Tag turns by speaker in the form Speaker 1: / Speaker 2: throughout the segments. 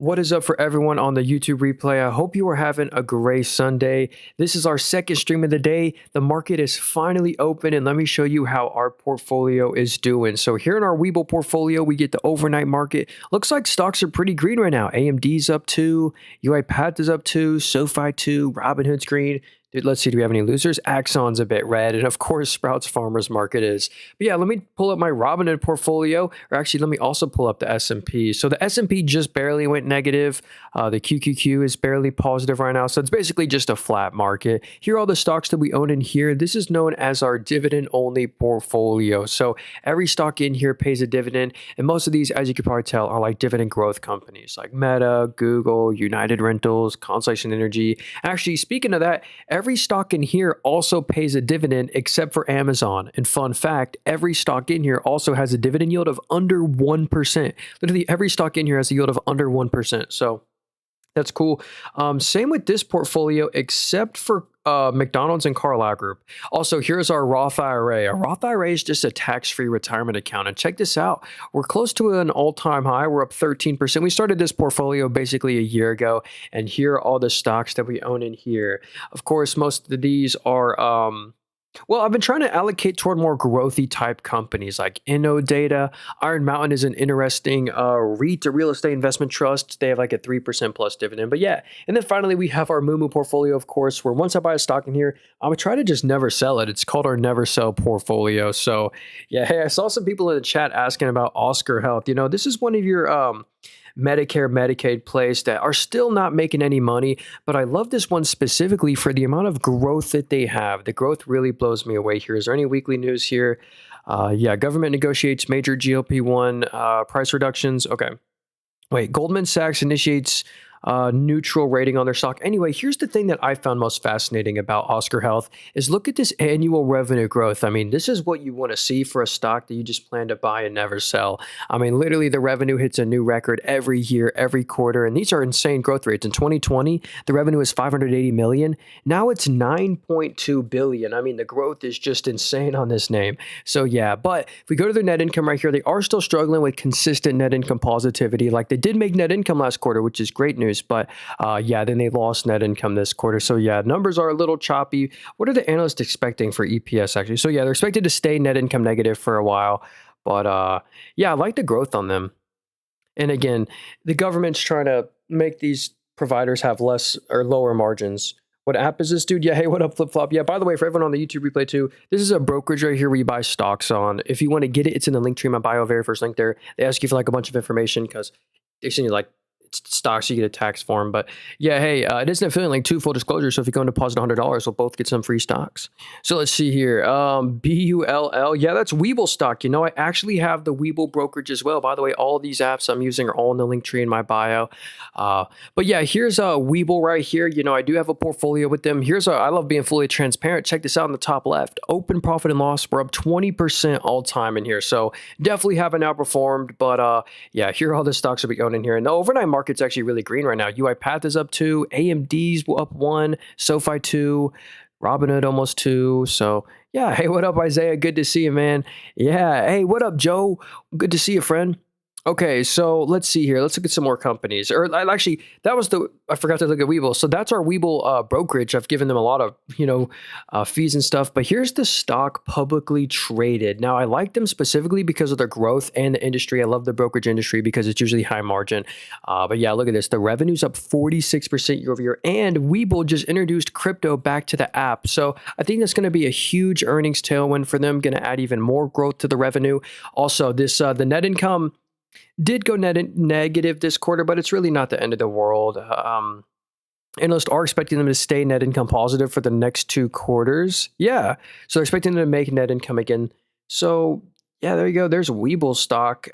Speaker 1: What is up for everyone on the YouTube replay? I hope you are having a great Sunday. This is our second stream of the day. The market is finally open, and let me show you how our portfolio is doing. So here in our Webull portfolio, we get the overnight market. Looks like stocks are pretty green right now. AMD's up 2, UiPath is up 2, SoFi 2, Robinhood's green. Dude, let's see, do we have any losers? Axon's a bit red, and of course, Sprouts Farmers Market is. But yeah, let me pull up my Robinhood portfolio, or actually, let me also pull up the S&P. So the S&P just barely went negative. The QQQ is barely positive right now, so it's basically just a flat market. Here are all the stocks that we own in here. This is known as our dividend-only portfolio. So every stock in here pays a dividend, and most of these, as you can probably tell, are like dividend growth companies like Meta, Google, United Rentals, Constellation Energy. Actually, speaking of that, every stock in here also pays a dividend except for Amazon. And fun fact, every stock in here also has a dividend yield of under 1%. Literally every stock in here has a yield of under 1%. So that's cool. Same with this portfolio, except for McDonald's and Carlyle Group. Also, here's our Roth IRA. A Roth IRA is just a tax-free retirement account. And check this out. We're close to an all-time high. We're up 13%. We started this portfolio basically a year ago. And here are all the stocks that we own in here. Of course, most of these are well, I've been trying to allocate toward more growthy type companies like InnoData. Iron Mountain is an interesting REIT, a real estate investment trust. They have like a 3% plus dividend. But yeah, and then finally we have our Moomoo portfolio, of course, where once I buy a stock in here, I would try to just never sell it. It's called our never sell portfolio. So yeah, hey, I saw some people in the chat asking about Oscar Health. You know, this is one of your Medicare, Medicaid plays that are still not making any money, but I love this one specifically for the amount of growth that they have. The growth really blows me away here. Is there any weekly news here? Yeah, government negotiates major GLP-1 price reductions. Okay. Wait, Goldman Sachs initiates neutral rating on their stock. Anyway, here's the thing that I found most fascinating about Oscar Health is look at this annual revenue growth. I mean, this is what you want to see for a stock that you just plan to buy and never sell. I mean, literally the revenue hits a new record every year, every quarter, and these are insane growth rates. In 2020, the revenue is 580 million. Now it's 9.2 billion. I mean, the growth is just insane on this name. So yeah, but if we go to their net income right here, they are still struggling with consistent net income positivity. Like they did make net income last quarter, which is great news. But yeah, then they lost net income this quarter. So yeah, numbers are a little choppy. What are the analysts expecting for EPS actually? So yeah, they're expected to stay net income negative for a while. But yeah, I like the growth on them. And again, the government's trying to make these providers have less or lower margins. What app is this, dude? Yeah, hey, what up, Flip Flop? Yeah, by the way, for everyone on the YouTube replay too, this is a brokerage right here where you buy stocks on. If you want to get it, it's in the link tree in my bio, very first link there. They ask you for like a bunch of information because they send you like stocks, you get a tax form. But yeah, hey, it is an affiliate link too, full disclosure. So if you go and deposit $100, we'll both get some free stocks. So let's see here. BULL. Yeah, that's Webull stock. You know, I actually have the Webull brokerage as well. By the way, all these apps I'm using are all in the link tree in my bio. But yeah, here's Webull right here. You know, I do have a portfolio with them. I love being fully transparent. Check this out in the top left. Open profit and loss. We're up 20% all time in here. So definitely haven't outperformed. But yeah, here are all the stocks that we own in here. And the overnight market's actually really green right now. UiPath is up 2, AMD's up 1, SoFi 2, Robinhood almost 2. So yeah, hey, what up, Isaiah? Good to see you, man. Yeah, hey, what up, Joe? Good to see you, friend. Okay, so let's see here. Let's look at some more companies. Or actually, I forgot to look at Webull. So that's our Webull brokerage. I've given them a lot of, fees and stuff. But here's the stock publicly traded. Now, I like them specifically because of their growth and the industry. I love the brokerage industry because it's usually high margin. But yeah, look at this. The revenue's up 46% year over year. And Webull just introduced crypto back to the app. So I think that's going to be a huge earnings tailwind for them, going to add even more growth to the revenue. Also, the net income did go negative this quarter, but it's really not the end of the world. Analysts are expecting them to stay net income positive for the next 2 quarters. Yeah, so they're expecting them to make net income again. So yeah, there you go. There's Webull stock.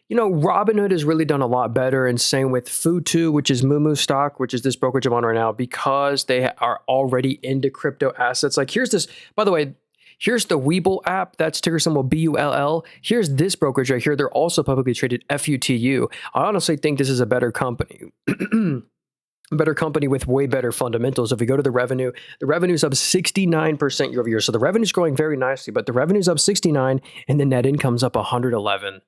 Speaker 1: Robinhood has really done a lot better, and same with Futu, which is Moomoo stock, which is this brokerage I'm on right now, because they are already into crypto assets. Like here's this, by the way. Here's the Webull app. That's ticker symbol BULL. Here's this brokerage right here. They're also publicly traded FUTU. I honestly think this is a better company. Better company with way better fundamentals. If we go to the revenue's up 69% year over year. So the revenue's growing very nicely, but the revenue's up 69 and the net income's up 111.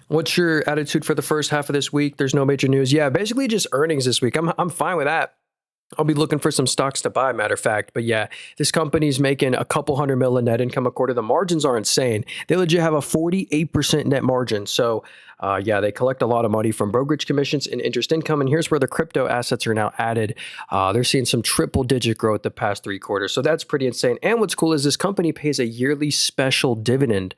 Speaker 1: What's your attitude for the first half of this week? There's no major news. Yeah, basically just earnings this week. I'm fine with that. I'll be looking for some stocks to buy, matter of fact. But yeah, this company's making a couple hundred mil in net income a quarter. The margins are insane. They legit have a 48% net margin. So yeah, they collect a lot of money from brokerage commissions and interest income. And here's where the crypto assets are now added. They're seeing some triple digit growth the past 3 quarters. So that's pretty insane. And what's cool is this company pays a yearly special dividend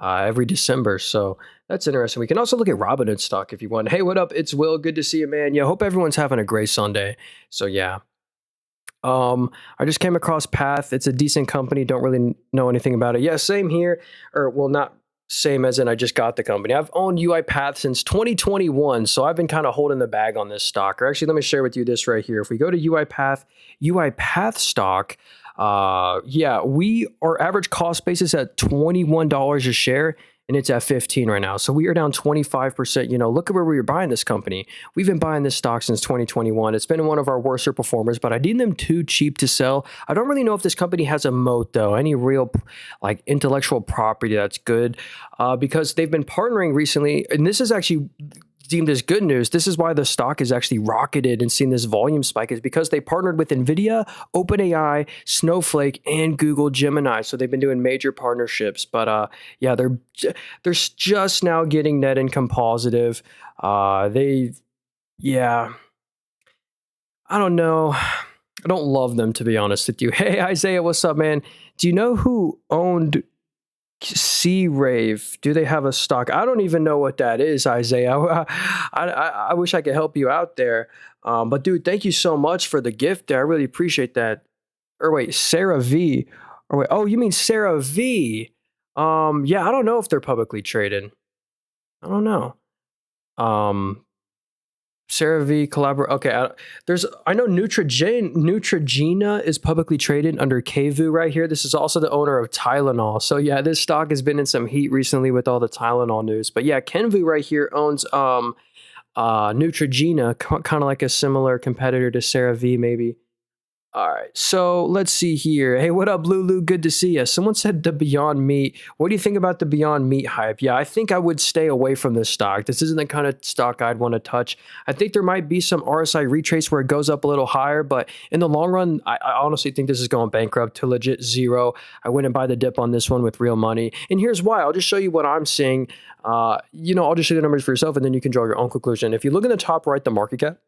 Speaker 1: every December. So that's interesting. We can also look at Robinhood stock if you want. Hey, what up? It's Will. Good to see you, man. Yeah, hope everyone's having a great Sunday. So yeah. I just came across Path. It's a decent company. Don't really know anything about it. Yeah, same here. Or well, not same as in I just got the company. I've owned UiPath since 2021, so I've been kind of holding the bag on this stock. Or actually, let me share with you this right here. If we go to UiPath stock, yeah, our average cost basis at $21 a share, and it's at 15 right now. So we are down 25%. Look at where we were buying this company. We've been buying this stock since 2021. It's been one of our worst performers, but I deem them too cheap to sell. I don't really know if this company has a moat though, any real like intellectual property that's good, because they've been partnering recently, and this is actually deemed as good news. This is why the stock is actually rocketed and seen this volume spike, is because they partnered with NVIDIA, OpenAI, Snowflake, and Google Gemini. So they've been doing major partnerships. But yeah, they're just now getting net income positive. Yeah, I don't know. I don't love them, to be honest with you. Hey, Isaiah, what's up, man? Do you know who owned C-Rave? Do they have a stock? I don't even know what that is, Isaiah. I wish I could help you out there. But dude, thank you so much for the gift there. I really appreciate that. Or wait, Sarah V. Or wait, oh, you mean Sarah V? Yeah, I don't know if they're publicly traded. I don't know. Sarah V collaborate. Okay, I know Neutrogena is publicly traded under KVU right here. This is also the owner of Tylenol. So yeah, this stock has been in some heat recently with all the Tylenol news. But yeah, Kenvu right here owns Neutrogena, kind of like a similar competitor to Sarah V maybe. All right, so let's see here. Hey, what up, Lulu? Good to see you. Someone said the Beyond Meat. What do you think about the Beyond Meat hype? Yeah, I think I would stay away from this stock. This isn't the kind of stock I'd want to touch. I think there might be some RSI retrace where it goes up a little higher, but in the long run, I honestly think this is going bankrupt to legit zero. I wouldn't buy the dip on this one with real money. And here's why. I'll just show you what I'm seeing. I'll just show you the numbers for yourself, and then you can draw your own conclusion. If you look in the top right, the market cap,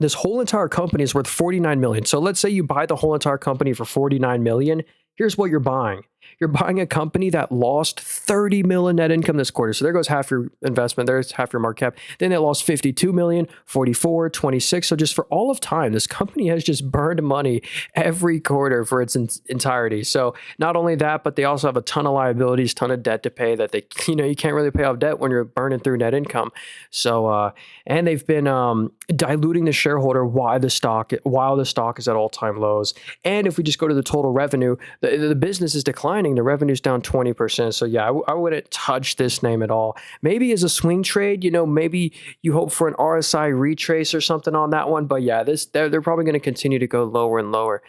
Speaker 1: this whole entire company is worth 49 million. So let's say you buy the whole entire company for 49 million. Here's what you're buying. You're buying a company that lost 30 million net income this quarter. So there goes half your investment. There's half your market cap. Then it lost 52 million, 44, 26. So just for all of time, this company has just burned money every quarter for its entirety. So not only that, but they also have a ton of liabilities, ton of debt to pay that they, you can't really pay off debt when you're burning through net income. So, and they've been diluting the shareholder while the stock is at all-time lows. And if we just go to the total revenue, the business is declining. The revenue's down 20%. So yeah, I wouldn't touch this name at all. Maybe as a swing trade, maybe you hope for an RSI retrace or something on that one. But yeah, they're probably going to continue to go lower and lower.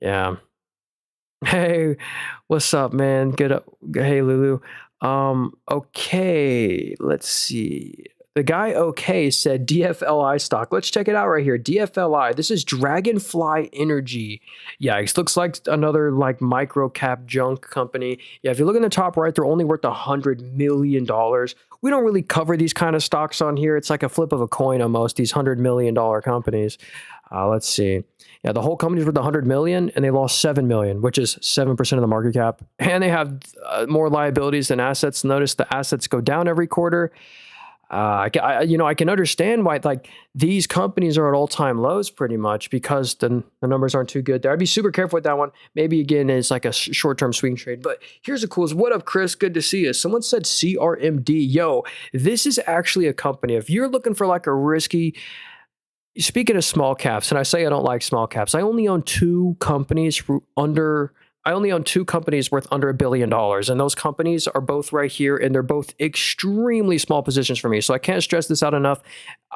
Speaker 1: Yeah. Hey, what's up, man? Good up. Hey, Lulu. Okay, let's see. The guy said DFLI stock. Let's check it out right here. DFLI. This is Dragonfly Energy. Yeah, it looks like another micro cap junk company. Yeah, if you look in the top right, they're only worth $100 million. We don't really cover these kind of stocks on here. It's like a flip of a coin almost, these $100 million companies. Let's see. Yeah, the whole company's worth $100 million, and they lost $7 million, which is 7% of the market cap. And they have more liabilities than assets. Notice the assets go down every quarter. I can understand why these companies are at all-time lows pretty much because the numbers aren't too good there. I'd be super careful with that one. Maybe again it's like a short-term swing trade. But here's the coolest. What up, Chris? Good to see you. Someone said CRMD. Yo, this is actually a company. If you're looking for a risky, speaking of small caps, and I say I don't like small caps, I only own 2 companies under I only own two companies worth under $1 billion. And those companies are both right here, and they're both extremely small positions for me. So I can't stress this out enough.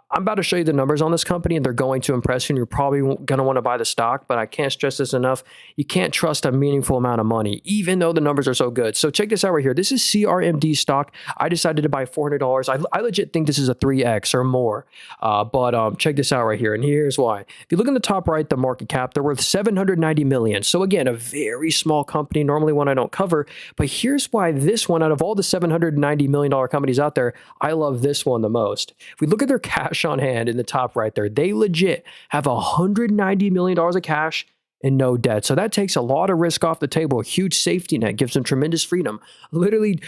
Speaker 1: I'm about to show you the numbers on this company, and they're going to impress you, and you're probably going to want to buy the stock, but I can't stress this enough. You can't trust a meaningful amount of money, even though the numbers are so good. So check this out right here. This is CRMD stock. I decided to buy $400. I legit think this is a 3X or more. But check this out right here, and here's why. If you look in the top right, the market cap, they're worth $790 million. So again, a very small company, normally one I don't cover. But here's why this one, out of all the $790 million companies out there, I love this one the most. If we look at their cash on hand in the top right there, they legit have $190 million of cash and no debt. So that takes a lot of risk off the table. A huge safety net, gives them tremendous freedom. Literally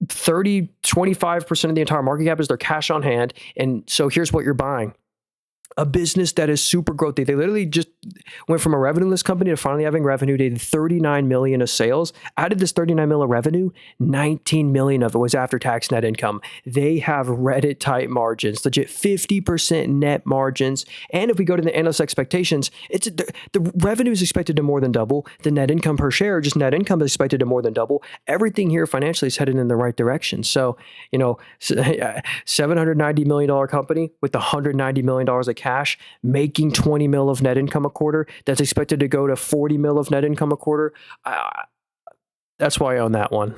Speaker 1: 25% of the entire market cap is their cash on hand. And so here's what you're buying. A business that is super growthy. They literally just went from a revenue-less company to finally having revenue. They did $39 million of sales. Out of this $39 million of revenue, $19 million of it was after-tax net income. They have Reddit-type margins, legit 50% net margins. And if we go to the analyst expectations, the revenue is expected to more than double. The net income per share, just net income, is expected to more than double. Everything here financially is headed in the right direction. So, $790 million company with $190 million of cash, making 20 mil of net income a quarter. That's expected to go to 40 mil of net income a quarter. That's why I own that one.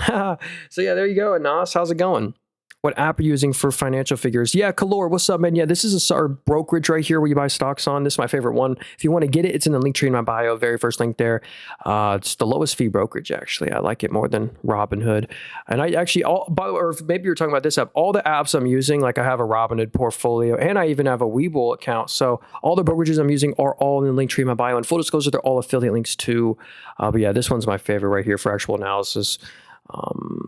Speaker 1: So yeah, there you go. Anas, how's it going? What app are you using for financial figures? Yeah, Kalor, what's up, man? Yeah, this is our brokerage right here where you buy stocks on. This is my favorite one. If you want to get it, it's in the link tree in my bio, very first link there. It's the lowest fee brokerage, actually. I like it more than Robinhood. And I actually, or maybe you're talking about this app, all the apps I'm using, like I have a Robinhood portfolio, and I even have a Webull account. So all the brokerages I'm using are all in the link tree in my bio. And full disclosure, they're all affiliate links too. But yeah, this one's my favorite right here for actual analysis.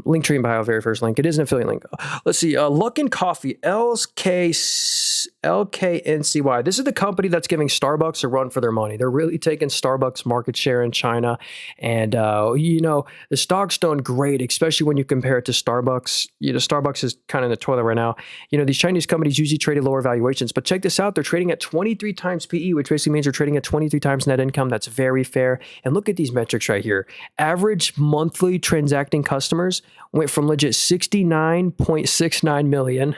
Speaker 1: Link tree in bio, very first link. It is an affiliate link. Let's see. Luckin Coffee, LKNCY. This is the company that's giving Starbucks a run for their money. They're really taking Starbucks market share in China. And, the stock's done great, especially when you compare it to Starbucks. Starbucks is kind of in the toilet right now. These Chinese companies usually trade at lower valuations, but check this out. They're trading at 23 times PE, which basically means they're trading at 23 times net income. That's very fair. And look at these metrics right here. Average monthly transacting customers went from legit 69.69 million.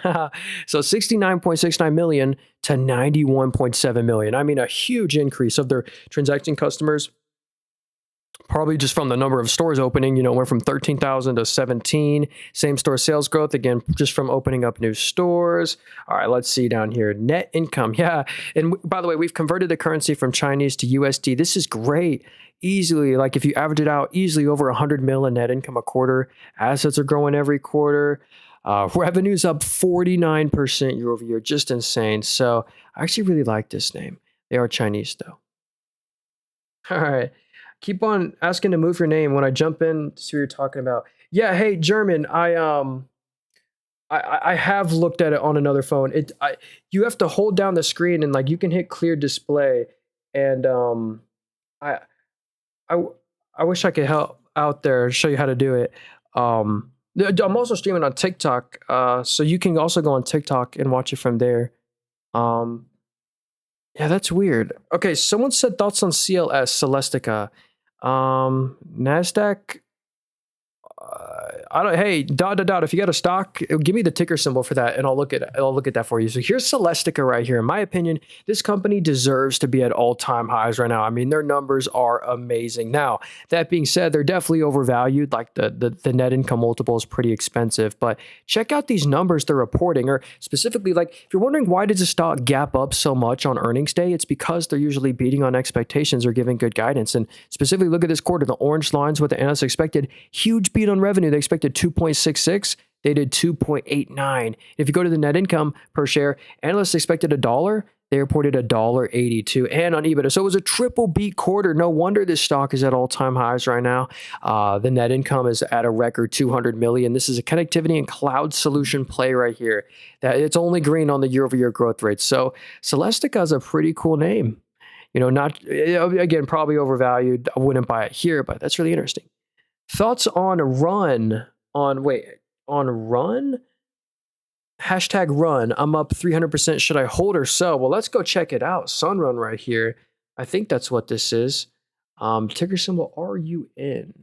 Speaker 1: So 69.69 million to 91.7 million. I mean, a huge increase of their transacting customers. Probably just from the number of stores opening, went from 13,000 to 17. Same store sales growth, again, just from opening up new stores. All right, let's see down here. Net income. Yeah. And by the way, we've converted the currency from Chinese to USD. This is great. Easily, like if you average it out, easily over 100 mil in net income a quarter. Assets are growing every quarter. Revenue's up 49% year over year. Just insane. So I actually really like this name. They are Chinese though. All right. Keep on asking to move your name when I jump in to see what you're talking about. Yeah, hey, German, I have looked at it on another phone. You have to hold down the screen and you can hit clear display. And I wish I could help out there and show you how to do it. I'm also streaming on TikTok, so you can also go on TikTok and watch it from there. Yeah, that's weird. Okay, someone said thoughts on CLS, Celestica. NASDAQ. Hey, if you got a stock, give me the ticker symbol for that and I'll look at that for you. So here's Celestica right here. In my opinion, this company deserves to be at all-time highs right now. I mean, their numbers are amazing. Now, that being said, they're definitely overvalued. Like the net income multiple is pretty expensive, but check out these numbers they're reporting, or specifically, if you're wondering why does the stock gap up so much on earnings day, it's because they're usually beating on expectations or giving good guidance. And specifically, look at this quarter, the orange line's what the analysts expected. Huge beat on revenue. They expected 2.66. They did 2.89. If you go to the net income per share, analysts expected $1. They reported $1.82, and on EBITDA. So it was a triple beat quarter. No wonder this stock is at all-time highs right now. The net income is at a record $200 million. This is a connectivity and cloud solution play right here. That it's only green on the year-over-year growth rate. So Celestica is a pretty cool name. Not again, probably overvalued. I wouldn't buy it here, but that's really interesting. Thoughts on Run? On Run? Hashtag Run. I'm up 300%. Should I hold or sell? Well, let's go check it out. Sunrun right here. I think that's what this is. Ticker symbol RUN.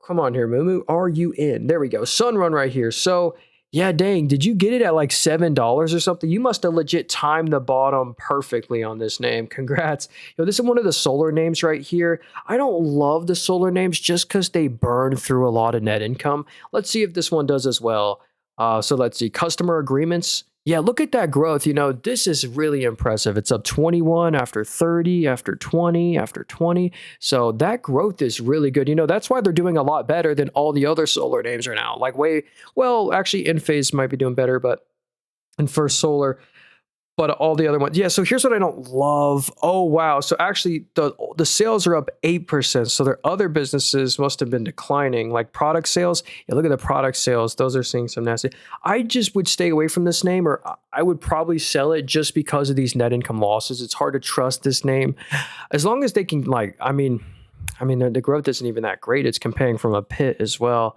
Speaker 1: Come on here, Moomoo. RUN. There we go. Sunrun right here. So, yeah, dang. Did you get it at like $7 or something? You must have legit timed the bottom perfectly on this name. Congrats. This is one of the solar names right here. I don't love the solar names just because they burn through a lot of net income. Let's see if this one does as well. So let's see. Customer agreements. Yeah, look at that growth. This is really impressive. It's up 21 after 30, after 20, after 20. So that growth is really good. That's why they're doing a lot better than all the other solar names right now. Actually, Enphase might be doing better, but in First Solar. But all the other ones, yeah. So here's what I don't love. Oh wow! So actually, the sales are up 8%. So their other businesses must have been declining, like product sales. Yeah, look at the product sales; those are seeing some nasty. I just would stay away from this name, or I would probably sell it just because of these net income losses. It's hard to trust this name, as long as they can. The growth isn't even that great. It's comparing from a pit as well.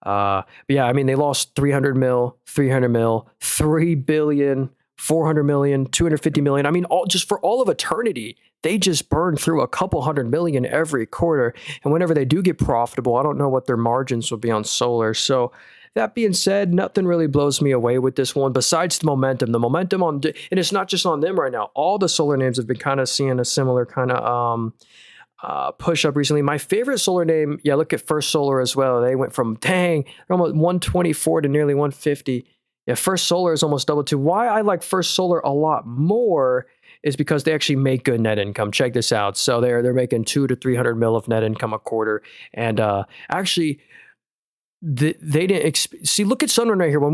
Speaker 1: But yeah, they lost 300 mil, 300 mil, 3 billion. 400 million, 250 million. Just for all of eternity, they just burn through a couple hundred million every quarter. And whenever they do get profitable, I don't know what their margins will be on solar. So that being said, nothing really blows me away with this one besides the momentum. The momentum and it's not just on them right now. All the solar names have been kind of seeing a similar kind of push up recently. My favorite solar name, yeah, look at First Solar as well. They went from almost 124 to nearly 150. Yeah, First Solar is almost double too. Why I like First Solar a lot more is because they actually make good net income. Check this out. So they're making 200 to 300 mil of net income a quarter, and actually, they didn't see. Look at Sunrun right here. When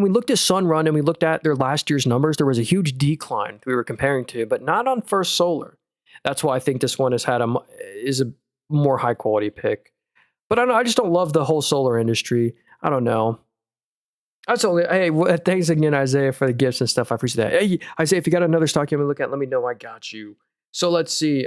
Speaker 1: we looked at Sunrun and we looked at their last year's numbers, there was a huge decline we were comparing to, but not on First Solar. That's why I think this one is a more high quality pick. But I don't know. I just don't love the whole solar industry. I don't know. That's only. Hey, thanks again, Isaiah, for the gifts and stuff. I appreciate that. Hey, Isaiah, if you got another stock you want to look at, let me know. I got you. So let's see.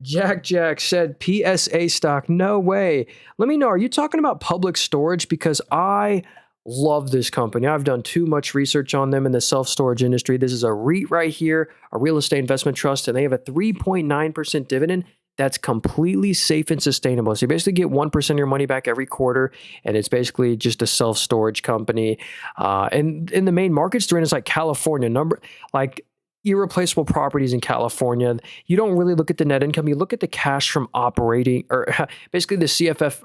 Speaker 1: Jack said PSA stock. No way. Let me know. Are you talking about Public Storage? Because I love this company. I've done too much research on them in the self-storage industry. This is a REIT right here, a real estate investment trust, and they have a 3.9% dividend. That's completely safe and sustainable. So you basically get 1% of your money back every quarter, and it's basically just a self-storage company. And in the main markets they're in is like California, like irreplaceable properties in California. You don't really look at the net income. You look at the cash from operating, or basically the CFF.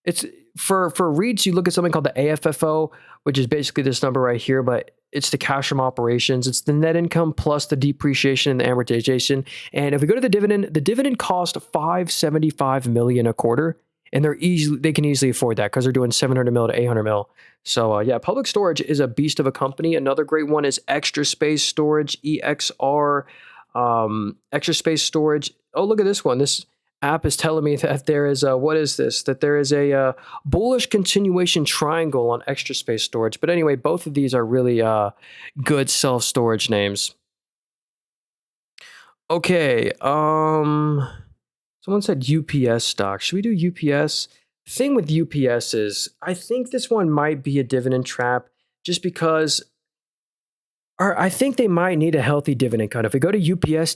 Speaker 1: It's for REITs, you look at something called the AFFO, which is basically this number right here, but it's the cash from operations. It's the net income plus the depreciation and the amortization. And if we go to the dividend cost $575 million a quarter, and they can easily afford that because they're doing 700 mil to 800 mil. So yeah, Public Storage is a beast of a company. Another great one is Extra Space Storage, EXR, Extra Space Storage. Oh, look at this one. This app is telling me that there is that there is a bullish continuation triangle on Extra Space Storage. But anyway, both of these are really good self-storage names. Okay, someone said UPS stock. Should we do UPS? The thing with UPS is I think this one might be a dividend trap just because I think they might need a healthy dividend cut. If we go to UPS,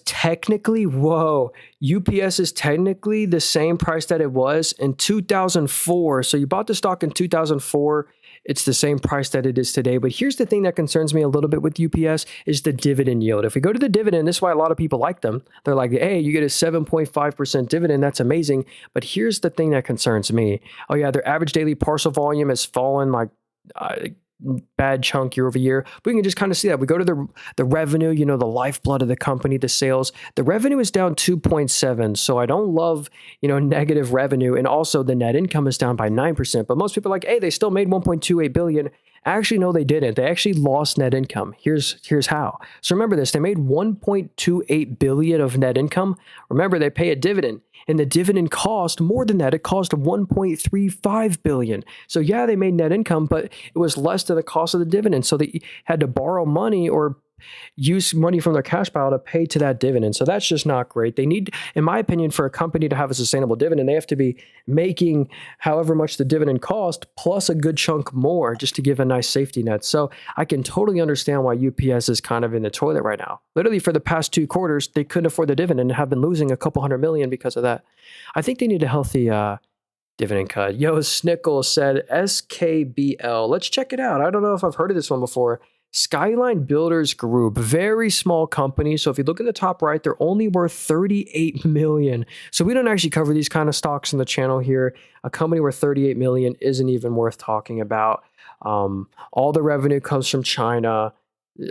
Speaker 1: UPS is technically the same price that it was in 2004. So you bought the stock in 2004. It's the same price that it is today. But here's the thing that concerns me a little bit with UPS is the dividend yield. If we go to the dividend, this is why a lot of people like them. They're like, hey, you get a 7.5% dividend. That's amazing. But here's the thing that concerns me. Oh yeah, their average daily parcel volume has fallen like bad chunk year over year. But we can just kind of see that. We go to the revenue, the lifeblood of the company, the sales. The revenue is down 2.7. So I don't love, negative revenue. And also the net income is down by 9%. But most people are like, hey, they still made 1.28 billion. Actually, no, they didn't. They actually lost net income. Here's how. So remember this, they made 1.28 billion of net income. Remember, they pay a dividend. And the dividend cost more than that. It cost 1.35 billion. So yeah, they made net income, but it was less than the cost of the dividend. So they had to borrow money or use money from their cash pile to pay to that dividend. So that's just not great. They need, in my opinion, for a company to have a sustainable dividend, they have to be making however much the dividend cost plus a good chunk more just to give a nice safety net. So I can totally understand why UPS is kind of in the toilet right now. Literally for the past 2 quarters, they couldn't afford the dividend and have been losing a couple $100 million because of that. I think they need a healthy dividend cut. Yo, Snickle said SKBL. Let's check it out. I don't know if I've heard of this one before. Skyline Builders Group, very small company. So if you look at the top right, they're only worth $38 million. So we don't actually cover these kind of stocks in the channel here. A company worth $38 million isn't even worth talking about. All the revenue comes from China.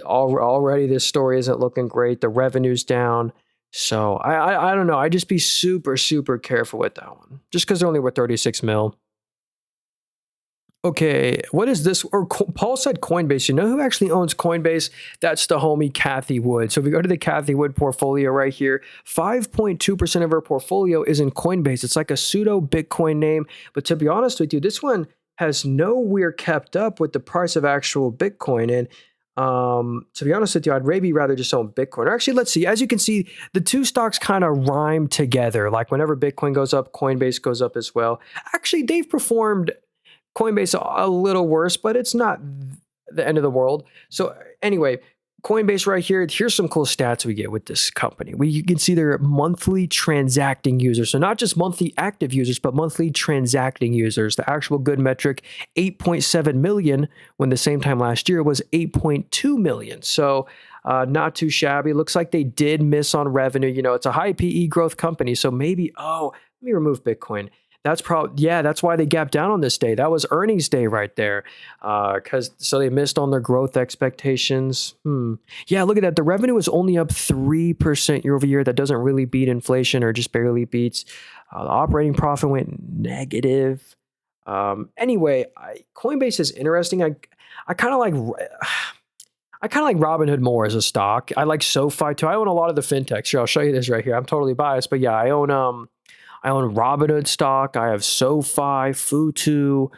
Speaker 1: Already this story isn't looking great. The revenue's down. So I don't know. I'd just be super, super careful with that one. Just because they're only worth 36 mil. Okay, what is this? Or Paul said Coinbase. You know who actually owns Coinbase? That's the homie Kathy Wood. So if we go to the Kathy Wood portfolio right here, 5.2% of her portfolio is in Coinbase. It's like a pseudo Bitcoin name. But to be honest with you, this one has nowhere kept up with the price of actual Bitcoin. And to be honest with you, I'd maybe rather just own Bitcoin. Or actually, let's see. As you can see, the two stocks kind of rhyme together. Like whenever Bitcoin goes up, Coinbase goes up as well. Actually, they've performed Coinbase a little worse, but it's not the end of the world. So anyway, Coinbase right here, here's some cool stats we get with this company. You can see their monthly transacting users. So not just monthly active users, but monthly transacting users. The actual good metric, 8.7 million, when the same time last year was 8.2 million. So not too shabby. Looks like they did miss on revenue. You know, it's a high PE growth company. So maybe, let me remove Bitcoin. That's probably, that's why they gapped down on this day. That was earnings day right there. So they missed on their growth expectations. Yeah, look at that. The revenue was only up 3% year over year. That doesn't really beat inflation or just barely beats. The operating profit went negative. Anyway, Coinbase is interesting. I kind of like Robinhood more as a stock. I like SoFi too. I own a lot of the fintechs. Here, I'll show you this right here. I'm totally biased, but yeah, I own Robinhood stock. I have SoFi, Futu,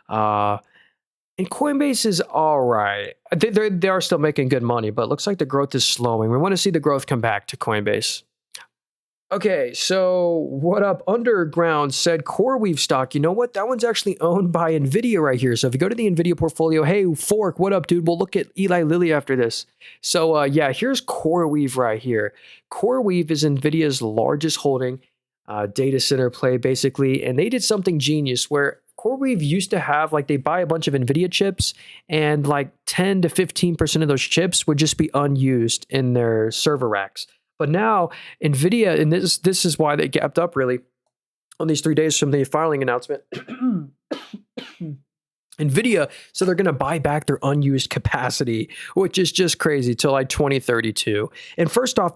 Speaker 1: and Coinbase is all right. They are still making good money, but it looks like the growth is slowing. We want to see the growth come back to Coinbase. Okay, so what up? Underground said CoreWeave stock. You know what? That one's actually owned by NVIDIA right here. So if you go to the NVIDIA portfolio, hey, Fork, what up, dude? We'll look at Eli Lilly after this. So yeah, here's CoreWeave right here. CoreWeave is NVIDIA's largest holding. Data center play basically, and they did something genius where CoreWeave used to have, like, they buy a bunch of NVIDIA chips and like 10 to 15% of those chips would just be unused in their server racks. But now NVIDIA, and this is why they gapped up really on these 3 days from the filing announcement. NVIDIA, so they're going to buy back their unused capacity, which is just crazy, till like 2032. And first off,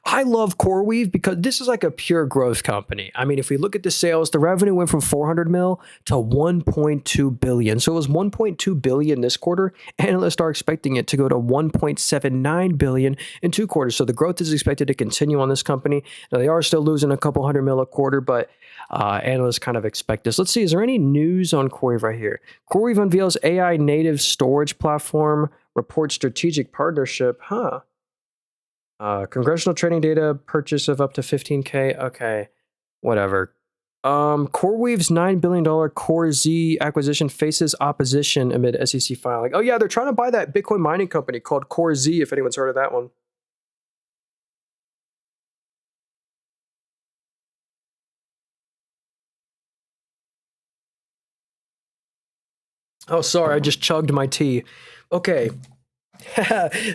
Speaker 1: I love CoreWeave because this is like a pure growth company. I mean, if we look at the sales, the revenue went from 400 mil to 1.2 billion. So it was 1.2 billion this quarter. Analysts are expecting it to go to 1.79 billion in 2 quarters. So the growth is expected to continue on this company. Now, they are still losing a couple $100 million a quarter, but analysts kind of expect this. Let's see, is there any news on CoreWeave right here? CoreWeave unveils AI native storage platform, reports strategic partnership. Congressional trading data, purchase of up to 15K. Okay, whatever. CoreWeave's $9 billion Core Z acquisition faces opposition amid SEC filing. Oh yeah, they're trying to buy that Bitcoin mining company called Core Z, if anyone's heard of that one. Oh, sorry, I just chugged my tea. Okay.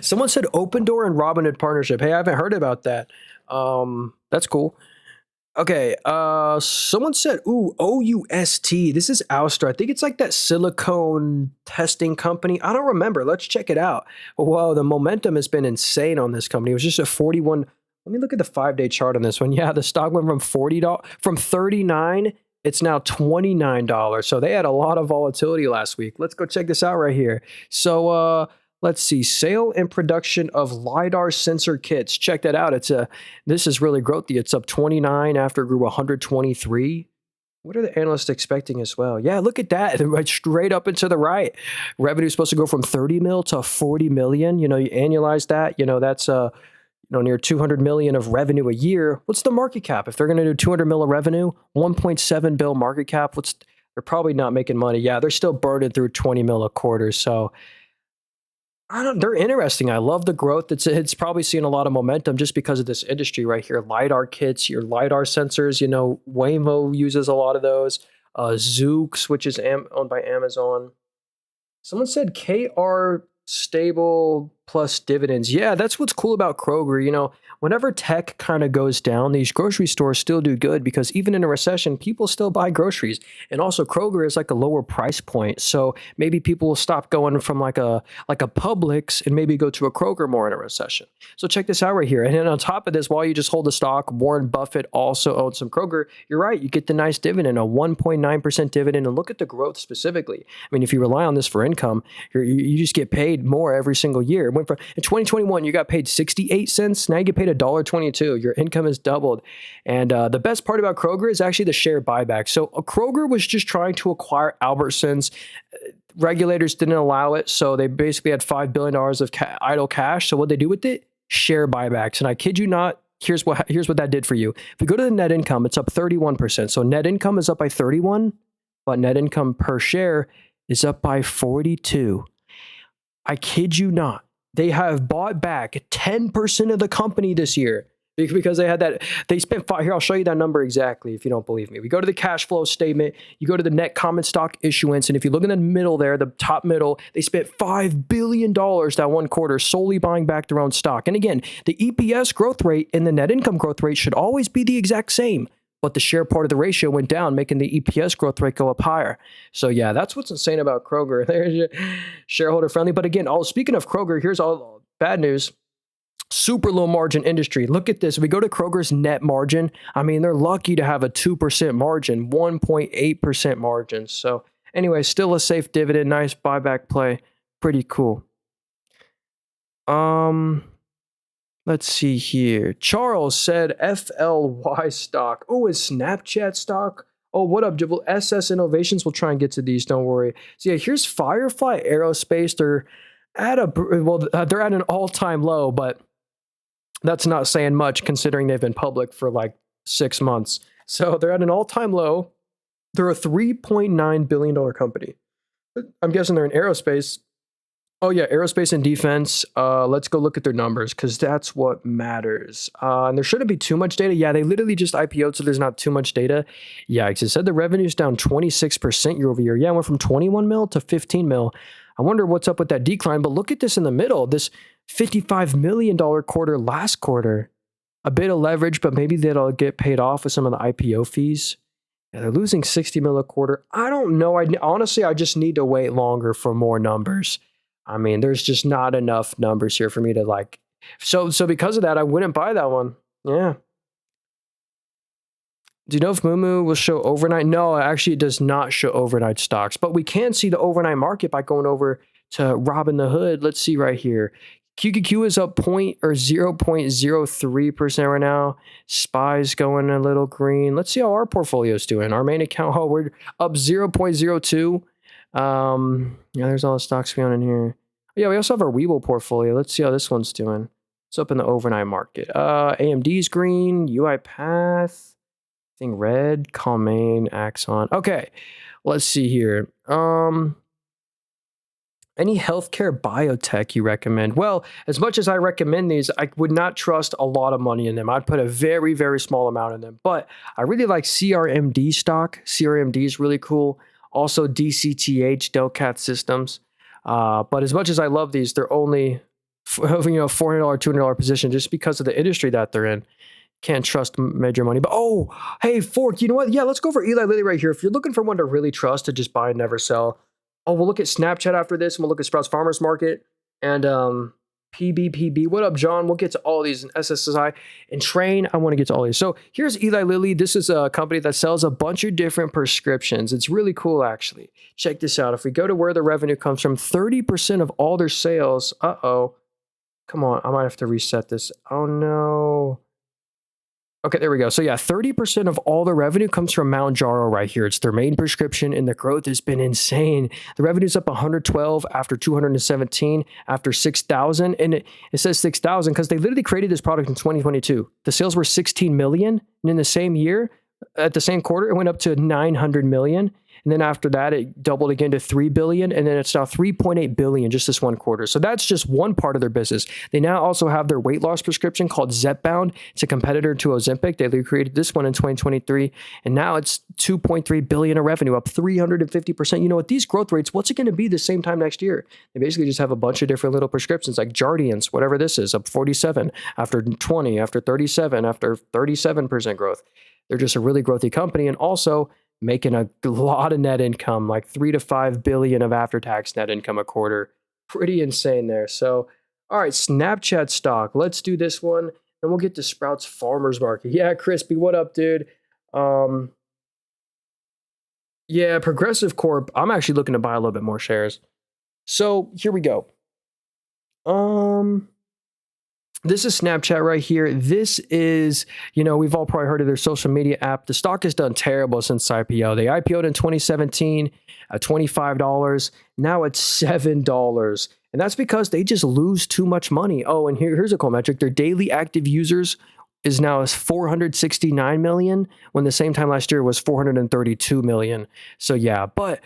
Speaker 1: Someone said Open Door and Robinhood partnership. Hey, I haven't heard about that. That's cool. Okay, someone said, ooh, OUST. This is Ouster. I think it's like that silicone testing company. I don't remember. Let's check it out. Whoa, the momentum has been insane on this company. It was just a 41. Let me look at the 5-day chart on this one. Yeah, the stock went from from 39. It's now $29. So they had a lot of volatility last week. Let's go check this out right here. So let's see, sale and production of LiDAR sensor kits. Check that out. This is really growthy. It's up 29 after it grew 123. What are the analysts expecting as well? Yeah, look at that. They're right straight up and to the right. Revenue is supposed to go from 30 mil to 40 million. You annualize that, that's near 200 million of revenue a year. What's the market cap? If they're going to do 200 mil of revenue, 1.7 bill market cap, they're probably not making money. Yeah, they're still burning through 20 mil a quarter. So they're interesting. I love the growth. It's probably seeing a lot of momentum just because of this industry right here. LiDAR kits, your LiDAR sensors, Waymo uses a lot of those. Zoox, which is owned by Amazon. Someone said KR stable plus dividends. Yeah, that's what's cool about Kroger. Whenever tech kind of goes down, these grocery stores still do good because even in a recession, people still buy groceries. And also Kroger is like a lower price point. So maybe people will stop going from like a Publix and maybe go to a Kroger more in a recession. So check this out right here. And then on top of this, while you just hold the stock, Warren Buffett also owns some Kroger. You're right. You get the nice dividend, a 1.9% dividend. And look at the growth specifically. I mean, if you rely on this for income, you just get paid more every single year. In 2021, you got paid 68 cents. Now you get paid $1.22. Your income has doubled. And the best part about Kroger is actually the share buyback. So Kroger was just trying to acquire Albertsons. Regulators didn't allow it. So they basically had $5 billion of idle cash. So what they do with it? Share buybacks. And I kid you not, here's what that did for you. If we go to the net income, it's up 31%. So net income is up by 31, but net income per share is up by 42. I kid you not. They have bought back 10% of the company this year because they had that. They spent here. I'll show you that number exactly if you don't believe me. We go to the cash flow statement. You go to the net common stock issuance. And if you look in the middle there, the top middle, they spent $5 billion that one quarter solely buying back their own stock. And again, the EPS growth rate and the net income growth rate should always be the exact same. But the share part of the ratio went down, making the EPS growth rate go up higher. So yeah, that's what's insane about Kroger. They're shareholder friendly. But again, speaking of Kroger, here's all bad news. Super low margin industry. Look at this. If we go to Kroger's net margin, I mean, they're lucky to have a 2% margin, 1.8% margin. So anyway, still a safe dividend, nice buyback play. Pretty cool. Let's see here. Charles said FLY stock. Oh, is Snapchat stock? Oh, what up, Jibble? SS Innovations. We'll try and get to these. Don't worry. So yeah, here's Firefly Aerospace. They're at an all-time low, but that's not saying much considering they've been public for like 6 months. So they're at an all-time low. They're a $3.9 billion company. I'm guessing they're in aerospace. Oh yeah, aerospace and defense. Let's go look at their numbers because that's what matters. And there shouldn't be too much data. Yeah, they literally just IPO'd, so there's not too much data. Yikes, it said the revenue's down 26% year over year. Yeah, it went from 21 mil to 15 mil. I wonder what's up with that decline, but look at this in the middle. This $55 million quarter last quarter. A bit of leverage, but maybe that'll get paid off with some of the IPO fees. Yeah, they're losing 60 mil a quarter. I don't know. Honestly, I just need to wait longer for more numbers. I mean, there's just not enough numbers here for me to like. So because of that, I wouldn't buy that one. Yeah. Do you know if Moomoo will show overnight? No, actually, it does not show overnight stocks, but we can see the overnight market by going over to Robinhood. Let's see right here. QQQ is up 0.03% right now. SPY's going a little green. Let's see how our portfolio is doing. Our main account, we're up 0.02. Yeah, there's all the stocks we own in here. Yeah, we also have our Webull portfolio. Let's see how this one's doing. It's up in the overnight market. AMD's green, UiPath, I think red, Calmain, Axon. Okay, let's see here. Any healthcare biotech you recommend? Well, as much as I recommend these, I would not trust a lot of money in them. I'd put a very, very small amount in them. But I really like CRMD stock. CRMD is really cool. Also DCTH, Delcat Systems. But as much as I love these, they're only $400, $200 position just because of the industry that they're in. Can't trust major money. But oh, hey, Fork, you know what? Yeah, let's go for Eli Lilly right here. If you're looking for one to really trust to just buy and never sell, we'll look at Snapchat after this, and we'll look at Sprouts Farmers Market and PBPB. What up, John? We'll get to all these in SSI and Train. I want to get to all these. So here's Eli Lilly. This is a company that sells a bunch of different prescriptions. It's really cool, actually. Check this out. If we go to where the revenue comes from, 30% of all their sales. Uh-oh. Come on. I might have to reset this. Oh, no. Okay, there we go. So yeah, 30% of all the revenue comes from Mount Jaro right here. It's their main prescription, and the growth has been insane. The revenue's up 112 after 217 after 6,000, and it says 6,000 because they literally created this product in 2022. The sales were 16 million, and in the same year, at the same quarter, it went up to 900 million. And then after that, it doubled again to 3 billion. And then it's now 3.8 billion just this one quarter. So that's just one part of their business. They now also have their weight loss prescription called Zepbound. It's a competitor to Ozempic. They created this one in 2023. And now it's 2.3 billion of revenue, up 350%. You know, at these growth rates, what's it going to be the same time next year? They basically just have a bunch of different little prescriptions like Jardiance, whatever this is, up 47, after 20, after 37, after 37% growth. They're just a really growthy company. And also, making a lot of net income, like 3 to 5 billion of after-tax net income a quarter. Pretty insane there. So, all right, Snapchat stock. Let's do this one. Then we'll get to Sprouts Farmers Market. Yeah, Crispy, what up, dude? Yeah, Progressive Corp. I'm actually looking to buy a little bit more shares. So here we go. This is Snapchat right here. This is, we've all probably heard of their social media app. The stock has done terrible since IPO. They IPO'd in 2017 at $25. Now it's $7. And that's because they just lose too much money. Oh, and here's a cool metric. Their daily active users is now 469 million, when the same time last year was 432 million. So yeah, but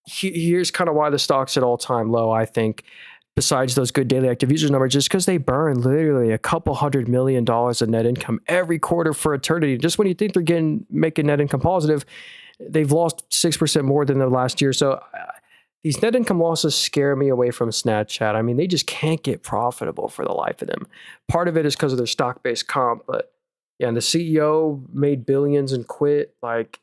Speaker 1: here's kind of why the stock's at all-time low, I think. Besides those good daily active users numbers, just because they burn literally a couple $100 million of net income every quarter for eternity. Just when you think they're making net income positive, they've lost 6% more than the last year. So these net income losses scare me away from Snapchat. I mean, they just can't get profitable for the life of them. Part of it is because of their stock-based comp, but yeah, and the CEO made billions and quit. Like,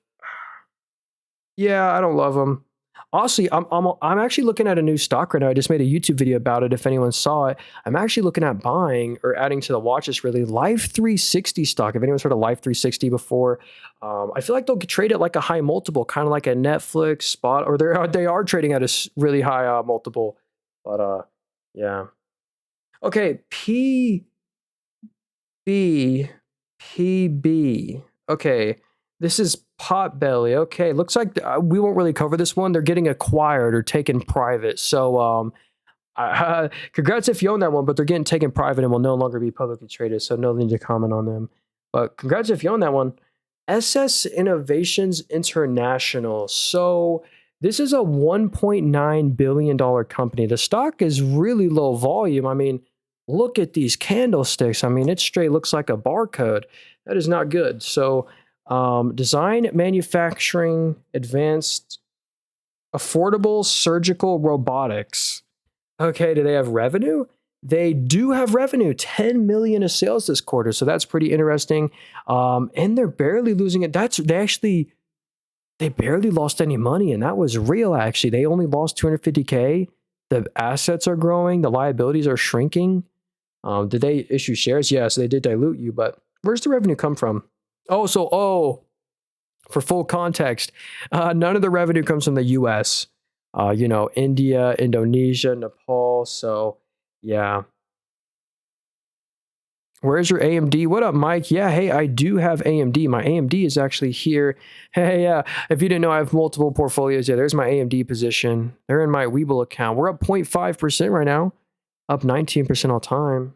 Speaker 1: yeah, I don't love them. Honestly, I'm actually looking at a new stock right now. I just made a YouTube video about it. If anyone saw it, I'm actually looking at buying or adding to the watch list. Really, Life 360 stock. If anyone's heard of Life 360 before, I feel like they'll trade at like a high multiple, kind of like a Netflix, Spot, or they are trading at a really high multiple. But yeah. Okay, PB. Okay. This is Potbelly. Okay, looks like we won't really cover this one. They're getting acquired or taken private. So, congrats if you own that one, but they're getting taken private and will no longer be publicly traded. So, no need to comment on them. But congrats if you own that one. SS Innovations International. So, this is a $1.9 billion company. The stock is really low volume. I mean, look at these candlesticks. I mean, it straight looks like a barcode. That is not good. So, design, manufacturing, advanced, affordable surgical robotics. Okay, do they have revenue? They do have revenue, 10 million of sales this quarter, so that's pretty interesting. And they're barely losing it. They barely lost any money, and that was real, actually. They only lost 250K. The assets are growing, the liabilities are shrinking. Did they issue shares? Yes, they did dilute you, but where's the revenue come from? For full context, none of the revenue comes from the U.S. India, Indonesia, Nepal. So, yeah. Where's your AMD? What up, Mike? Yeah, hey, I do have AMD. My AMD is actually here. Hey, yeah. If you didn't know, I have multiple portfolios. Yeah, there's my AMD position. They're in my Webull account. We're up 0.5% right now, up 19% all time.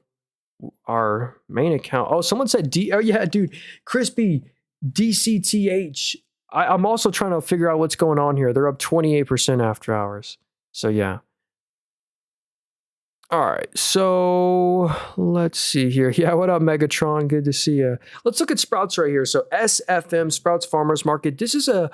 Speaker 1: Our main account. Oh, someone said oh yeah, dude, Crispy DCTH. I'm also trying to figure out what's going on here. They're up 28% after hours. So yeah. All right, so let's see here. Yeah, what up, Megatron? Good to see you. Let's look at Sprouts right here. So SFM, Sprouts Farmers Market. This is a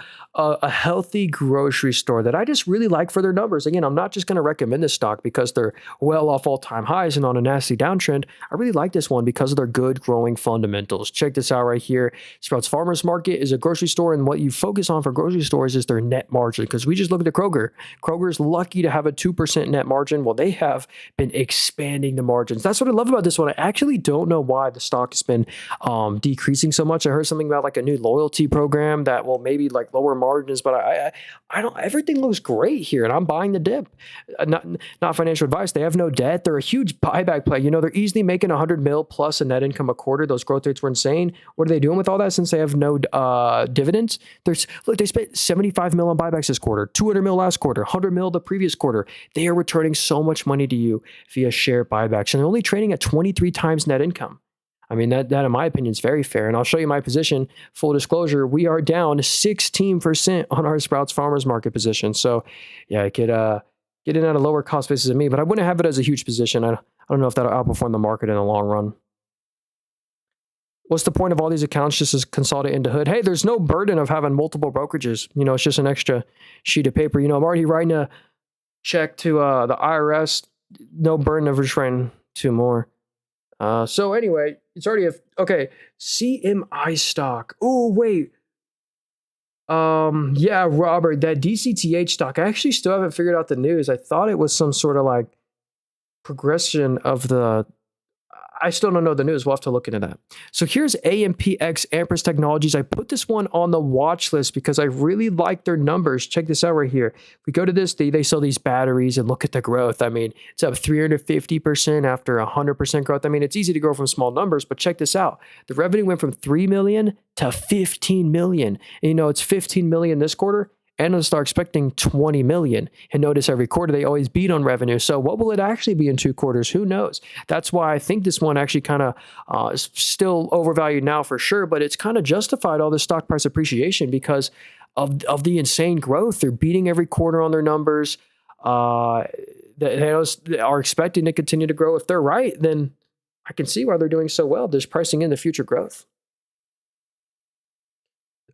Speaker 1: healthy grocery store that I just really like for their numbers. Again, I'm not just going to recommend this stock because they're well off all-time highs and on a nasty downtrend. I really like this one because of their good growing fundamentals. Check this out right here. Sprouts Farmers Market is a grocery store, and what you focus on for grocery stores is their net margin, because we just look at the Kroger. Kroger's lucky to have a 2% net margin. Well, they have been been expanding the margins. That's what I love about this one. I actually don't know why the stock has been decreasing so much. I heard something about like a new loyalty program that will maybe like lower margins, but I don't. Everything looks great here, and I'm buying the dip. Not financial advice. They have no debt. They're a huge buyback play. They're easily making 100 mil plus a net income a quarter. Those growth rates were insane. What are they doing with all that since they have no dividends? Look, they spent 75 mil on buybacks this quarter, 200 mil last quarter, 100 mil the previous quarter. They are returning so much money to you via share buybacks, and they're only trading at 23 times net income. I mean, that in my opinion is very fair. And I'll show you my position. Full disclosure, we are down 16% on our Sprouts Farmers Market position. So yeah, I could get in at a lower cost basis than me, but I wouldn't have it as a huge position. I don't know if that'll outperform the market in the long run. What's the point of all these accounts just to consolidate into Hood? Hey, there's no burden of having multiple brokerages. It's just an extra sheet of paper. I'm already writing a check to the IRS. No burden of just writing two more. So anyway, it's already okay. CMI stock. Oh, wait. Yeah, Robert, that DCTH stock. I actually still haven't figured out the news. I thought it was some sort of like progression of the. I still don't know the news. We'll have to look into that. So here's AMPX Ampress Technologies. I put this one on the watch list because I really like their numbers. Check this out right here. If we go to this, they sell these batteries and look at the growth. I mean, it's up 350% after 100% growth. I mean, it's easy to grow from small numbers, but check this out. The revenue went from 3 million to 15 million. And it's 15 million this quarter. Analysts are expecting 20 million. And notice every quarter they always beat on revenue. So what will it actually be in 2 quarters? Who knows? That's why I think this one actually kind of is still overvalued now for sure, but it's kind of justified all this stock price appreciation because of the insane growth. They're beating every quarter on their numbers. They are expecting to continue to grow. If they're right, then I can see why they're doing so well. They're pricing in the future growth.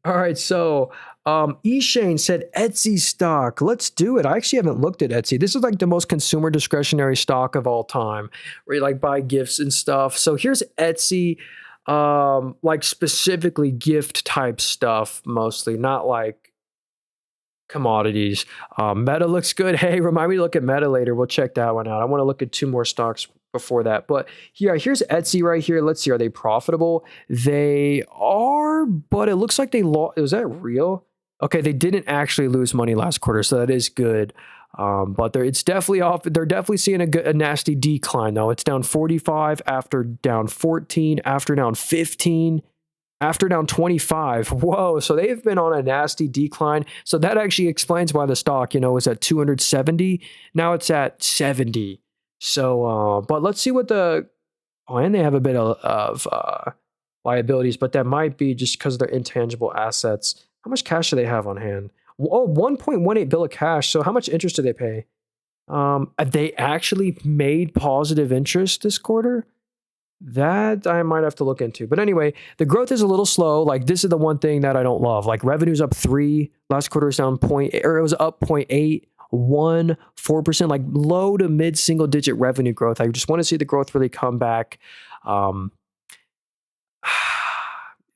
Speaker 1: All right, so Eshane said Etsy stock. Let's do it. I actually haven't looked at Etsy. This is like the most consumer discretionary stock of all time, where you like buy gifts and stuff. So here's Etsy, like specifically gift type stuff mostly, not like commodities. Meta looks good. Hey, remind me to look at Meta later. We'll check that one out. I want to look at 2 more stocks before that. But yeah, here's Etsy right here. Let's see. Are they profitable? They are, but it looks like they lost. Is that real? Okay, they didn't actually lose money last quarter, so that is good. But it's definitely off. They're definitely seeing a nasty decline, though. It's down 45 after down 14, after down 15, after down 25. Whoa, so they've been on a nasty decline. So that actually explains why the stock, was at 270. Now it's at 70. So, but let's see what and they have a bit of liabilities, but that might be just because of their intangible assets. How much cash do they have on hand? Oh, 1.18 billion of cash. So how much interest do they pay? They actually made positive interest this quarter. That I might have to look into. But anyway, the growth is a little slow. Like this is the one thing that I don't love. Like revenue's up 3, last quarter was down it was up 0.8. 4%, like low to mid single digit revenue growth. I just want to see the growth really come back.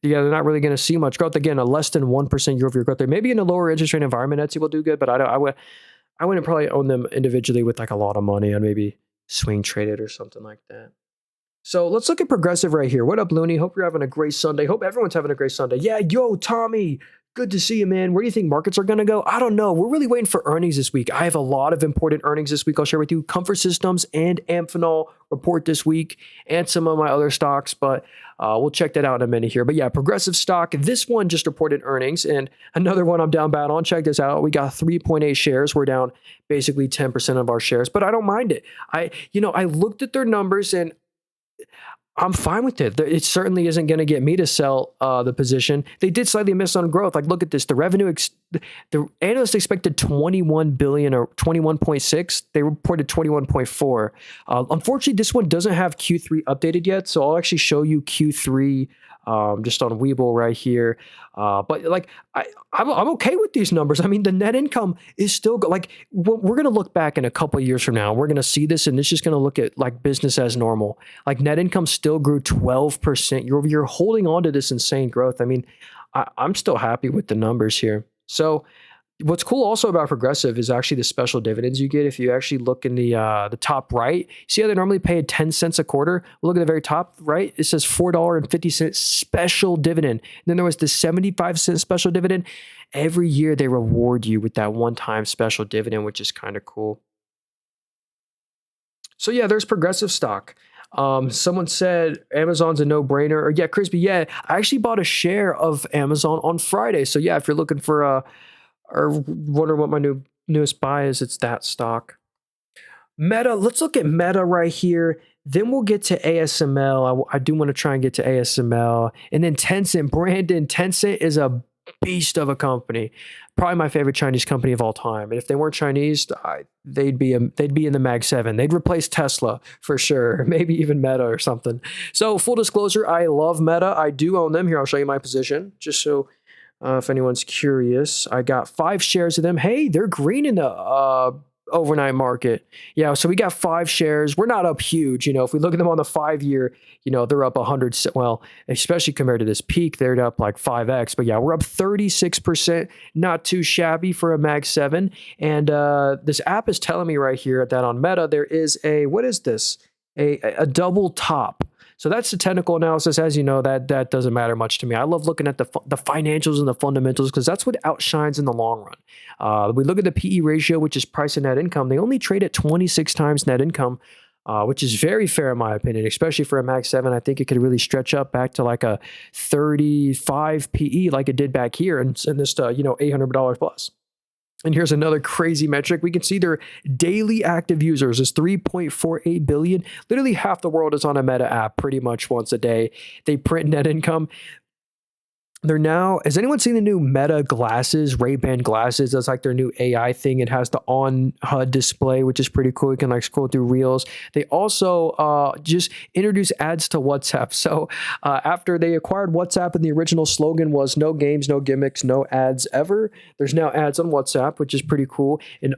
Speaker 1: Yeah, they're not really going to see much growth. Again, a less than 1% year-over-year growth. There maybe in a lower interest rate environment, Etsy will do good, but I wouldn't probably own them individually with like a lot of money and maybe swing trade it or something like that. So let's look at Progressive right here. What up, Looney? Hope you're having a great Sunday. Hope everyone's having a great Sunday. Yeah, yo, Tommy. Good to see you, man. Where do you think markets are going to go? I don't know. We're really waiting for earnings this week. I have a lot of important earnings this week. I'll share with you. Comfort Systems and Amphenol report this week and some of my other stocks, but we'll check that out in a minute here. But yeah, Progressive stock. This one just reported earnings, and another one I'm down bad on. Check this out. We got 3.8 shares. We're down basically 10% of our shares, but I don't mind it. I looked at their numbers and I'm fine with it. It certainly isn't going to get me to sell the position. They did slightly miss on growth. Like, look at this. The revenue, the analysts expected 21 billion or 21.6. They reported 21.4. Unfortunately, this one doesn't have Q3 updated yet. So I'll actually show you Q3 just on Webull right here. But like, I'm okay with these numbers. I mean, the net income is still like, we're going to look back in a couple of years from now. We're going to see this and it's just going to look at like business as normal. Like net income still grew 12% year over year, holding on to this insane growth. I mean, I'm still happy with the numbers here. So What's cool also about Progressive is actually the special dividends you get. If you actually look in the top right, see how they normally pay 10 cents a quarter? Look at the very top right. It says $4.50 special dividend. And then there was the 75-cent special dividend. Every year they reward you with that one-time special dividend, which is kind of cool. So yeah, there's Progressive stock. Someone said Amazon's a no-brainer. Or yeah, Crispy, yeah, I actually bought a share of Amazon on Friday. So yeah, if you're looking for or wonder what my newest buy is, it's that stock. Meta, let's look at Meta right here. Then we'll get to ASML. I do want to try and get to ASML. And then Tencent. Brandon, Tencent is a beast of a company. Probably my favorite Chinese company of all time. And if they weren't Chinese, they'd be in the Mag 7. They'd replace Tesla for sure. Maybe even Meta or something. So full disclosure, I love Meta. I do own them. Here, I'll show you my position just so if anyone's curious. I got 5 shares of them. Hey, they're green in the overnight market. Yeah, so we got 5 shares. We're not up huge. If we look at them on the 5-year, they're up 100. Well, especially compared to this peak, they're up like 5x. But yeah, we're up 36%. Not too shabby for a Mag 7. And this app is telling me right here that on Meta, there is what is this? A double top. So that's the technical analysis. As you know, that doesn't matter much to me. I love looking at the financials and the fundamentals because that's what outshines in the long run. We look at the PE ratio, which is price to net income. They only trade at 26 times net income, which is very fair in my opinion, especially for a Mag 7. I think it could really stretch up back to like a 35 PE like it did back here and this $800 plus. And here's another crazy metric. We can see their daily active users is 3.48 billion. Literally half the world is on a Meta app pretty much once a day. They print net income. Has anyone seen the new Meta glasses, Ray-Ban glasses? That's like their new AI thing. It has the on HUD display, which is pretty cool. You can like scroll through reels. They also just introduced ads to WhatsApp. So after they acquired WhatsApp and the original slogan was no games, no gimmicks, no ads ever, there's now ads on WhatsApp, which is pretty cool. And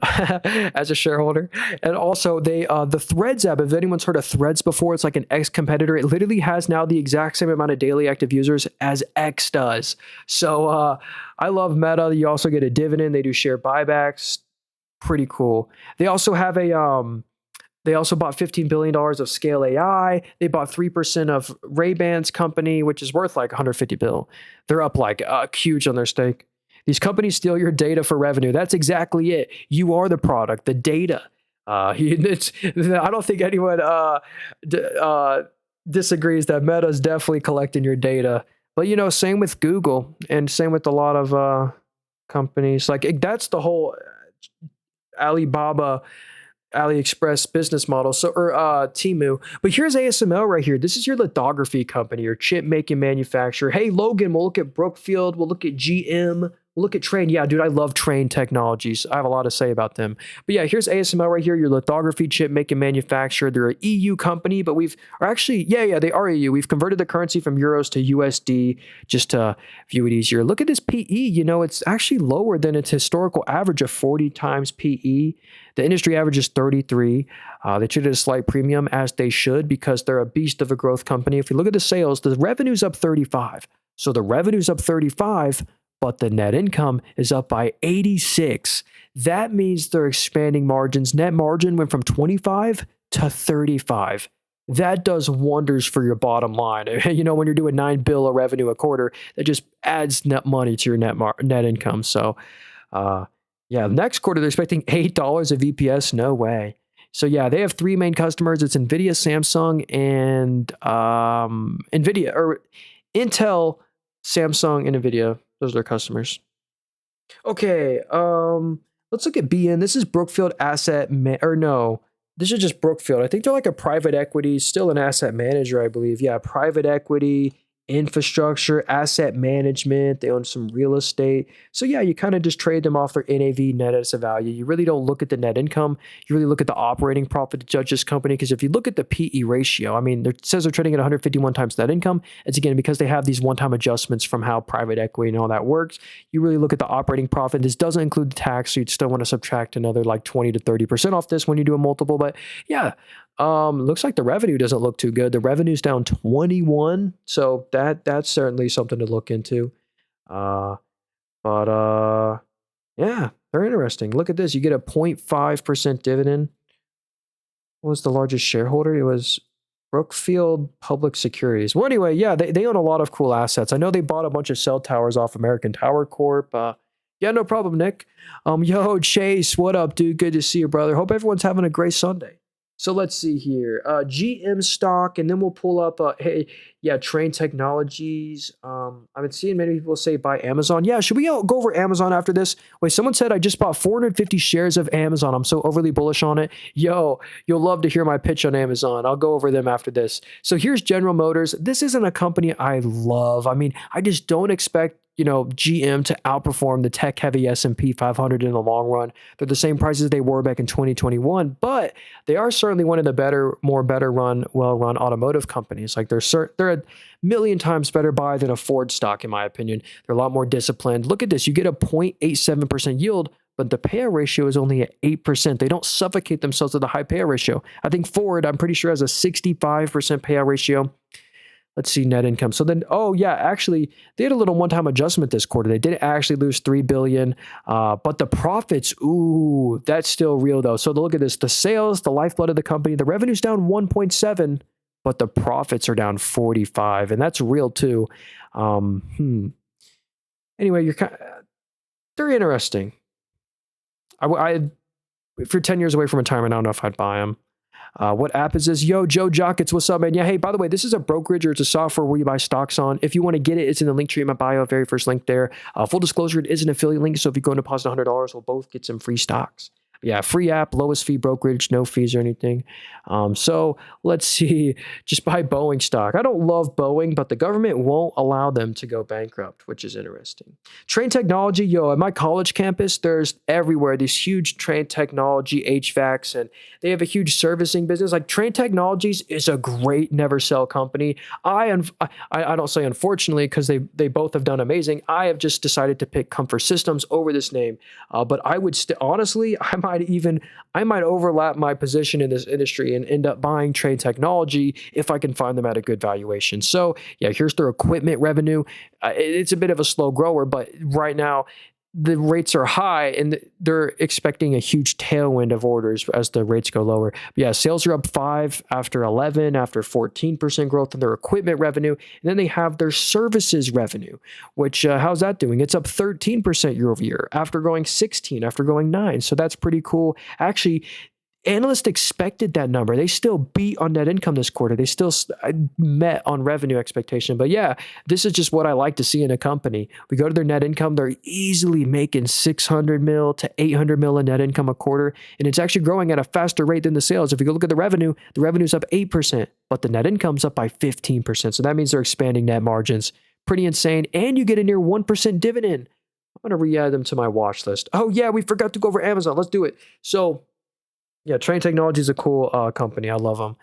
Speaker 1: as a shareholder, and also the Threads app, if anyone's heard of Threads before, it's like an X competitor. It literally has now the exact same amount of daily active users as X does. So I love Meta. You also get a dividend. They do share buybacks. Pretty cool. They also have they also bought $15 billion of Scale AI. They bought 3% of Ray-Ban's company, which is worth like $150 billion. They're up like huge on their stake. These companies steal your data for revenue. That's exactly it. You are the product, the data. I don't think anyone disagrees that Meta is definitely collecting your data. But, same with Google and same with a lot of companies. Like that's the whole Alibaba, AliExpress business model. So, or Temu. But here's ASML right here. This is your lithography company, your chip making manufacturer. Hey, Logan, we'll look at Brookfield. We'll look at GM. We'll look at Train. Yeah, dude, I love Train Technologies. I have a lot to say about them. But yeah, here's ASML right here, your lithography chip making manufacturer. They're an EU company, but they are EU. We've converted the currency from euros to USD just to view it easier. Look at this PE. It's actually lower than its historical average of 40 times PE. The industry average is 33. They traded a slight premium as they should because they're a beast of a growth company. If you look at the sales, the revenue's up 35. So the revenue's up 35, but the net income is up by 86. That means they're expanding margins. Net margin went from 25 to 35. That does wonders for your bottom line. When you're doing $9 billion of revenue a quarter, that just adds net money to your net income. So, next quarter, they're expecting $8 of EPS. No way. So yeah, they have 3 main customers. It's NVIDIA, Samsung, and NVIDIA, or Intel, Samsung, and NVIDIA. Those are their customers. Okay, let's look at BN. This is Brookfield this is just Brookfield. I think they're like a private equity, still an asset manager, I believe. Yeah, private equity, infrastructure, asset management. They own some real estate. So yeah, you kind of just trade them off their NAV, net asset value. You really don't look at the net income. You really look at the operating profit to judge this company. Because if you look at the PE ratio, it says they're trading at 151 times net income. It's again because they have these one-time adjustments from how private equity and all that works. You really look at the operating profit. This doesn't include the tax, so you'd still want to subtract another like 20 to 30% off this when you do a multiple. But yeah, looks like the revenue doesn't look too good. The revenue's down 21, so that's certainly something to look into. And Yeah, they're interesting. Look at this. You get a 0.5% dividend. What was the largest shareholder? It was Brookfield Public Securities. Well, anyway, yeah, they own a lot of cool assets. I know they bought a bunch of cell towers off American Tower Corp. Yeah, no problem, Nick. Yo, Chase, what up, dude? Good to see you, brother. Hope everyone's having a great Sunday. So let's see here. GM stock, and then we'll pull up, hey, yeah, Train Technologies. I've been seeing many people say buy Amazon. Yeah, should we go over Amazon after this? Wait, someone said I just bought 450 shares of Amazon. I'm so overly bullish on it. Yo, you'll love to hear my pitch on Amazon. I'll go over them after this. So here's General Motors. This isn't a company I love. I mean, I just don't expect GM to outperform the tech-heavy S&P 500 in the long run. They're the same prices they were back in 2021, but they are certainly one of the well-run automotive companies. Like they're a million times better buy than a Ford stock, in my opinion. They're a lot more disciplined. Look at this. You get a 0.87% yield, but the payout ratio is only at 8%. They don't suffocate themselves with a high payout ratio. I think Ford, I'm pretty sure, has a 65% payout ratio. Let's see net income. So then, oh yeah, actually, they had a little one-time adjustment this quarter. They didn't actually lose $3 billion, but the profits, ooh, that's still real though. So look at this: the sales, the lifeblood of the company, the revenue's down 1.7, but the profits are down 45, and that's real too. Anyway, they're interesting. If you're 10 years away from retirement, I don't know if I'd buy them. What app is this? Yo, Joe Jockets, what's up, man? Yeah, hey, by the way, this is a brokerage or it's a software where you buy stocks on. If you want to get it, it's in the link tree in my bio, very first link there. Full disclosure, it is an affiliate link, so if you go and deposit $100, we'll both get some free stocks. Yeah, free app, lowest fee brokerage, no fees or anything. So let's see, just buy Boeing stock. I don't love Boeing, but the government won't allow them to go bankrupt, which is interesting. Train Technology, yo, at my college campus, there's everywhere these huge Train Technology HVACs, and they have a huge servicing business. Like Train Technologies is a great never sell company. I don't say unfortunately because they both have done amazing. I have just decided to pick Comfort Systems over this name, but I would honestly, I might overlap my position in this industry and end up buying Train Technology if I can find them at a good valuation. So yeah, here's their equipment revenue. It's a bit of a slow grower, but right now the rates are high and they're expecting a huge tailwind of orders as the rates go lower. But yeah, sales are up 5 after 11, after 14% growth in their equipment revenue. And then they have their services revenue, which how's that doing? It's up 13% year over year after going 16, after going 9. So that's pretty cool. Actually, analysts expected that number. They still beat on net income this quarter. They still met on revenue expectation. But yeah, this is just what I like to see in a company. We go to their net income. They're easily making 600 mil to 800 mil in net income a quarter. And it's actually growing at a faster rate than the sales. If you go look at the revenue's up 8%, but the net income's up by 15%. So that means they're expanding net margins. Pretty insane. And you get a near 1% dividend. I'm going to re-add them to my watch list. Oh yeah, we forgot to go over Amazon. Let's do it. So yeah, Train Technology is a cool company. I love them.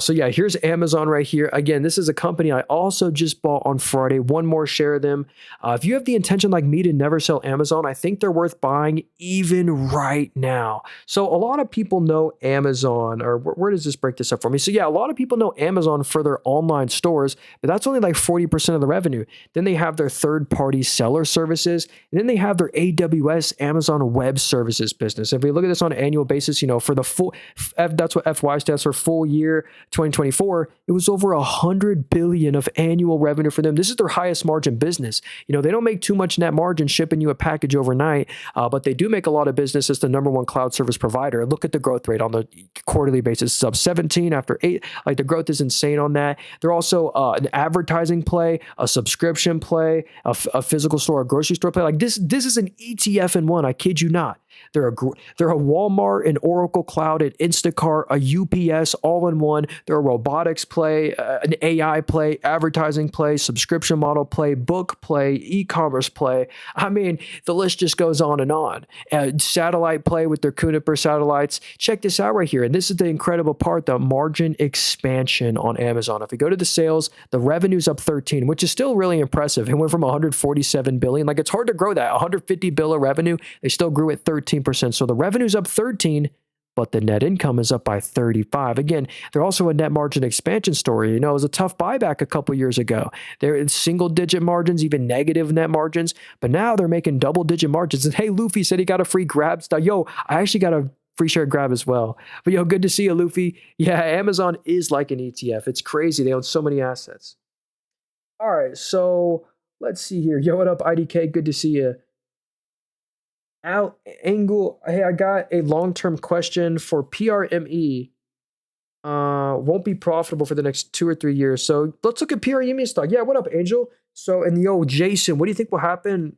Speaker 1: So yeah, here's Amazon right here. Again, this is a company I also just bought on Friday. One more share of them. If you have the intention like me to never sell Amazon, I think they're worth buying even right now. So a lot of people know Amazon, or where does this break this up for me? So yeah, a lot of people know Amazon for their online stores, but that's only like 40% of the revenue. Then they have their third-party seller services, and then they have their AWS, Amazon Web Services business. If we look at this on an annual basis, for the full, that's what FY stands for, full year 2024, it was over $100 billion of annual revenue for them. This is their highest margin business. They don't make too much net margin shipping you a package overnight, but they do make a lot of business as the number one cloud service provider. Look at the growth rate on the quarterly basis. It's up 17 after 8. Like the growth is insane on that. They're also an advertising play, a subscription play, a physical store, a grocery store play. Like this is an ETF in one. I kid you not. They're a Walmart, an Oracle Cloud, an Instacart, a UPS, all in one. They're a robotics play, an AI play, advertising play, subscription model play, book play, e-commerce play. I mean, the list just goes on and on. Satellite play with their Juniper satellites. Check this out right here. And this is the incredible part, the margin expansion on Amazon. If we go to the sales, the revenue's up 13, which is still really impressive. It went from 147 billion. Like it's hard to grow that. 150 billion of revenue. They still grew at 13%. So the revenue's up 13, but the net income is up by 35. Again, they're also a net margin expansion story. It was a tough buyback a couple years ago. They're in single digit margins, even negative net margins, but now they're making double digit margins. And hey, Luffy said he got a free grab style. Yo, I actually got a free share grab as well. But yo, good to see you, Luffy. Yeah, Amazon is like an ETF. It's crazy. They own so many assets. All right, so let's see here. Yo, what up, IDK? Good to see you. Al Angle, hey, I got a long-term question for PRME. Won't be profitable for the next 2 or 3 years. So let's look at PRME stock. Yeah, what up, Angel? So, and yo, Jason, what do you think will happen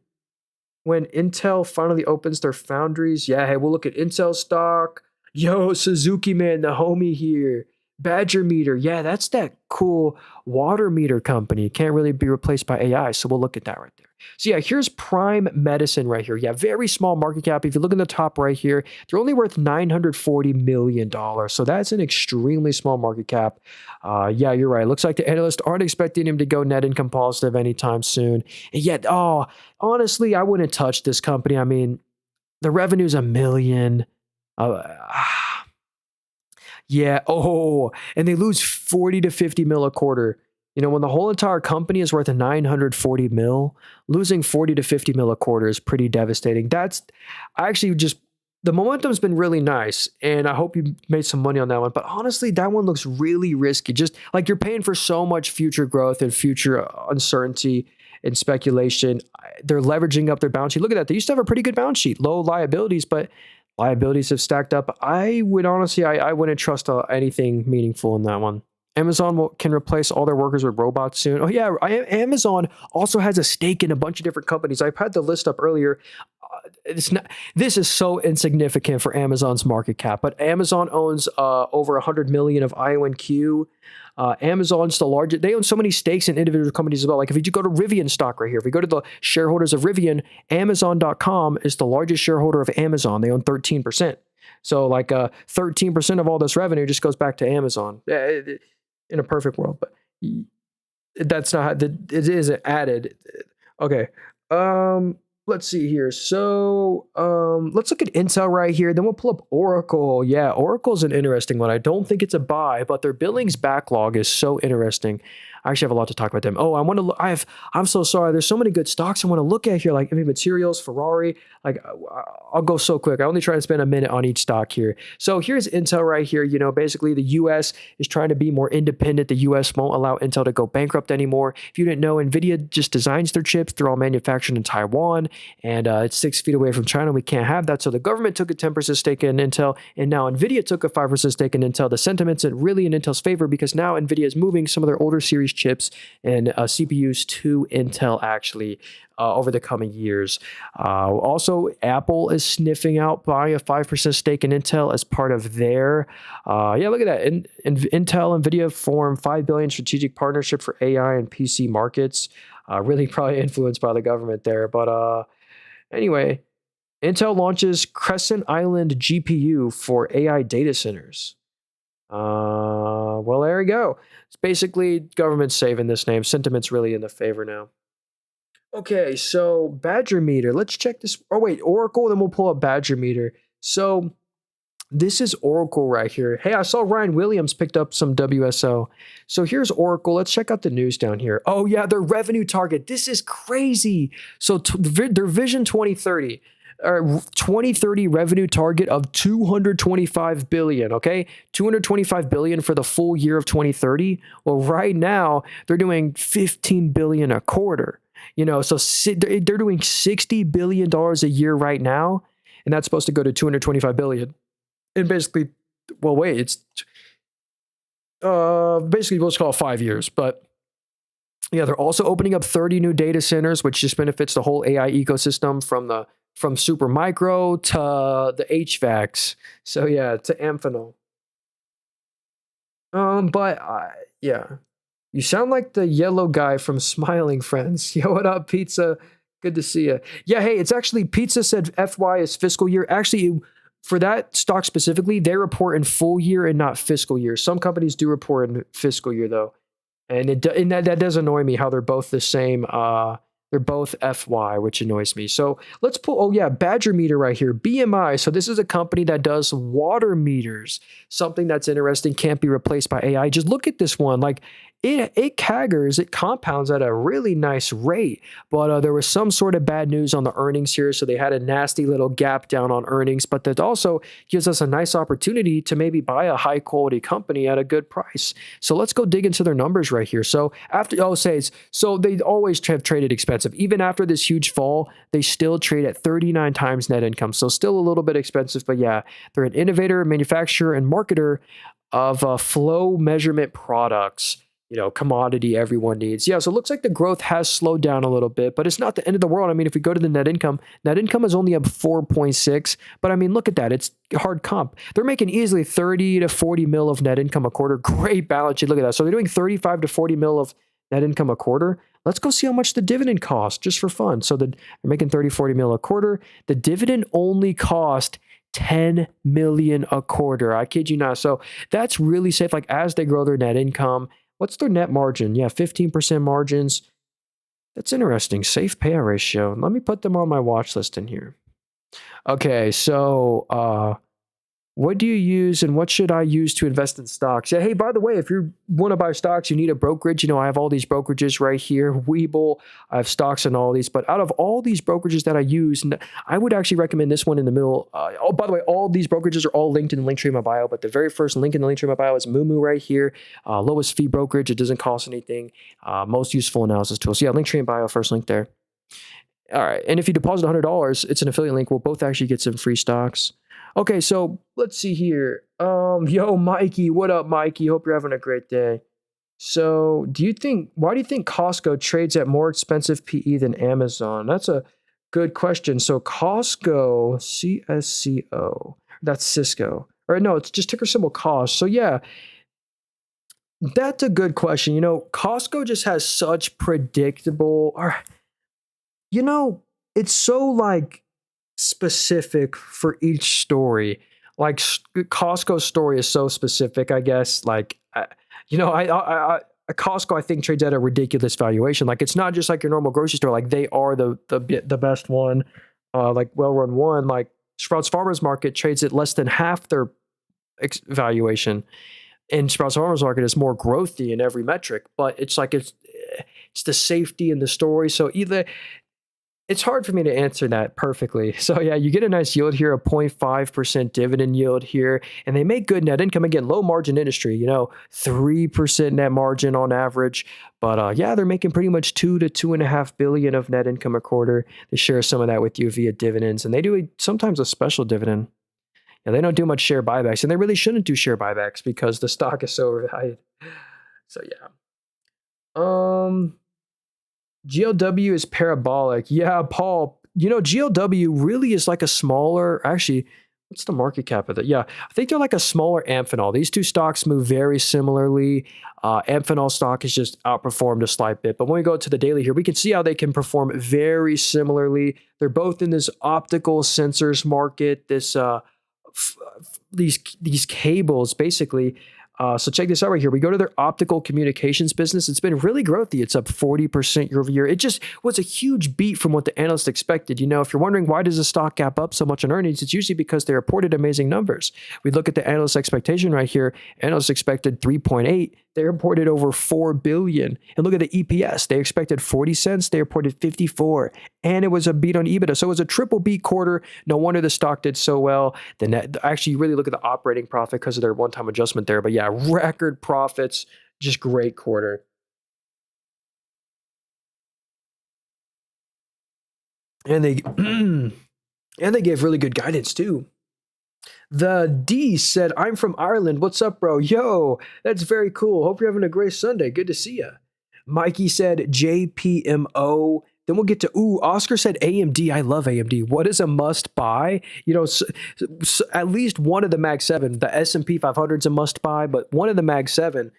Speaker 1: when Intel finally opens their foundries? Yeah, hey, we'll look at Intel stock. Yo, Suzuki man, the homie here. Badger Meter. Yeah, that's that cool water meter company. Can't really be replaced by AI. So we'll look at that right there. So yeah, here's Prime Medicine right here. Yeah, very small market cap. If you look in the top right here, they're only worth $940 million. So that's an extremely small market cap. Yeah, you're right. Looks like the analysts aren't expecting him to go net income positive anytime soon. And yet, honestly, I wouldn't touch this company. I mean, the revenue's $1 million. Yeah. Oh, and they lose 40 to 50 mil a quarter. When the whole entire company is worth 940 mil, losing 40 to 50 mil a quarter is pretty devastating. The momentum's been really nice, and I hope you made some money on that one. But honestly, that one looks really risky. Just like you're paying for so much future growth and future uncertainty and speculation. They're leveraging up their balance sheet. Look at that. They used to have a pretty good balance sheet, low liabilities, but liabilities have stacked up. I wouldn't trust anything meaningful in that one. Amazon can replace all their workers with robots soon. Oh yeah, Amazon also has a stake in a bunch of different companies. I've had the list up earlier. This is so insignificant for Amazon's market cap, but Amazon owns over 100 million of IONQ. Amazon's the largest. They own so many stakes in individual companies as well. Like if you go to Rivian stock right here, if we go to the shareholders of Rivian, Amazon.com is the largest shareholder of Amazon. They own 13%. So like 13% of all this revenue just goes back to Amazon. In a perfect world, but that's not how it isn't added. Okay. Let's see here. So, let's look at Intel right here. Then we'll pull up Oracle. Yeah, Oracle's an interesting one. I don't think it's a buy, but their billings backlog is so interesting. I actually have a lot to talk about them. Oh, I'm so sorry. There's so many good stocks I want to look at here, like Materials, Ferrari. Like, I'll go so quick. I only try to spend a minute on each stock here. So here's Intel right here. Basically the U.S. is trying to be more independent. The U.S. won't allow Intel to go bankrupt anymore. If you didn't know, NVIDIA just designs their chips. They're all manufactured in Taiwan, and it's 6 feet away from China. We can't have that. So the government took a 10% stake in Intel, and now NVIDIA took a 5% stake in Intel. The sentiment's really in Intel's favor because now NVIDIA is moving some of their older series chips and CPUs to Intel actually over the coming years. Also, Apple is sniffing out buying a 5% stake in Intel as part of their, look at that. Intel, NVIDIA form $5 billion strategic partnership for AI and PC markets. Really probably influenced by the government there. But anyway, Intel launches Crescent Island GPU for AI data centers. Well, there you go. It's basically government saving this name. Sentiment's really in the favor now. Okay, so Badger Meter. Let's check this. Oh, wait, Oracle, then we'll pull up Badger Meter. So this is Oracle right here. Hey, I saw Ryan Williams picked up some WSO. So here's Oracle. Let's check out the news down here. Oh, yeah, their revenue target. This is crazy. So their Vision 2030. 2030 revenue target of 225 billion, okay? 225 billion for the full year of 2030. Well, right now they're doing 15 billion a quarter. So they're doing $60 billion a year right now, and that's supposed to go to 225 billion. And basically, well, wait, it's basically let's call it 5 years, but yeah, they're also opening up 30 new data centers, which just benefits the whole AI ecosystem from Supermicro to the HVACs. So yeah, to Amphenol. Yeah. You sound like the yellow guy from Smiling Friends. Yo, what up, Pizza? Good to see you. Yeah, hey, it's actually, Pizza said FY is fiscal year. Actually, for that stock specifically, they report in full year and not fiscal year. Some companies do report in fiscal year, though. And that does annoy me how they're both the same They're both FY, which annoys me. So let's pull, oh yeah, Badger Meter right here, BMI. So this is a company that does water meters, something that's interesting, can't be replaced by AI. Just look at this one. Like it CAGRs, it compounds at a really nice rate. But there was some sort of bad news on the earnings here. So they had a nasty little gap down on earnings, but that also gives us a nice opportunity to maybe buy a high quality company at a good price. So let's go dig into their numbers right here. So after, so they always have traded expensive. Even after this huge fall, they still trade at 39 times net income. So still a little bit expensive, but yeah, they're an innovator, manufacturer, and marketer of flow measurement products. Commodity everyone needs. Yeah, so it looks like the growth has slowed down a little bit, but it's not the end of the world. I mean, if we go to the net income is only up 4.6, but I mean, look at that. It's hard comp. They're making easily 30 to 40 mil of net income a quarter. Great balance sheet. Look at that. So they're doing 35 to 40 mil of net income a quarter. Let's go see how much the dividend costs just for fun. So they're making 30, 40 mil a quarter. The dividend only cost 10 million a quarter. I kid you not. So that's really safe. Like as they grow their net income, what's their net margin? Yeah, 15% margins. That's interesting. Safe payout ratio. Let me put them on my watch list in here. Okay, so what do you use and what should I use to invest in stocks? Yeah, hey, by the way, if you want to buy stocks, you need a brokerage. I have all these brokerages right here. Webull, I have stocks in all these. But out of all these brokerages that I use, I would actually recommend this one in the middle. By the way, all these brokerages are all linked in the link tree in my bio. But the very first link in the link tree in my bio is Moomoo right here. Lowest fee brokerage. It doesn't cost anything. Most useful analysis tools. So yeah, link tree in bio, first link there. All right. And if you deposit $100, it's an affiliate link. We'll both actually get some free stocks. Okay, so let's see here. Yo, Mikey, what up, Mikey? Hope you're having a great day. So why do you think Costco trades at more expensive PE than Amazon? That's a good question. So Costco, CSCO, that's Cisco. Or no, it's just ticker symbol cost. So yeah, that's a good question. Costco just has such predictable, it's so like specific for each story. Like Costco's story is so specific, I guess. Like, Costco I think trades at a ridiculous valuation. Like it's not just like your normal grocery store. Like they are the best one, like well-run one. Like Sprouts Farmers Market trades at less than half their valuation, and Sprouts Farmers Market is more growthy in every metric. But it's like it's the safety in the story. So either. It's hard for me to answer that perfectly. So yeah, you get a nice yield here, a 0.5% dividend yield here, and they make good net income. Again, low margin industry, 3% net margin on average. But yeah, they're making pretty much 2 to 2.5 billion of net income a quarter. They share some of that with you via dividends, and they do sometimes a special dividend. Yeah, they don't do much share buybacks, and they really shouldn't do share buybacks because the stock is so overvalued. So yeah. GLW is parabolic. Yeah, Paul, GLW really is like a smaller, actually, what's the market cap of that? Yeah, I think they're like a smaller Amphenol. These two stocks move very similarly. Amphenol stock has just outperformed a slight bit. But when we go to the daily here, we can see how they can perform very similarly. They're both in this optical sensors market, these cables, basically. So check this out right here. We go to their optical communications business. It's been really growthy. It's up 40% year over year. It just was a huge beat from what the analysts expected. If you're wondering why does the stock gap up so much on earnings, it's usually because they reported amazing numbers. We look at the analyst expectation right here. Analysts expected 3.8. They reported over 4 billion. And look at the EPS. They expected 40 cents. They reported 54. And it was a beat on EBITDA. So it was a triple beat quarter. No wonder the stock did so well. Actually, you really look at the operating profit because of their one-time adjustment there. But yeah, record profits, just great quarter. And they gave really good guidance too. The D said, I'm from Ireland. What's up, bro? Yo, that's very cool. Hope you're having a great Sunday. Good to see you. Mikey said JPMO. Then we'll get to, Oscar said AMD. I love AMD. What is a must buy? At least one of the Mag 7. The S&P 500 is a must buy, but one of the Mag 7,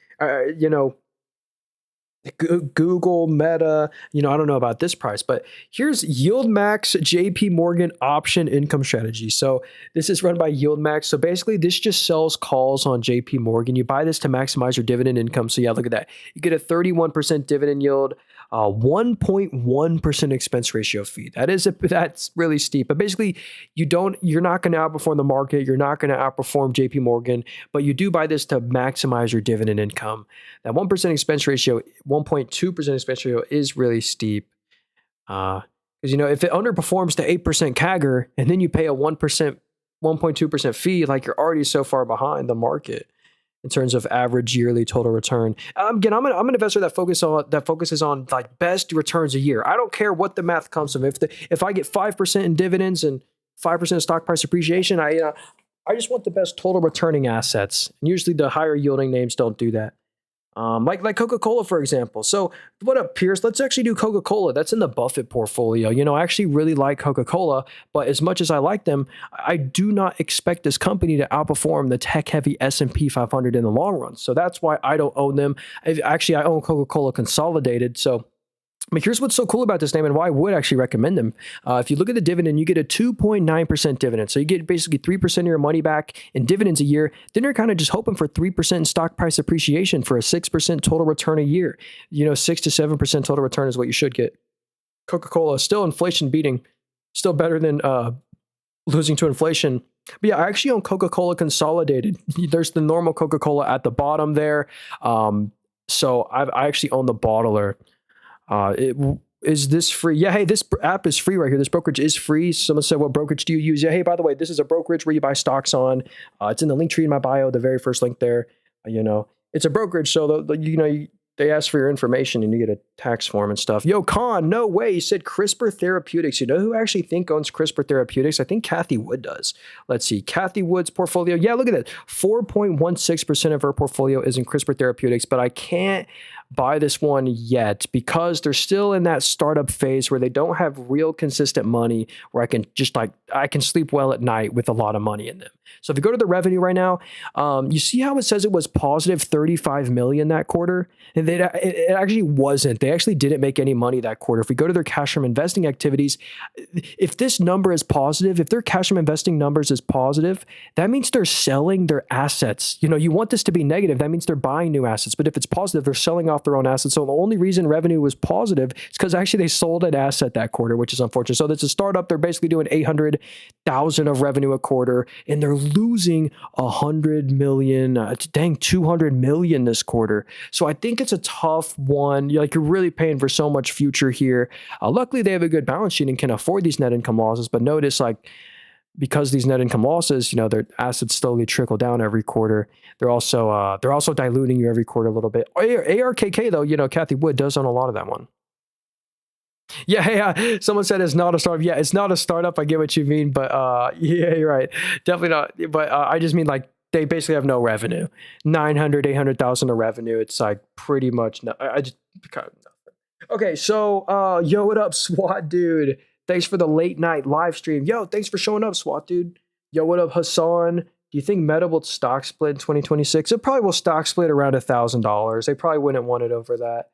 Speaker 1: Google, Meta, I don't know about this price, but here's YieldMax JP Morgan option income strategy. So this is run by YieldMax. So basically this just sells calls on JP Morgan. You buy this to maximize your dividend income. So yeah, look at that. You get a 31% dividend yield. 1.1% expense ratio fee. That's really steep. But basically, you're not going to outperform the market. You're not going to outperform JP Morgan, but you do buy this to maximize your dividend income. That 1% expense ratio, 1.2% expense ratio is really steep. Because if it underperforms to 8% CAGR and then you pay a 1%, 1.2% fee, like you're already so far behind the market in terms of average yearly total return. Again, I'm an investor that focuses on like best returns a year. I don't care what the math comes from. If I get 5% in dividends and 5% stock price appreciation, I just want the best total returning assets. And usually the higher yielding names don't do that. Like Coca-Cola, for example. So what up, Pierce? Let's actually do Coca-Cola. That's in the Buffett portfolio. I actually really like Coca-Cola, but as much as I like them, I do not expect this company to outperform the tech-heavy S&P 500 in the long run. So that's why I don't own them. I own Coca-Cola Consolidated. So here's what's so cool about this name and why I would actually recommend them. If you look at the dividend, you get a 2.9% dividend. So you get basically 3% of your money back in dividends a year. Then you're kind of just hoping for 3% in stock price appreciation for a 6% total return a year. 6 to 7% total return is what you should get. Coca-Cola, still inflation beating, still better than losing to inflation. But yeah, I actually own Coca-Cola Consolidated. There's the normal Coca-Cola at the bottom there. So I actually own the bottler. Is this free? Yeah, hey, this app is free right here. This brokerage is free. Someone said, what brokerage do you use? Yeah, hey, by the way, this is a brokerage where you buy stocks on. It's in the link tree in my bio, the very first link there. It's a brokerage, so they ask for your information and you get a tax form and stuff. Yo, Khan, no way. He said CRISPR Therapeutics. You know who actually owns CRISPR Therapeutics? I think Kathy Wood does. Let's see. Kathy Wood's portfolio. Yeah, look at that. 4.16% of her portfolio is in CRISPR Therapeutics, but I can't buy this one yet because they're still in that startup phase where they don't have real consistent money where I can sleep well at night with a lot of money in them. So if you go to the revenue right now, you see how it says it was positive 35 million that quarter? And it actually wasn't. They actually didn't make any money that quarter. If we go to their cash from investing activities, if this number is positive, if their cash from investing numbers is positive, that means they're selling their assets. You want this to be negative. That means they're buying new assets. But if it's positive, they're selling off their own assets. So the only reason revenue was positive is because actually they sold an asset that quarter, which is unfortunate. So it's a startup. They're basically doing 800,000 of revenue a quarter, and they're losing 100 million, 200 million this quarter. So I think it's a tough one. You're really paying for so much future here. Luckily, they have a good balance sheet and can afford these net income losses. But notice, because these net income losses, their assets slowly trickle down every quarter. They're also diluting you every quarter a little bit. ARKK though, Kathy Wood does own a lot of that one. Yeah, someone said it's not a startup. Yeah, it's not a startup. I get what you mean, but yeah, you're right. Definitely not. But I just mean they basically have no revenue. 800,000 of revenue. It's pretty much no. I just kind of nothing. Okay, so yo, what up, SWAT dude? Thanks for the late night live stream. Yo, thanks for showing up, SWAT dude. Yo, what up, Hassan? Do you think Meta will stock split in 2026? It probably will stock split around $1,000. They probably wouldn't want it over that,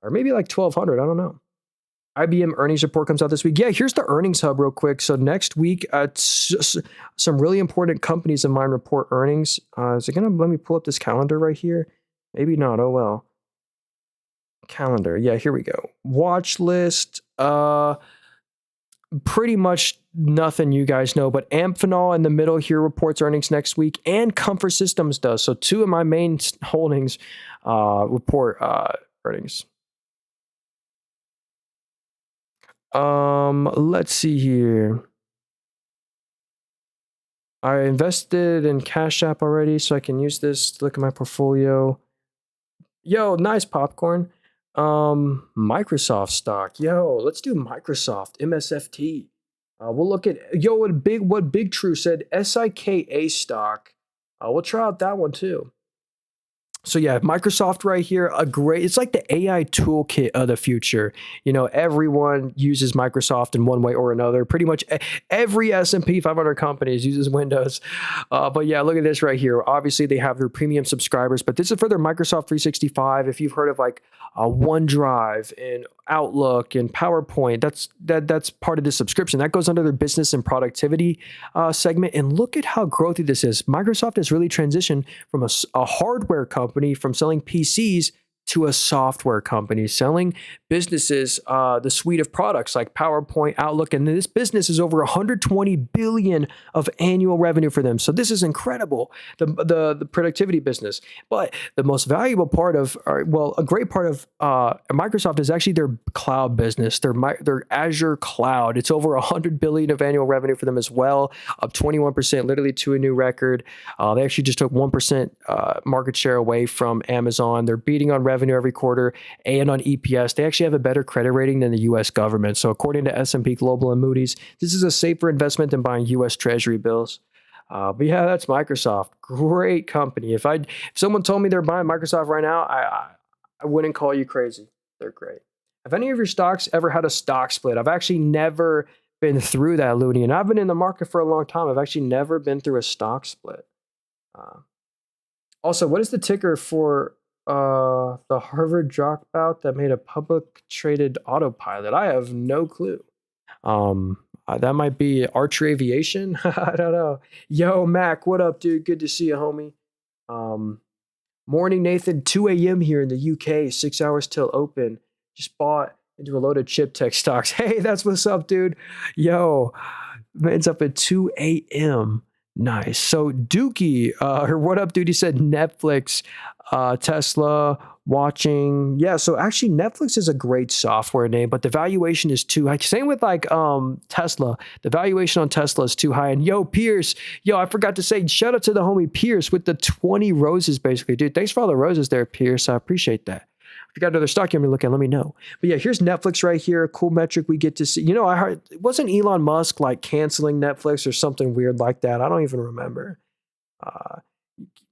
Speaker 1: or maybe $1,200. I don't know. IBM earnings report comes out this week. Yeah, here's the earnings hub real quick. So next week, some really important companies of mine report earnings. Is it going to let me pull up this calendar right here? Maybe not. Oh, well. Calendar. Yeah, here we go. Watch list. Pretty much nothing you guys know, but Amphenol in the middle here reports earnings next week, and Comfort Systems does. So two of my main holdings report earnings. Let's see here. I invested in Cash App already, so I can use this to look at my portfolio. Yo, nice popcorn. Microsoft stock. Yo, let's do Microsoft, MSFT. We'll look at what Big True said, SIKA stock. We'll try out that one too. So yeah, Microsoft right here, it's like the AI toolkit of the future. Everyone uses Microsoft in one way or another. Pretty much every S&P 500 companies uses Windows. But yeah, look at this right here. Obviously, they have their premium subscribers, but this is for their Microsoft 365. If you've heard of OneDrive and Outlook and PowerPoint, that's part of the subscription. That goes under their business and productivity segment. And look at how growthy this is. Microsoft has really transitioned from a hardware company from selling PCs to a software company selling businesses the suite of products like PowerPoint, Outlook, and this business is over 120 billion of annual revenue for them. So this is incredible, the productivity business. But the most valuable part of, well, a great part of Microsoft is actually their cloud business, their Azure cloud. It's over 100 billion of annual revenue for them as well, up 21%, literally to a new record. They actually just took 1% market share away from Amazon. They're beating on revenue every quarter and on EPS. They actually have a better credit rating than the U.S. government. So according to S&P Global and Moody's, this is a safer investment than buying U.S. Treasury bills. But yeah, that's Microsoft. Great company. If someone told me they're buying Microsoft right now, I wouldn't call you crazy. They're great. Have any of your stocks ever had a stock split? I've actually never been through that, Looney, and I've been in the market for a long time. I've actually never been through a stock split. Also, what is the ticker for the Harvard dropout that made a public traded autopilot? I have no clue. That might be Archer Aviation. I don't know. Yo, Mac, what up, dude? Good to see you, homie. Morning, Nathan. 2 a.m. here in the UK. 6 hours till open. Just bought into a load of chip tech stocks. Hey, that's what's up, dude. Yo, it's up at 2 a.m. Nice. So Dookie, or what up, dude? He said Netflix, Tesla, watching. Yeah, so actually Netflix is a great software name, but the valuation is too high. Same with like Tesla. The valuation on Tesla is too high. And yo, Pierce, I forgot to say, shout out to the homie Pierce with the 20 roses, basically. Dude, thanks for all the roses there, Pierce. I appreciate that. If you got another stock you want me to look at, let me know. But yeah, here's Netflix right here. A cool metric we get to see. I heard, wasn't Elon Musk like canceling Netflix or something weird like that? I don't even remember.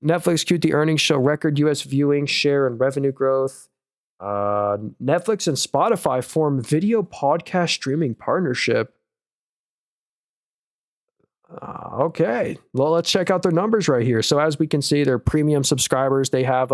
Speaker 1: Netflix Q3 earnings show record U.S. viewing, share, and revenue growth. Netflix and Spotify form video podcast streaming partnership. Okay, well, let's check out their numbers right here. So as we can see, their premium subscribers, they have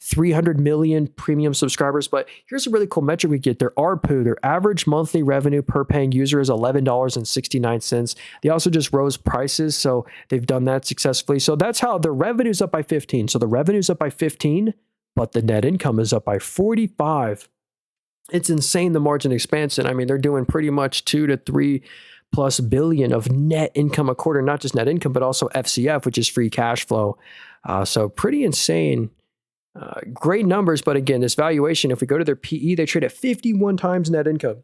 Speaker 1: 300 million premium subscribers. But here's a really cool metric we get. Their ARPU, their average monthly revenue per paying user is $11.69. They also just rose prices, so they've done that successfully. So that's how the revenue's up by 15. So the revenue's up by 15, but the net income is up by 45. It's insane, the margin expansion. I mean, they're doing pretty much 2 to 3+ billion of net income a quarter, not just net income, but also FCF, which is free cash flow. So pretty insane. Great numbers. But again, this valuation, if we go to their PE, they trade at 51 times net income.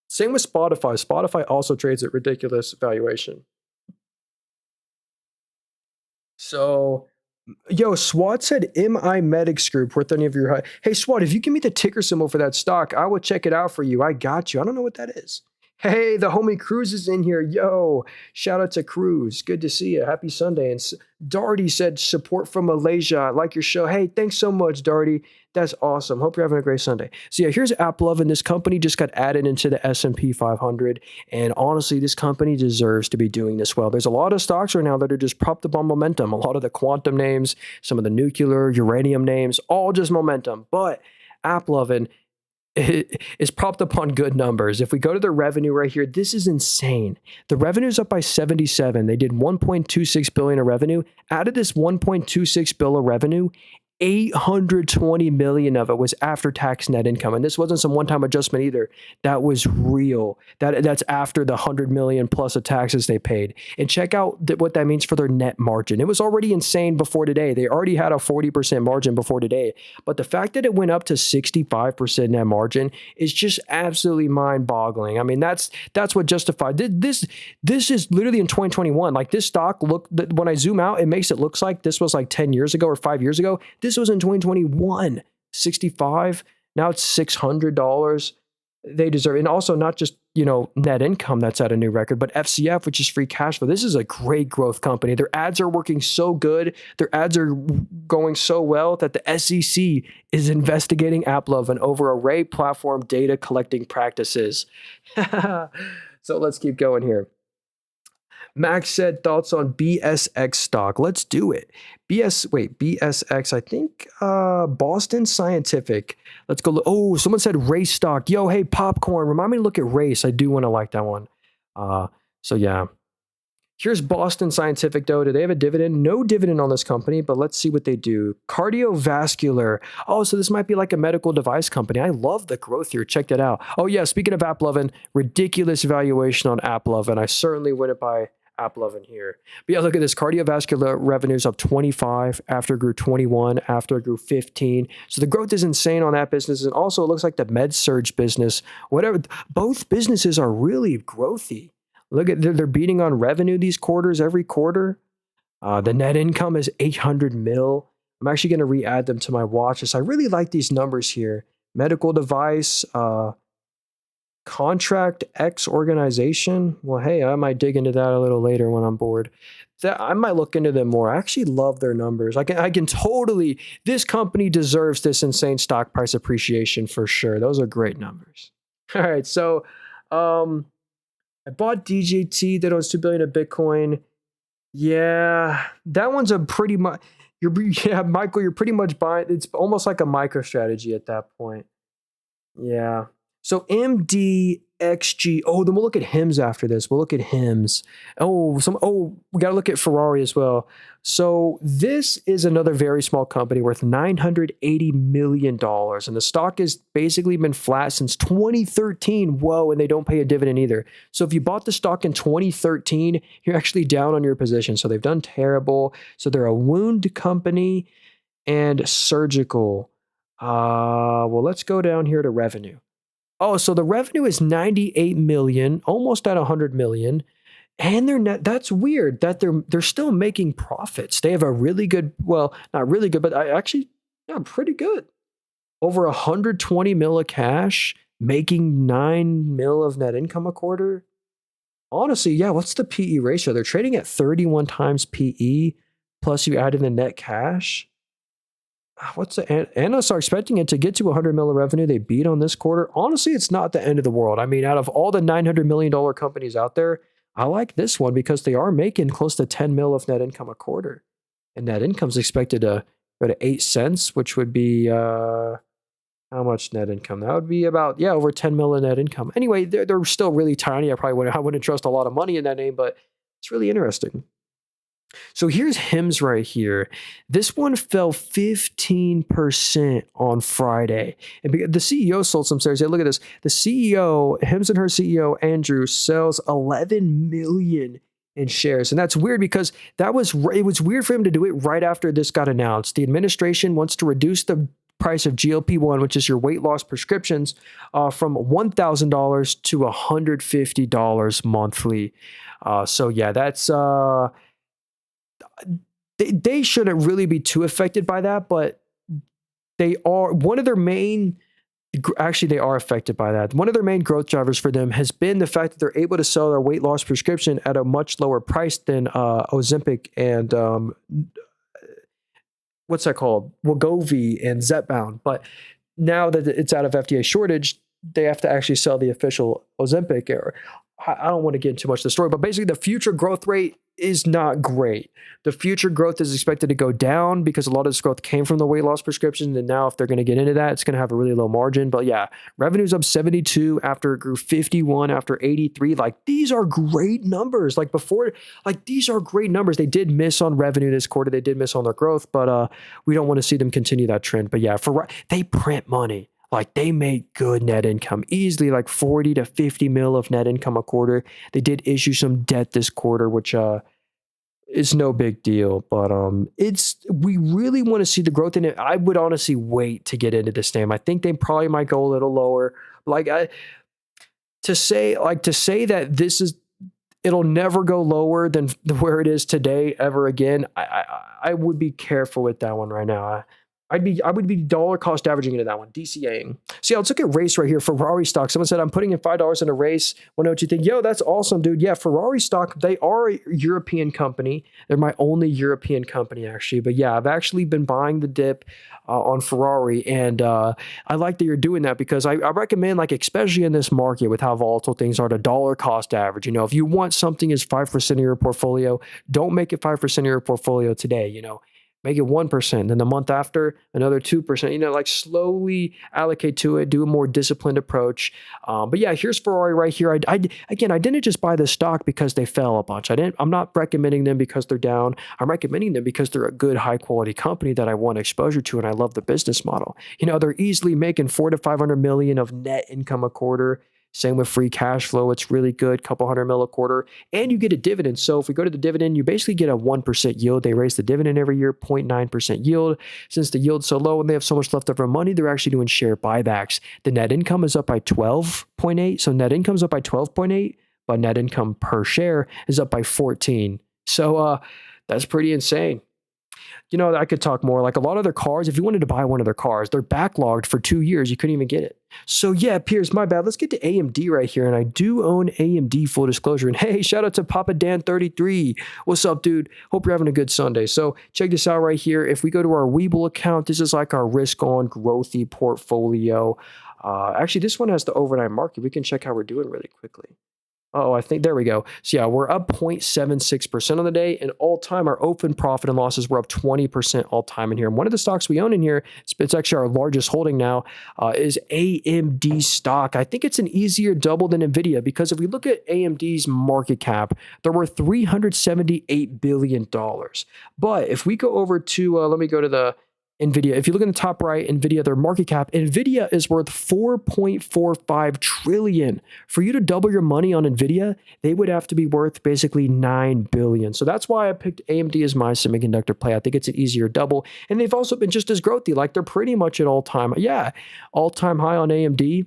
Speaker 1: Same with Spotify. Spotify also trades at ridiculous valuation. So, yo, SWAT said MI Medics Group worth any of your high. Hey, SWAT, if you give me the ticker symbol for that stock, I will check it out for you. I got you. I don't know what that is. Hey, the homie Cruz is in here. Yo, shout out to Cruz. Good to see you. Happy Sunday. And Darty said support from Malaysia. I like your show. Hey, thanks so much, Darty. That's awesome. Hope you're having a great Sunday. So yeah, here's AppLove, and this company just got added into the S&P 500. And honestly, this company deserves to be doing this well. There's a lot of stocks right now that are just propped up on momentum. A lot of the quantum names, some of the nuclear, uranium names, all just momentum. But AppLove, and is propped up on good numbers. If we go to the revenue right here, this is insane. The revenue is up by 77. They did 1.26 billion of revenue. Out of this 1.26 billion of revenue, 820 million of it was after-tax net income. And this wasn't some one-time adjustment either. That was real. That's after the 100 million plus of taxes they paid. And check out what that means for their net margin. It was already insane before today. They already had a 40% margin before today. But the fact that it went up to 65% net margin is just absolutely mind-boggling. I mean, that's what justified this. This is literally in 2021. Like, this stock, look, when I zoom out, it makes it look like this was like 10 years ago or 5 years ago. This was in 2021, 65. Now it's $600. They deserve, and also not just, net income that's at a new record, but FCF, which is free cash flow. This is a great growth company. Their ads are working so good. Their ads are going so well that the SEC is investigating AppLove and over array platform data collecting practices. So let's keep going here. Max said thoughts on BSX stock. Let's do it. BSX, I think Boston Scientific. Let's go. Oh, someone said race stock. Yo, hey, Popcorn, remind me to look at race. I do want to like that one. So yeah. Here's Boston Scientific, though. Do they have a dividend? No dividend on this company, but let's see what they do. Cardiovascular. Oh, so this might be like a medical device company. I love the growth here. Check that out. Oh, yeah. Speaking of AppLovin, ridiculous valuation on AppLovin. I certainly wouldn't buy AppLovin here. But yeah, look at this. Cardiovascular revenues up 25, after it grew 21, after it grew 15. So the growth is insane on that business. And also, it looks like the med-surg business, whatever, both businesses are really growthy. Look at, they're beating on revenue these quarters every quarter. The net income is 800 mil. I'm actually going to re-add them to my watch list. I really like these numbers here. Medical device, contract X organization. Well, hey, I might dig into that a little later when I'm bored. I might look into them more. I actually love their numbers. I can totally, this company deserves this insane stock price appreciation for sure. Those are great numbers. All right, so I bought DJT that owns 2 billion of Bitcoin. Yeah, that one's a pretty much, yeah, Michael, you're pretty much buying, it's almost like a micro strategy at that point. Yeah. So MDXG. Oh, then we'll look at HIMS after this. We'll look at HIMS. We got to look at Ferrari as well. So this is another very small company worth $980 million. And the stock has basically been flat since 2013. Whoa, and they don't pay a dividend either. So if you bought the stock in 2013, you're actually down on your position. So they've done terrible. So they're a wound company and surgical. Well, let's go down here to revenue. Oh, so the revenue is 98 million, almost at 100 million. And they're net, that's weird that they're still making profits. They have a really good, well, not really good, but pretty good. Over 120 mil of cash, making 9 mil of net income a quarter. Honestly, yeah, what's the PE ratio? They're trading at 31 times PE, plus you add in the net cash. What's the analysts are expecting it to get to 100 mil of revenue. They beat on this quarter. Honestly, it's not the end of the world. I mean, out of all the $900 million companies out there, I like this one because they are making close to 10 mil of net income a quarter. And net income is expected to go to 8 cents, which would be, how much net income? That would be about, over 10 mil in net income. Anyway, they're still really tiny. I wouldn't trust a lot of money in that name, but it's really interesting. So here's HIMS right here. This one fell 15% on Friday. And the CEO sold some shares. Hey, look at this. The CEO, HIMS and her CEO, Andrew, sells 11 million in shares. And that's weird because it was weird for him to do it right after this got announced. The administration wants to reduce the price of GLP-1, which is your weight loss prescriptions, from $1,000 to $150 monthly. So yeah, that's... They shouldn't really be too affected by that, but they are. One of their main, actually, they are affected by that. One of their main growth drivers for them has been the fact that they're able to sell their weight loss prescription at a much lower price than Ozempic and what's that called? Wegovy and Zepbound. But now that it's out of FDA shortage, they have to actually sell the official Ozempic. I don't want to get into much of the story, but basically the future growth rate is not great. The future growth is expected to go down because a lot of this growth came from the weight loss prescriptions. And now if they're going to get into that, it's going to have a really low margin. But yeah, revenue's up 72 after it grew 51 after 83. Like these are great numbers. Like before, like these are great numbers. They did miss on revenue this quarter. They did miss on their growth, but we don't want to see them continue that trend. But yeah, they print money. Like they make good net income, easily like 40 to 50 mil of net income a quarter. They did issue some debt this quarter, which is no big deal. But we really want to see the growth in it. I would honestly wait to get into this name. I think they probably might go a little lower. To say that it'll never go lower than where it is today ever again. I would be careful with that one right now. I would be dollar cost averaging into that one, DCAing. So yeah, let's look at race right here. Ferrari stock. Someone said, I'm putting in $5 in a race. Want to know what you think? Yo, that's awesome, dude. Yeah, Ferrari stock, they are a European company. They're my only European company, actually. But yeah, I've actually been buying the dip on Ferrari. And I like that you're doing that because I recommend, like, especially in this market with how volatile things are, to dollar cost average. You know, if you want something as 5% of your portfolio, don't make it 5% of your portfolio today, you know. make it 1%. Then the month after, another 2%. Like slowly allocate to it, do a more disciplined approach. But yeah, here's Ferrari right here. Again, I didn't just buy this stock because they fell a bunch. I'm not recommending them because they're down. I'm recommending them because they're a good, high quality company that I want exposure to, and I love the business model. They're easily making 400 to 500 million of net income a quarter. Same with free cash flow. It's really good, couple hundred mil a quarter. And you get a dividend. So if we go to the dividend, you basically get a 1% yield. They raise the dividend every year, 0.9% yield. Since the yield's so low and they have so much leftover money, they're actually doing share buybacks. The net income is up by 12.8. So net income's up by 12.8, but net income per share is up by 14. So that's pretty insane. I could talk more. Like a lot of their cars, if you wanted to buy one of their cars, they're backlogged for 2 years. You couldn't even get it. So yeah, Piers, my bad. Let's get to AMD right here. And I do own AMD, full disclosure. And hey, shout out to Papa Dan33. What's up, dude? Hope you're having a good Sunday. So check this out right here. If we go to our Webull account, this is like our risk on growthy portfolio. Actually, this one has the overnight market. We can check how we're doing really quickly. Oh, I think there we go. So yeah, we're up 0.76% on the day, and all time our open profit and losses were up 20% all time in here. And one of the stocks we own in here, it's actually our largest holding now, is AMD stock. I think it's an easier double than Nvidia, because if we look at AMD's market cap, they're worth $378 billion. But if we go over to, let me go to the NVIDIA. If you look in the top right, NVIDIA, their market cap, NVIDIA is worth $4.45 trillion. For you to double your money on NVIDIA, they would have to be worth basically $9 billion. So that's why I picked AMD as my semiconductor play. I think it's an easier double. And they've also been just as growthy. Like they're pretty much at all-time high on AMD.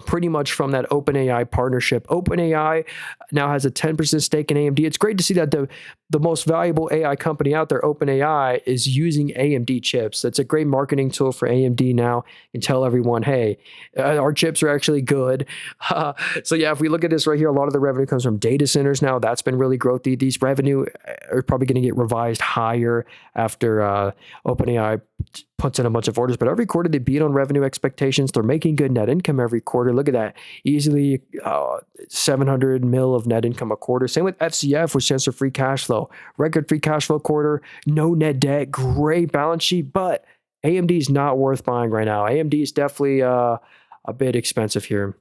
Speaker 1: Pretty much from that OpenAI partnership. OpenAI now has a 10% stake in AMD. It's great to see that the most valuable AI company out there, OpenAI, is using AMD chips. That's a great marketing tool for AMD now, and tell everyone, hey, our chips are actually good. So yeah, if we look at this right here, a lot of the revenue comes from data centers now. That's been really growthy. These revenue are probably going to get revised higher after OpenAI puts in a bunch of orders, but every quarter they beat on revenue expectations. They're making good net income every quarter. Look at that. Easily 700 mil of net income a quarter. Same with FCF, which stands for free cash flow. Record free cash flow quarter, no net debt, great balance sheet, but AMD is not worth buying right now. AMD is definitely a bit expensive here.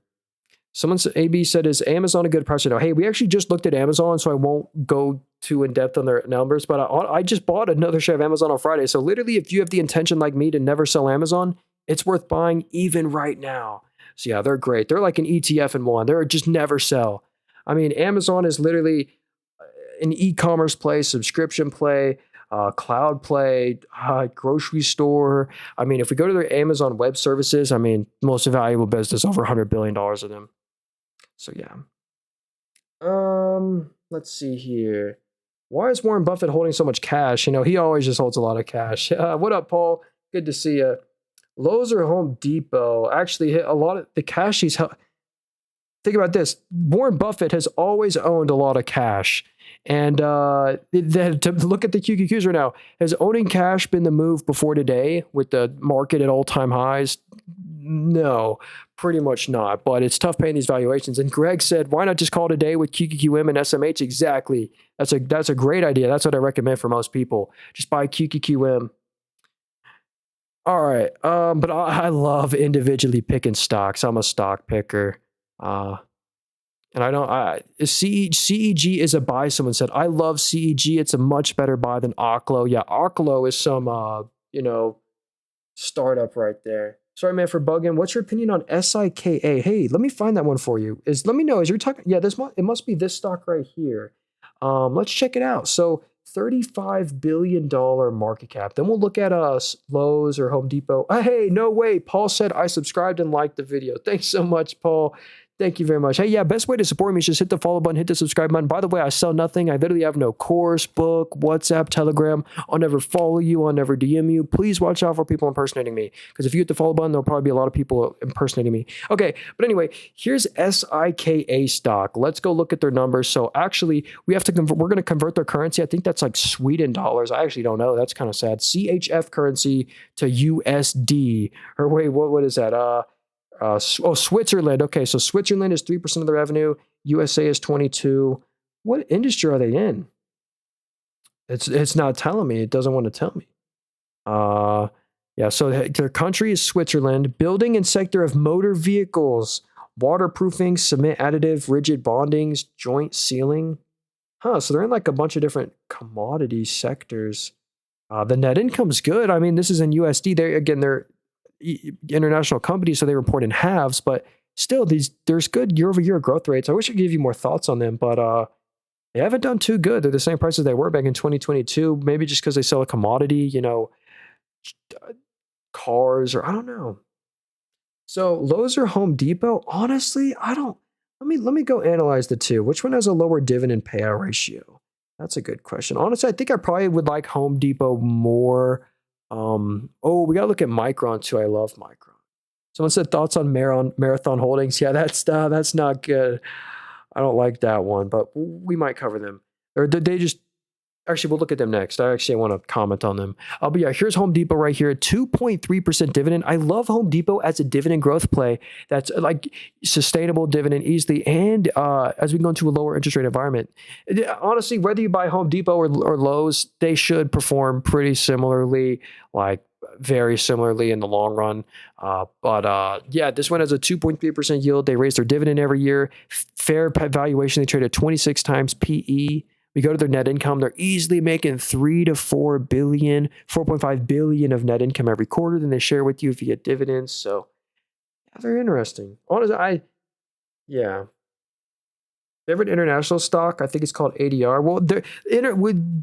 Speaker 1: AB said, is Amazon a good price right now? Hey, we actually just looked at Amazon, so I won't go too in depth on their numbers, but I just bought another share of Amazon on Friday. So literally, if you have the intention like me to never sell Amazon, it's worth buying even right now. So yeah, they're great. They're like an ETF in one. They're just never sell. I mean, Amazon is literally an e-commerce play, subscription play, cloud play, grocery store. I mean, if we go to their Amazon Web Services, I mean, most valuable business, over $100 billion of them. So yeah. Let's see here. Why is Warren Buffett holding so much cash? He always just holds a lot of cash. What up, Paul? Good to see you. Lowe's or Home Depot actually hit a lot of the cash he's held. Think about this. Warren Buffett has always owned a lot of cash. And to look at the QQQs right now, has owning cash been the move before today with the market at all-time highs? No, pretty much not. But it's tough paying these valuations. And Greg said, why not just call it a day with QQQM and SMH? Exactly. That's a great idea. That's what I recommend for most people. Just buy QQQM. All right. But I love individually picking stocks. I'm a stock picker. And CEG is a buy. Someone said, I love CEG. It's a much better buy than Oklo. Yeah, Oklo is some, startup right there. Sorry, man, for bugging. What's your opinion on SIKA? Hey, let me find that one for you. Let me know. Is you're talking? Yeah, it must be this stock right here. Let's check it out. So $35 billion market cap. Then we'll look at Lowe's or Home Depot. Hey, no way. Paul said I subscribed and liked the video. Thanks so much, Paul. Thank you very much. Hey, yeah, best way to support me is just hit the follow button, hit the subscribe button. By the way, I sell nothing. I literally have no course, book, WhatsApp, Telegram. I'll never follow you. I'll never DM you. Please watch out for people impersonating me, because if you hit the follow button, there'll probably be a lot of people impersonating me. Okay, but anyway, here's SIKA stock. Let's go look at their numbers. So actually, we're going to convert their currency. I think that's like Sweden dollars. I actually don't know. That's kind of sad. CHF currency to USD. Or wait, what is that? Switzerland. Okay, so Switzerland is 3% of the revenue. USA is 22%. What industry are they in? It's not telling me. It doesn't want to tell me. Uh, yeah, so their country is Switzerland. Building and sector of motor vehicles, waterproofing, cement additive, rigid bondings, joint sealing. Huh, so they're in like a bunch of different commodity sectors. The net income's good. I mean, this is in USD. They're international companies, so they report in halves, but still, there's good year-over-year growth rates. I wish I could give you more thoughts on them, but they haven't done too good. They're the same price as they were back in 2022. Maybe just because they sell a commodity, cars, or I don't know. So Lowe's or Home Depot? Honestly, I don't. Let me go analyze the two. Which one has a lower dividend payout ratio? That's a good question. Honestly, I think I probably would like Home Depot more. Oh, we gotta look at Micron too. I love Micron. Someone said thoughts on Marathon Holdings. Yeah, that's not good. I don't like that one, but we might cover them. Or did they just actually, we'll look at them next. I want to comment on them. But yeah, here's Home Depot right here, 2.3% dividend. I love Home Depot as a dividend growth play that's like sustainable dividend easily. And as we go into a lower interest rate environment, honestly, whether you buy Home Depot or Lowe's, they should perform pretty similarly, like very similarly in the long run. But yeah, this one has a 2.3% yield. They raise their dividend every year. Fair valuation, they trade at 26 times PE. We go to their net income, they're easily making 3 to 4 billion, 4.5 billion of net income every quarter. Then they share with you via dividends. So yeah, very interesting. Honestly, yeah. Favorite international stock, I think it's called ADR. Well,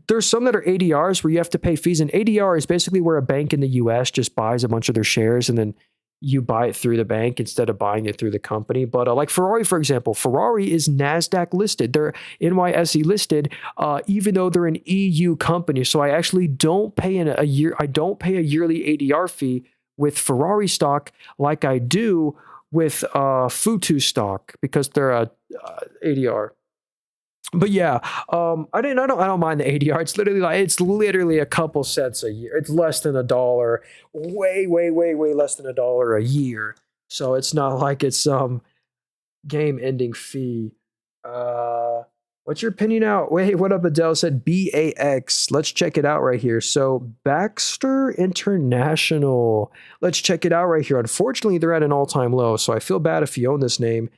Speaker 1: there's some that are ADRs where you have to pay fees. And ADR is basically where a bank in the US just buys a bunch of their shares and then you buy it through the bank instead of buying it through the company. But like Ferrari, for example, Ferrari is NASDAQ listed. They're NYSE listed, even though they're an EU company. So I actually don't pay a yearly ADR fee with Ferrari stock like I do with Futu stock because they're a ADR. But yeah, I don't mind the ADR. It's literally a couple cents a year. It's less than $1, way less than $1 a year. So it's not like it's some game-ending fee. What's your opinion out? Wait, what up? Adele said BAX. Let's check it out right here. So Baxter International. Let's check it out right here. Unfortunately, they're at an all-time low. So I feel bad if you own this name.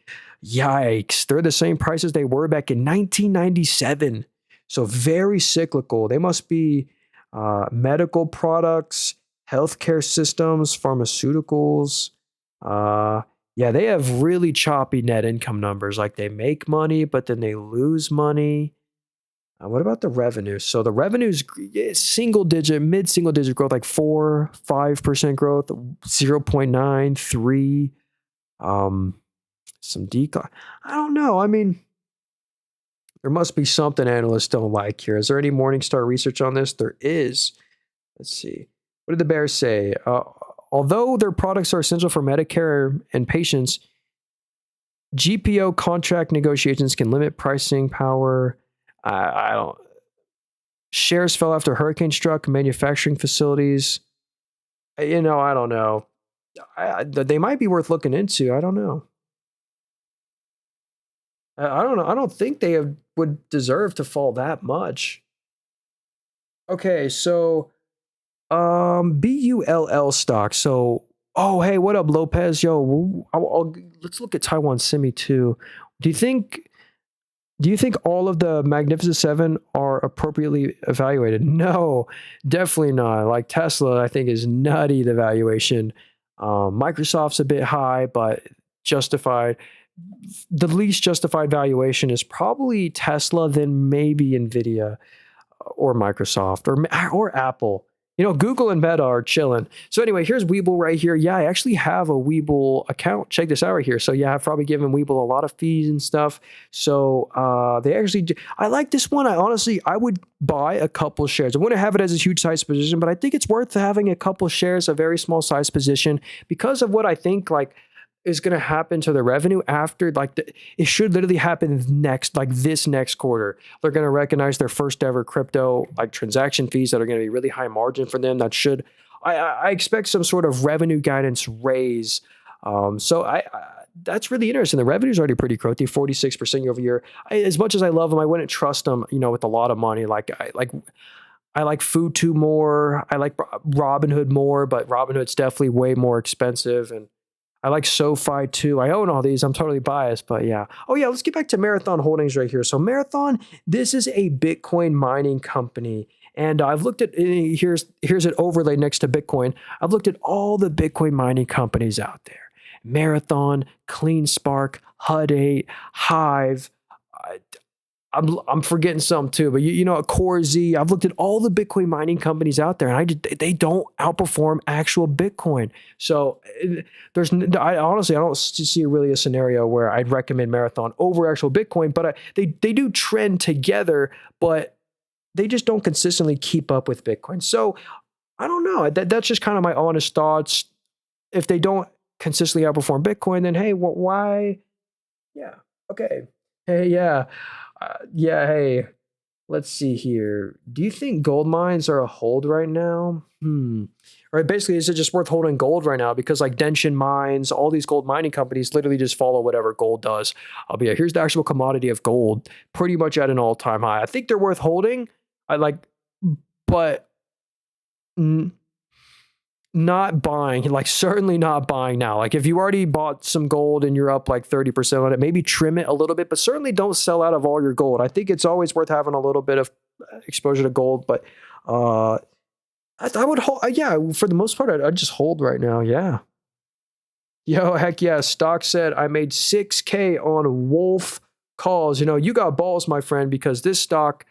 Speaker 1: Yikes. They're the same price as they were back in 1997. So very cyclical. They must be medical products, healthcare systems, pharmaceuticals. Yeah, they have really choppy net income numbers. Like they make money, but then they lose money. What about the revenue? So the revenue's mid-single digit growth, like 4-5% growth, 0.9, 3. Some decline. I don't know. I mean, there must be something analysts don't like here. Is there any Morningstar research on this? There is. Let's see. What did the Bears say? Although their products are essential for Medicare and patients, GPO contract negotiations can limit pricing power. I don't. Shares fell after hurricane struck manufacturing facilities. I don't know. They might be worth looking into. I don't know. I don't know. I don't think they would deserve to fall that much. Okay, so BULL stock. So, oh, hey, what up, Lopez? Yo, let's look at Taiwan Semi too. Do you think all of the Magnificent Seven are appropriately evaluated? No, definitely not. Like Tesla, I think is nutty, the valuation. Microsoft's a bit high, but justified. The least justified valuation is probably Tesla, then maybe Nvidia or Microsoft or Apple. Google and Meta are chilling. So anyway, here's Webull right here. Yeah, I actually have a Webull account. Check this out right here. So yeah, I've probably given Webull a lot of fees and stuff. So they actually do. I like this one. I would buy a couple shares. I wouldn't have it as a huge size position, but I think it's worth having a couple shares, a very small size position, because of what I think is going to happen to the revenue after, it should literally happen this next quarter. They're going to recognize their first ever crypto, transaction fees that are going to be really high margin for them. I expect some sort of revenue guidance raise. That's really interesting. The revenue's already pretty growthy, 46% year over year. As much as I love them, I wouldn't trust them, with a lot of money. I like Futu more. I like Robinhood more, but Robinhood's definitely way more expensive. And I like SoFi too. I own all these. I'm totally biased, but yeah. Oh yeah, let's get back to Marathon Holdings right here. So Marathon, this is a Bitcoin mining company. And I've looked at here's an overlay next to Bitcoin. I've looked at all the Bitcoin mining companies out there. Marathon, CleanSpark, Hut 8, Hive. I'm forgetting some too, but you know, Core Z. I've looked at all the Bitcoin mining companies out there, and they don't outperform actual Bitcoin. So I honestly I don't see really a scenario where I'd recommend Marathon over actual Bitcoin, but they do trend together, but they just don't consistently keep up with Bitcoin. So I don't know. That's just kind of my honest thoughts. If they don't consistently outperform Bitcoin, then hey, why? Yeah. Okay. Hey, yeah. Yeah, hey, let's see here. Do you think gold mines are a hold right now? Right, basically, is it just worth holding gold right now? Because like Denshin Mines, all these gold mining companies literally just follow whatever gold does. But yeah, here's the actual commodity of gold, pretty much at an all-time high. I think they're worth holding. But not buying, like certainly not buying now. Like if you already bought some gold and you're up like 30% on it, maybe trim it a little bit, but certainly don't sell out of all your gold. I think it's always worth having a little bit of exposure to gold, but I would hold, yeah, for the most part, I'd just hold right now. Yeah. Yo, heck yeah. Stock said I made 6K on Wolf calls. You know, you got balls, my friend, because this stock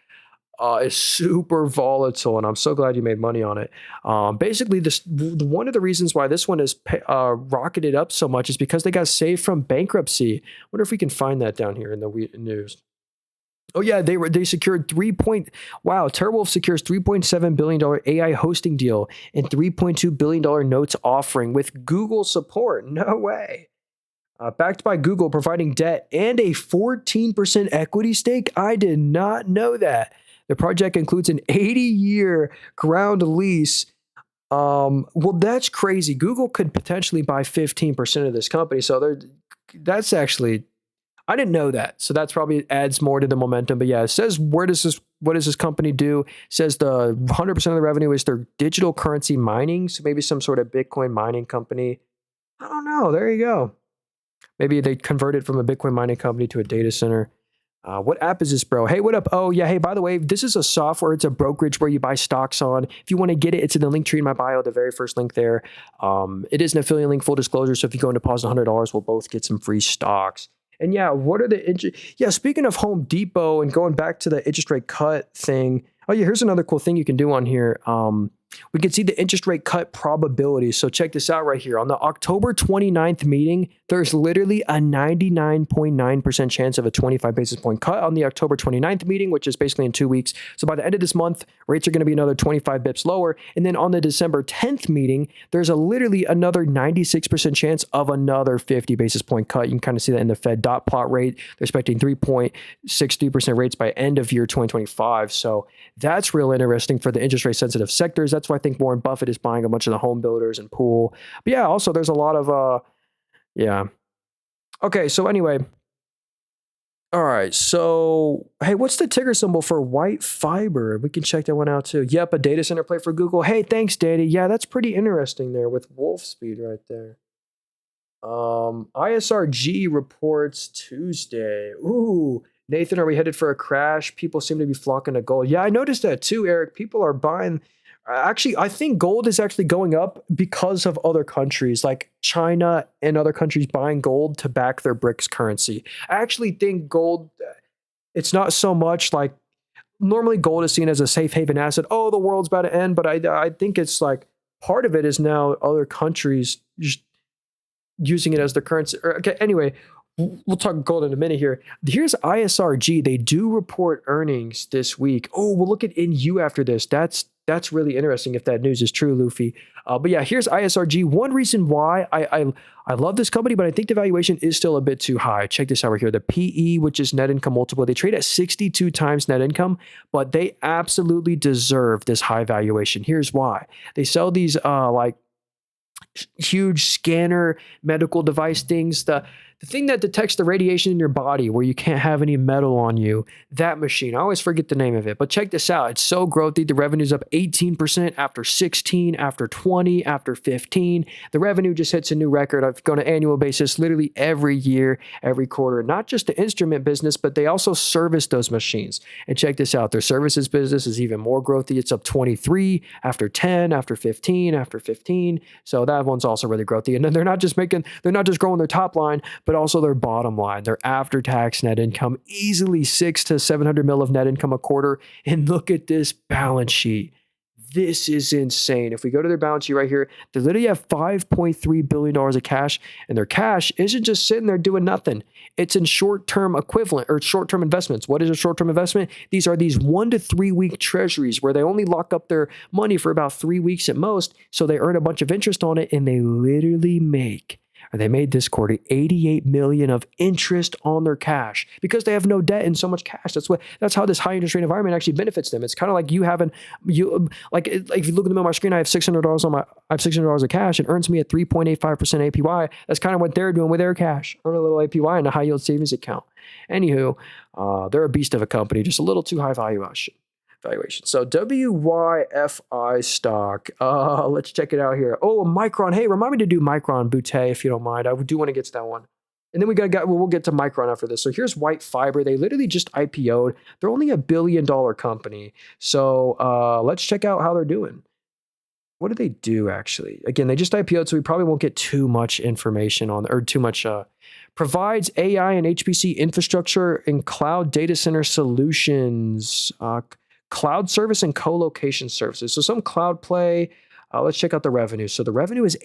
Speaker 1: is super volatile, and I'm so glad you made money on it. Basically, one of the reasons why this one is rocketed up so much is because they got saved from bankruptcy. Wonder if we can find that down here in the news. Oh yeah, they secured TeraWolf secures $3.7 billion AI hosting deal and $3.2 billion notes offering with Google support. No way. Backed by Google, providing debt and a 14% equity stake. I did not know that. The project includes an 80-year ground lease. Well, that's crazy. Google could potentially buy 15% of this company. So that's actually, I didn't know that. So that's probably adds more to the momentum. But yeah, it says what does this company do? It says the 100% of the revenue is their digital currency mining. So maybe some sort of Bitcoin mining company. I don't know. There you go. Maybe they converted from a Bitcoin mining company to a data center. What app is this, bro? Hey, what up? Oh, yeah. Hey, by the way, this is a software. It's a brokerage where you buy stocks on. If you want to get it, it's in the link tree in my bio, the very first link there. It is an affiliate link, full disclosure. So if you go and deposit $100, we'll both get some free stocks. And yeah, what are speaking of Home Depot and going back to the interest rate cut thing. Oh yeah, here's another cool thing you can do on here. We can see the interest rate cut probability. So check this out right here. On the October 29th meeting, there's literally a 99.9% chance of a 25 basis point cut on the October 29th meeting, which is basically in 2 weeks. So by the end of this month, rates are going to be another 25 bips lower. And then on the December 10th meeting, there's literally another 96% chance of another 50 basis point cut. You can kind of see that in the Fed dot plot rate. They're expecting 3.63% rates by end of year 2025. So that's real interesting for the interest rate sensitive sectors. That's why I think Warren Buffett is buying a bunch of the home builders and pool. But yeah, also there's a lot of, yeah. Okay, so anyway. All right, so hey, what's the ticker symbol for white fiber? We can check that one out too. Yep, a data center play for Google. Hey, thanks, Danny. Yeah, that's pretty interesting there with Wolf Speed right there. ISRG reports Tuesday. Ooh, Nathan, are we headed for a crash? People seem to be flocking to gold. Yeah, I noticed that too, Eric. People are buying. Actually, I think gold is actually going up because of other countries like China and other countries buying gold to back their BRICS currency. I actually think gold, it's not so much like normally gold is seen as a safe haven asset. Oh, the world's about to end. But I think it's like part of it is now other countries just using it as their currency. Okay, anyway, we'll talk gold in a minute here. Here's ISRG. They do report earnings this week. Oh, we'll look at NU after this. That's really interesting if that news is true, Luffy. But yeah, here's ISRG. One reason why I love this company, but I think the valuation is still a bit too high. Check this out right here. The PE, which is net income multiple, they trade at 62 times net income, but they absolutely deserve this high valuation. Here's why. They sell these like huge scanner medical device things. the thing that detects the radiation in your body where you can't have any metal on you, that machine. I always forget the name of it, but check this out. It's so growthy. The revenue's up 18% after 16, after 20, after 15. The revenue just hits a new record. I've gone on an annual basis, literally every year, every quarter. Not just the instrument business, but they also service those machines. And check this out. Their services business is even more growthy. It's up 23 after 10, after 15, after 15. So that one's also really growthy. And then they're not just growing their top line, but also their bottom line, their after-tax net income, easily 6 to 700 mil of net income a quarter. And look at this balance sheet. This is insane. If we go to their balance sheet right here, they literally have $5.3 billion of cash, and their cash isn't just sitting there doing nothing. It's in short-term equivalent or short-term investments. What is a short-term investment? These are these 1 to 3 week treasuries where they only lock up their money for about 3 weeks at most. So they earn a bunch of interest on it, and they literally they made this quarter $88 million of interest on their cash because they have no debt and so much cash. That's how this high interest rate environment actually benefits them. It's kind of like like if you look at the middle of my screen, I have $600 of cash. It earns me a 3.85% APY. That's kind of what they're doing with their cash. Earn a little APY in a high yield savings account. Anywho, they're a beast of a company, just a little too high valuation. So WYFI stock. Let's check it out here. Oh, Micron. Hey, remind me to do Micron, Boutte, if you don't mind. I do want to get to that one. And then we'll get to Micron after this. So here's White Fiber. They literally just IPO'd. They're only $1 billion company. So let's check out how they're doing. What do they do, actually? Again, they just IPO'd, so we probably won't get too much information on, or too much. Provides AI and HPC infrastructure and cloud data center solutions. Cloud service and co-location services. So some cloud play. Let's check out the revenue. So the revenue is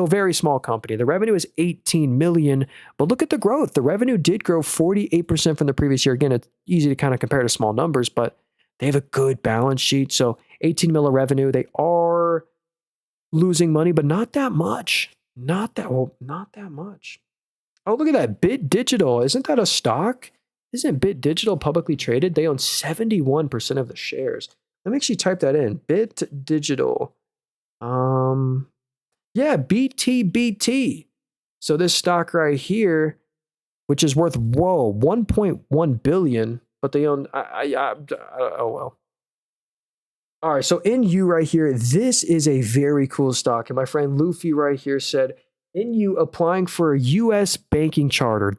Speaker 1: very small company. The revenue is 18 million, but look at the growth. The revenue did grow 48% from the previous year. Again, it's easy to kind of compare to small numbers, but they have a good balance sheet. So 18 mil of revenue. They are losing money, but not that much. Not that much. Oh, look at that. Bit Digital. Isn't that a stock? Isn't Bit Digital publicly traded? They own 71% of the shares. Let me actually type that in. Bit Digital. Yeah, BTBT. So this stock right here, which is worth, 1.1 billion, but they own, oh well. All right, so NU right here, this is a very cool stock. And my friend Luffy right here said, NU applying for a U.S. banking charter.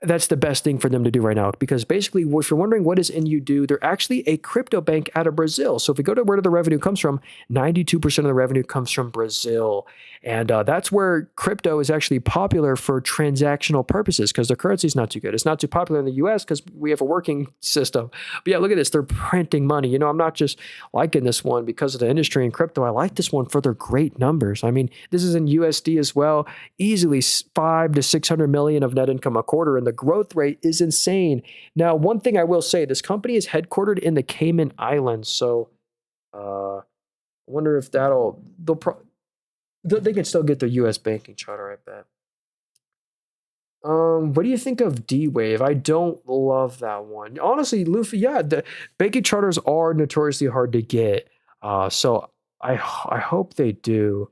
Speaker 1: That's the best thing for them to do right now, because basically, if you're wondering what does NU do, they're actually a crypto bank out of Brazil. So if we go to where the revenue comes from, 92% of the revenue comes from Brazil. And that's where crypto is actually popular for transactional purposes, because the currency is not too good. It's not too popular in the US because we have a working system. But yeah, look at this. They're printing money. I'm not just liking this one because of the industry in crypto. I like this one for their great numbers. I mean, this is in USD as well. Easily 5 to 600 million of net income a quarter. And the growth rate is insane. Now, one thing I will say, this company is headquartered in the Cayman Islands. So I wonder if they can still get their U.S. banking charter, I bet. What do you think of D-Wave? I don't love that one. Honestly, Luffy, yeah, the banking charters are notoriously hard to get. So I hope they do.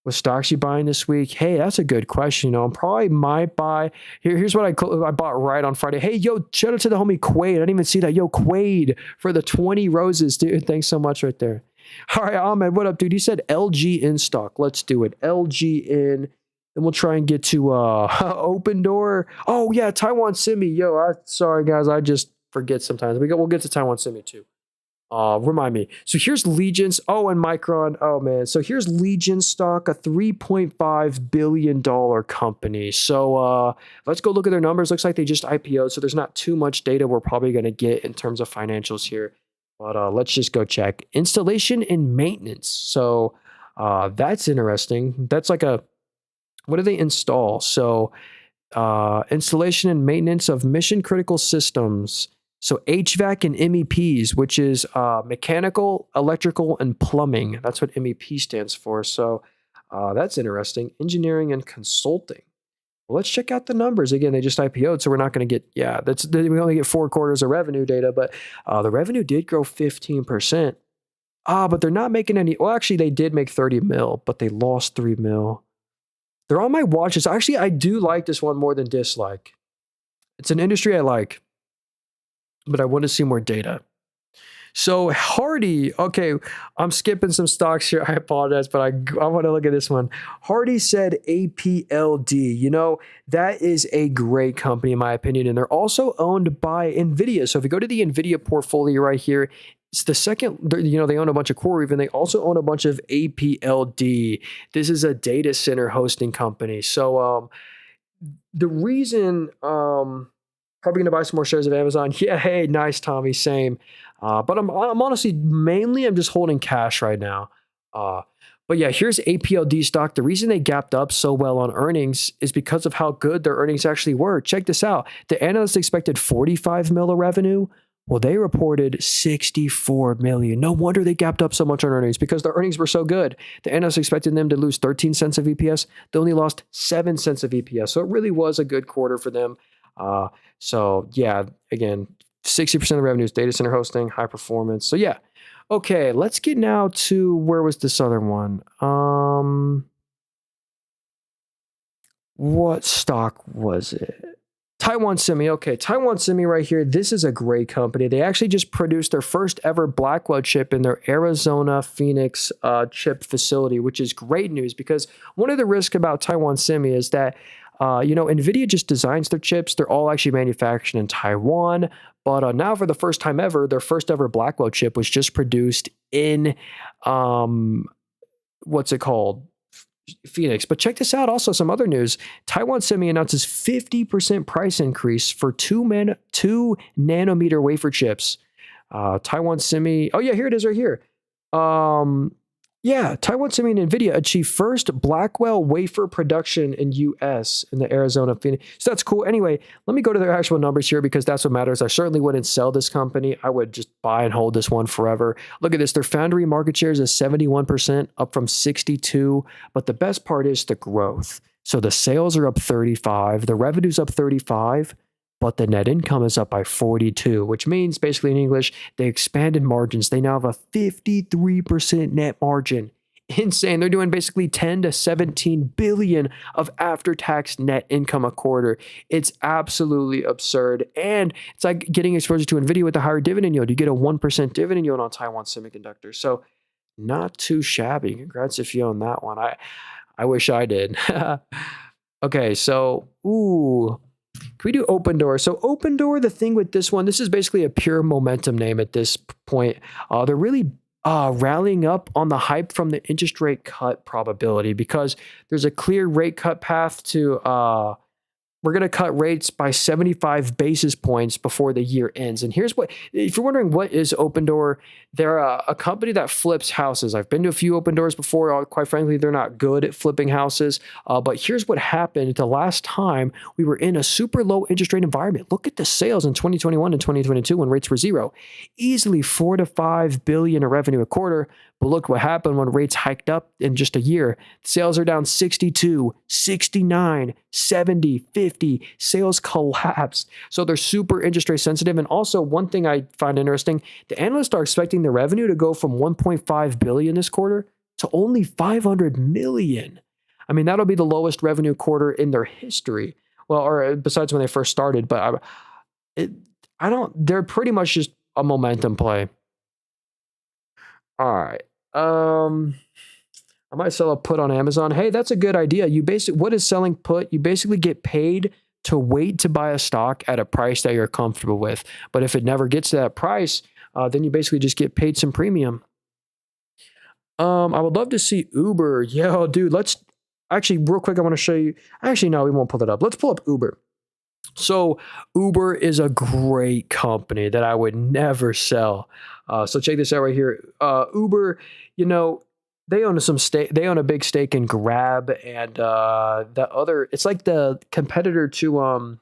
Speaker 1: What stocks you buying this week? Hey, that's a good question. I probably might buy. Here's what I bought right on Friday. Hey, yo, shout out to the homie Quaid. I didn't even see that. Yo, Quaid for the 20 roses, dude. Thanks so much right there. All right, Ahmed, what up, dude? He said LG in stock. Let's do it. LG in. Then we'll try and get to Open Door. Oh, yeah, Taiwan Semi. Yo, sorry, guys. I just forget sometimes. We'll get to Taiwan Semi, too. Remind me. So here's Legion's. Oh, and Micron. Oh, man. So here's Legion stock, a $3.5 billion company. So let's go look at their numbers. Looks like they just IPO'd, so there's not too much data we're probably going to get in terms of financials here. But let's just go check. Installation and maintenance. So that's interesting. That's like what do they install? So installation and maintenance of mission critical systems. So HVAC and MEPs, which is mechanical, electrical, and plumbing. That's what MEP stands for. So that's interesting. Engineering and consulting. Well, let's check out the numbers. Again, they just IPO'd, so we're not going to get, we only get 4 quarters of revenue data, but the revenue did grow 15%. But they're not making any, well, actually, they did make 30 mil, but they lost 3 mil. They're on my watch list. Actually, I do like this one more than dislike. It's an industry I like, but I want to see more data. So Hardy, okay, I'm skipping some stocks here. I apologize, but I want to look at this one. Hardy said APLD. That is a great company in my opinion, and they're also owned by NVIDIA. So if you go to the NVIDIA portfolio right here, it's the second, they own a bunch of CoreWeave, and they also own a bunch of APLD. This is a data center hosting company. So the reason probably going to buy some more shares of Amazon. Yeah, hey, nice, Tommy, same. But I'm honestly, mainly I'm just holding cash right now. But yeah, here's APLD stock. The reason they gapped up so well on earnings is because of how good their earnings actually were. Check this out. The analysts expected 45 mil of revenue. Well, they reported 64 million. No wonder they gapped up so much on earnings, because their earnings were so good. The analysts expected them to lose 13 cents of EPS. They only lost 7 cents of EPS. So it really was a good quarter for them. So yeah, again, 60% of the revenue is data center hosting, high performance. So yeah. Okay, let's get now to, where was this other one? What stock was it? Taiwan Semi. Okay, Taiwan Semi right here. This is a great company. They actually just produced their first ever Blackwell chip in their Arizona Phoenix chip facility, which is great news, because one of the risks about Taiwan Semi is that NVIDIA just designs their chips. They're all actually manufactured in Taiwan. But now, for the first time ever, their first ever Blackwell chip was just produced in, what's it called? Phoenix. But check this out. Also, some other news. Taiwan Semi announces 50% price increase for 2 nanometer wafer chips. Taiwan Semi. Oh, yeah, here it is right here. Yeah, Taiwan Semi and NVIDIA achieved first Blackwell wafer production in U.S. in the Arizona Phoenix. So that's cool. Anyway, let me go to their actual numbers here, because that's what matters. I certainly wouldn't sell this company. I would just buy and hold this one forever. Look at this. Their foundry market share is 71%, up from 62. But the best part is the growth. So the sales are up 35. The revenue's up 35. But the net income is up by 42, which means, basically in English, they expanded margins. They now have a 53% net margin. Insane. They're doing basically 10 to 17 billion of after-tax net income a quarter. It's absolutely absurd. And it's like getting exposure to NVIDIA with a higher dividend yield. You get a 1% dividend yield on Taiwan Semiconductor. So not too shabby. Congrats if you own that one. I wish I did. Okay, so, can we do Open Door? So Open Door, the thing with this one, this is basically a pure momentum name at this point. They're really rallying up on the hype from the interest rate cut probability, because there's a clear rate cut path to we're going to cut rates by 75 basis points before the year ends. And here's what, if you're wondering what is Open Door, they're a company that flips houses. I've been to a few Open Doors before. Quite frankly, they're not good at flipping houses. But here's what happened the last time we were in a super low interest rate environment. Look at the sales in 2021 and 2022 when rates were zero. Easily 4 to 5 billion in revenue a quarter. But look what happened when rates hiked up in just a year. Sales are down 62, 69, 70, 50. Sales collapsed. So they're super interest rate sensitive. And also, one thing I find interesting, the analysts are expecting the revenue to go from 1.5 billion this quarter to only 500 million. I mean, that'll be the lowest revenue quarter in their history. Well, or besides when they first started. But they're pretty much just a momentum play. All right. I might sell a put on Amazon. Hey, that's a good idea. What is selling put? You basically get paid to wait to buy a stock at a price that you're comfortable with. But if it never gets to that price, then you basically just get paid some premium. I would love to see Uber. Yo, dude, let's actually real quick. I want to show you. Actually, no, we won't pull it up. Let's pull up Uber. So Uber is a great company that I would never sell. So check this out right here. Uber, they own they own a big stake in Grab, and it's like the competitor to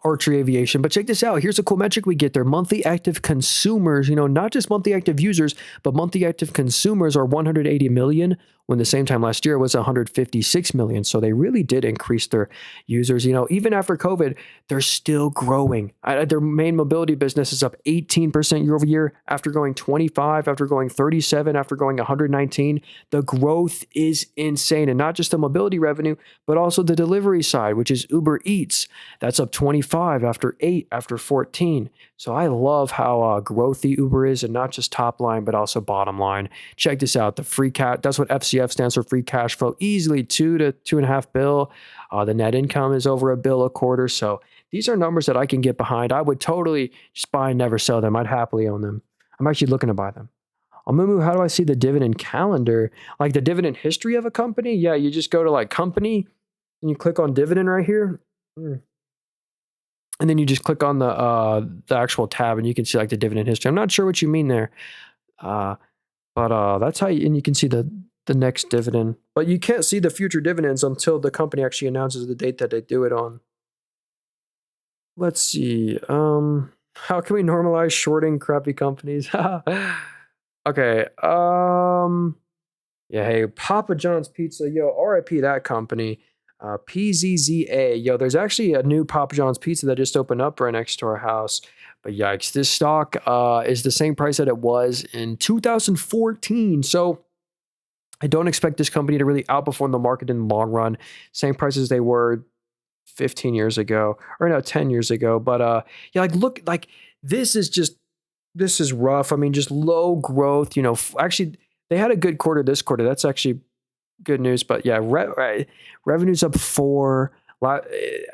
Speaker 1: Archery Aviation. But check this out. Here's a cool metric we get there. Monthly active consumers, not just monthly active users, but monthly active consumers are 180 million, when the same time last year was 156 million. So they really did increase their users. Even after COVID, they're still growing. Their main mobility business is up 18% year over year after going 25, after going 37, after going 119. The growth is insane. And not just the mobility revenue, but also the delivery side, which is Uber Eats. That's up 25 after 8, after 14. So I love how growthy Uber is, and not just top line, but also bottom line. Check this out. The free cash, that's what FCF stands for, free cash flow, easily 2 to 2.5 bill. The net income is over a bill a quarter. So these are numbers that I can get behind. I would totally just buy and never sell them. I'd happily own them. I'm actually looking to buy them. Moomoo, how do I see the dividend calendar? Like the dividend history of a company? Yeah, you just go to like company and you click on dividend right here. And then you just click on the actual tab and you can see like the dividend history. I'm not sure what you mean there. But that's how and you can see the next dividend. But you can't see the future dividends until the company actually announces the date that they do it on. Let's see. How can we normalize shorting crappy companies? Okay. Yeah, hey, Papa John's Pizza, yo, RIP that company. PZZA, yo, there's actually a new Papa John's Pizza that just opened up right next to our house. But yikes, this stock is the same price that it was in 2014. So I don't expect this company to really outperform the market in the long run. Same prices they were 15 years ago, or no, 10 years ago. But yeah, like look, like this is rough. I mean, just low growth. Actually, they had a good quarter this quarter. That's actually good news. But yeah, revenue's up 4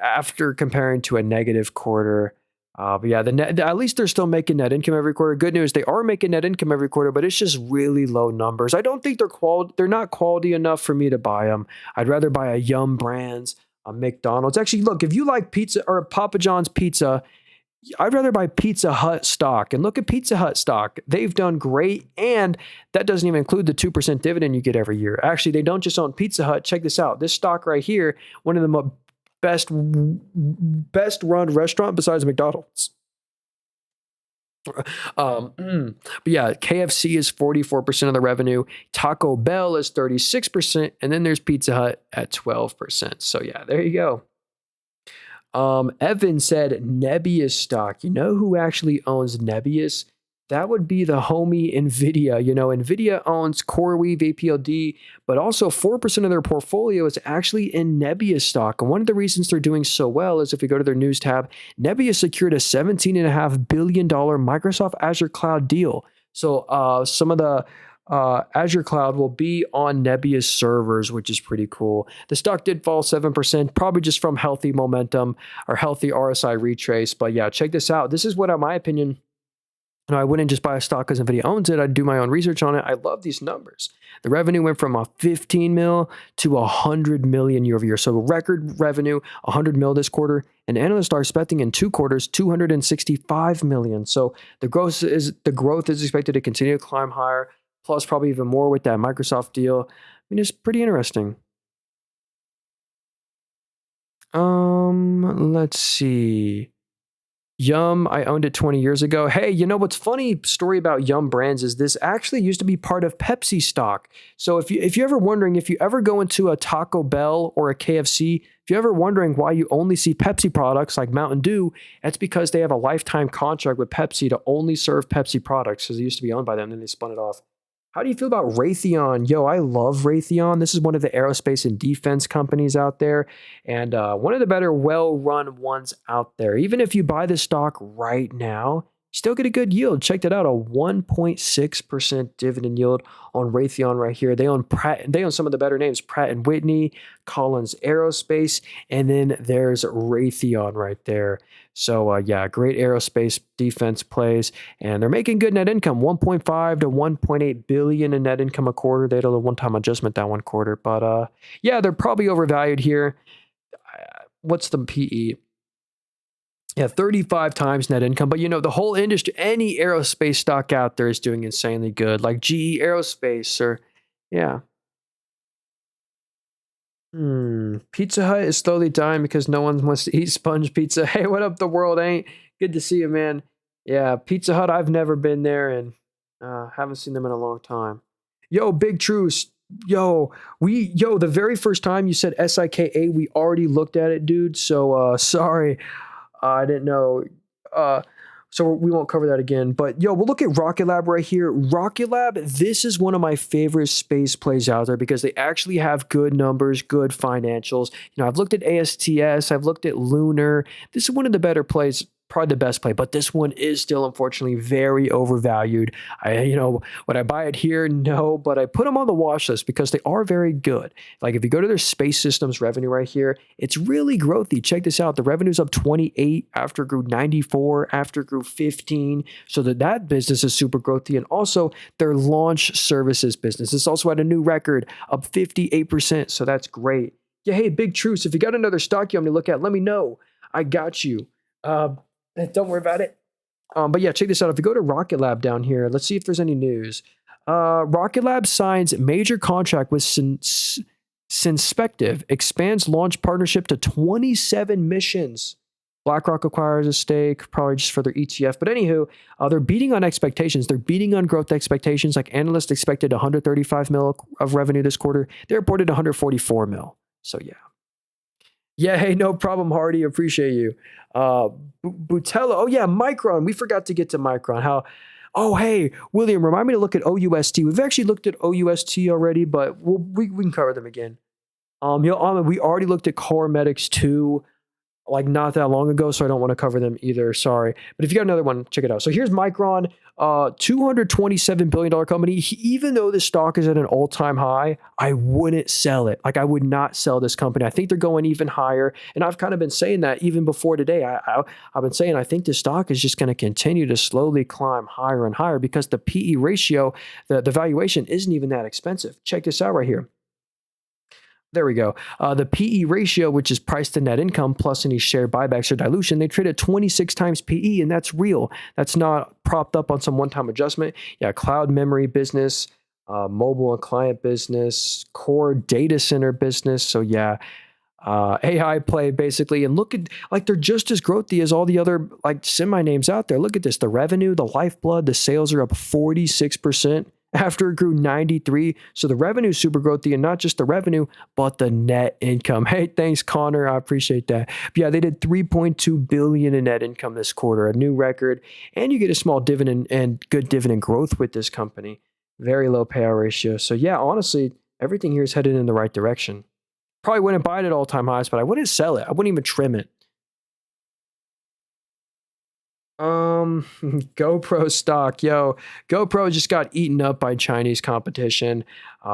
Speaker 1: after comparing to a negative quarter. But yeah, at least they're still making net income every quarter. Good news, they are making net income every quarter, but it's just really low numbers. I don't think they're not quality enough for me to buy them. I'd rather buy a Yum Brands, a McDonald's. Actually, look, if you like pizza or Papa John's Pizza, I'd rather buy Pizza Hut stock. And look at Pizza Hut stock. They've done great, and that doesn't even include the 2% dividend you get every year. Actually, they don't just own Pizza Hut. Check this out. This stock right here, one of the best run restaurant besides McDonald's. But yeah, KFC is 44% of the revenue. Taco Bell is 36%. And then there's Pizza Hut at 12%. So yeah, there you go. Evan said Nebius stock. You know who actually owns Nebius? That would be the homie NVIDIA. NVIDIA owns CoreWeave, APLD, but also 4% of their portfolio is actually in Nebius stock. And one of the reasons they're doing so well is if we go to their news tab, Nebius secured a $17.5 billion Microsoft Azure cloud deal. So some of the Azure Cloud will be on Nebius servers, which is pretty cool. The stock did fall 7%, probably just from healthy momentum or healthy RSI retrace. But yeah, check this out. This is what, in my opinion, I wouldn't just buy a stock because NVIDIA owns it. I'd do my own research on it. I love these numbers. The revenue went from a 15 mil to 100 million year over year. So record revenue, 100 mil this quarter. And analysts are expecting in 2 quarters, 265 million. So the growth is expected to continue to climb higher, plus probably even more with that Microsoft deal. I mean, it's pretty interesting. Let's see. Yum, I owned it 20 years ago. Hey, what's funny story about Yum Brands is this actually used to be part of Pepsi stock. So if you're ever wondering, if you ever go into a Taco Bell or a KFC, if you're ever wondering why you only see Pepsi products like Mountain Dew, that's because they have a lifetime contract with Pepsi to only serve Pepsi products because it used to be owned by them, then they spun it off. How do you feel about Raytheon? Yo, I love Raytheon. This is one of the aerospace and defense companies out there, and one of the better well-run ones out there. Even if you buy this stock right now, you still get a good yield. Check that out, a 1.6% dividend yield on Raytheon right here. They own some of the better names, Pratt & Whitney, Collins Aerospace, and then there's Raytheon right there. So yeah, great aerospace defense plays, and they're making good net income, 1.5 to 1.8 billion in net income a quarter. They had a one-time adjustment that one quarter, but yeah, they're probably overvalued here. What's the PE? Yeah, 35 times net income. But the whole industry, any aerospace stock out there is doing insanely good, like GE Aerospace or yeah. Pizza Hut is slowly dying because no one wants to eat sponge pizza. Hey, what up, the world? Ain't good to see you, man. Yeah, Pizza Hut, I've never been there and haven't seen them in a long time. Yo, Big True, Yo, the very first time you said SIKA, we already looked at it, dude. So, sorry. I didn't know. Uh, so we won't cover that again. But yo, we'll look at Rocket Lab right here. Rocket Lab, this is one of my favorite space plays out there because they actually have good numbers, good financials. I've looked at ASTS, I've looked at Lunar. This is one of the better plays, probably the best play, but this one is still unfortunately very overvalued. Would I buy it here? No, but I put them on the watch list because they are very good. Like if you go to their space systems revenue right here, it's really growthy. Check this out. The revenue's up 28 after it grew 94, after it grew 15. So that business is super growthy. And also their launch services business is also at a new record, up 58%. So that's great. Yeah, hey, Big Truce, if you got another stock you want me to look at, let me know. I got you. Don't worry about it. But yeah, check this out. If you go to Rocket Lab down here, let's see if there's any news. Rocket Lab signs major contract with Synspective, expands launch partnership to 27 missions. BlackRock acquires a stake, probably just for their ETF. But anywho, they're beating on expectations. They're beating on growth expectations. Like analysts expected 135 mil of revenue this quarter. They reported 144 mil. So yeah. Yeah, hey, no problem, Hardy. Appreciate you. Butella. Oh, yeah, Micron. We forgot to get to Micron. Oh, hey, William, remind me to look at OUST. We've actually looked at OUST already, but we can cover them again. We already looked at Core Medics 2, like not that long ago, so I don't want to cover them either. Sorry. But if you got another one, check it out. So here's Micron, $227 billion company. Even though the stock is at an all-time high, I wouldn't sell it. Like I would not sell this company. I think they're going even higher. And I've kind of been saying that even before today. I've been saying I think the stock is just going to continue to slowly climb higher and higher because the PE ratio, the valuation isn't even that expensive. Check this out right here. There we go. The PE ratio, which is price to net income plus any share buybacks or dilution, they trade at 26 times PE, and that's real. That's not propped up on some one-time adjustment. Yeah, cloud memory business, mobile and client business, core data center business. So yeah, AI play basically. And look at, like, they're just as growthy as all the other like semi names out there. Look at this. The revenue, the lifeblood, the sales are up 46%. After it grew 93. So the revenue is super growthy, and not just the revenue, but the net income. Hey, thanks, Connor. I appreciate that. But yeah, they did $3.2 billion in net income this quarter, a new record. And you get a small dividend and good dividend growth with this company. Very low payout ratio. So yeah, honestly, everything here is headed in the right direction. Probably wouldn't buy it at all-time highs, but I wouldn't sell it. I wouldn't even trim it. GoPro stock, yo, GoPro just got eaten up by Chinese competition.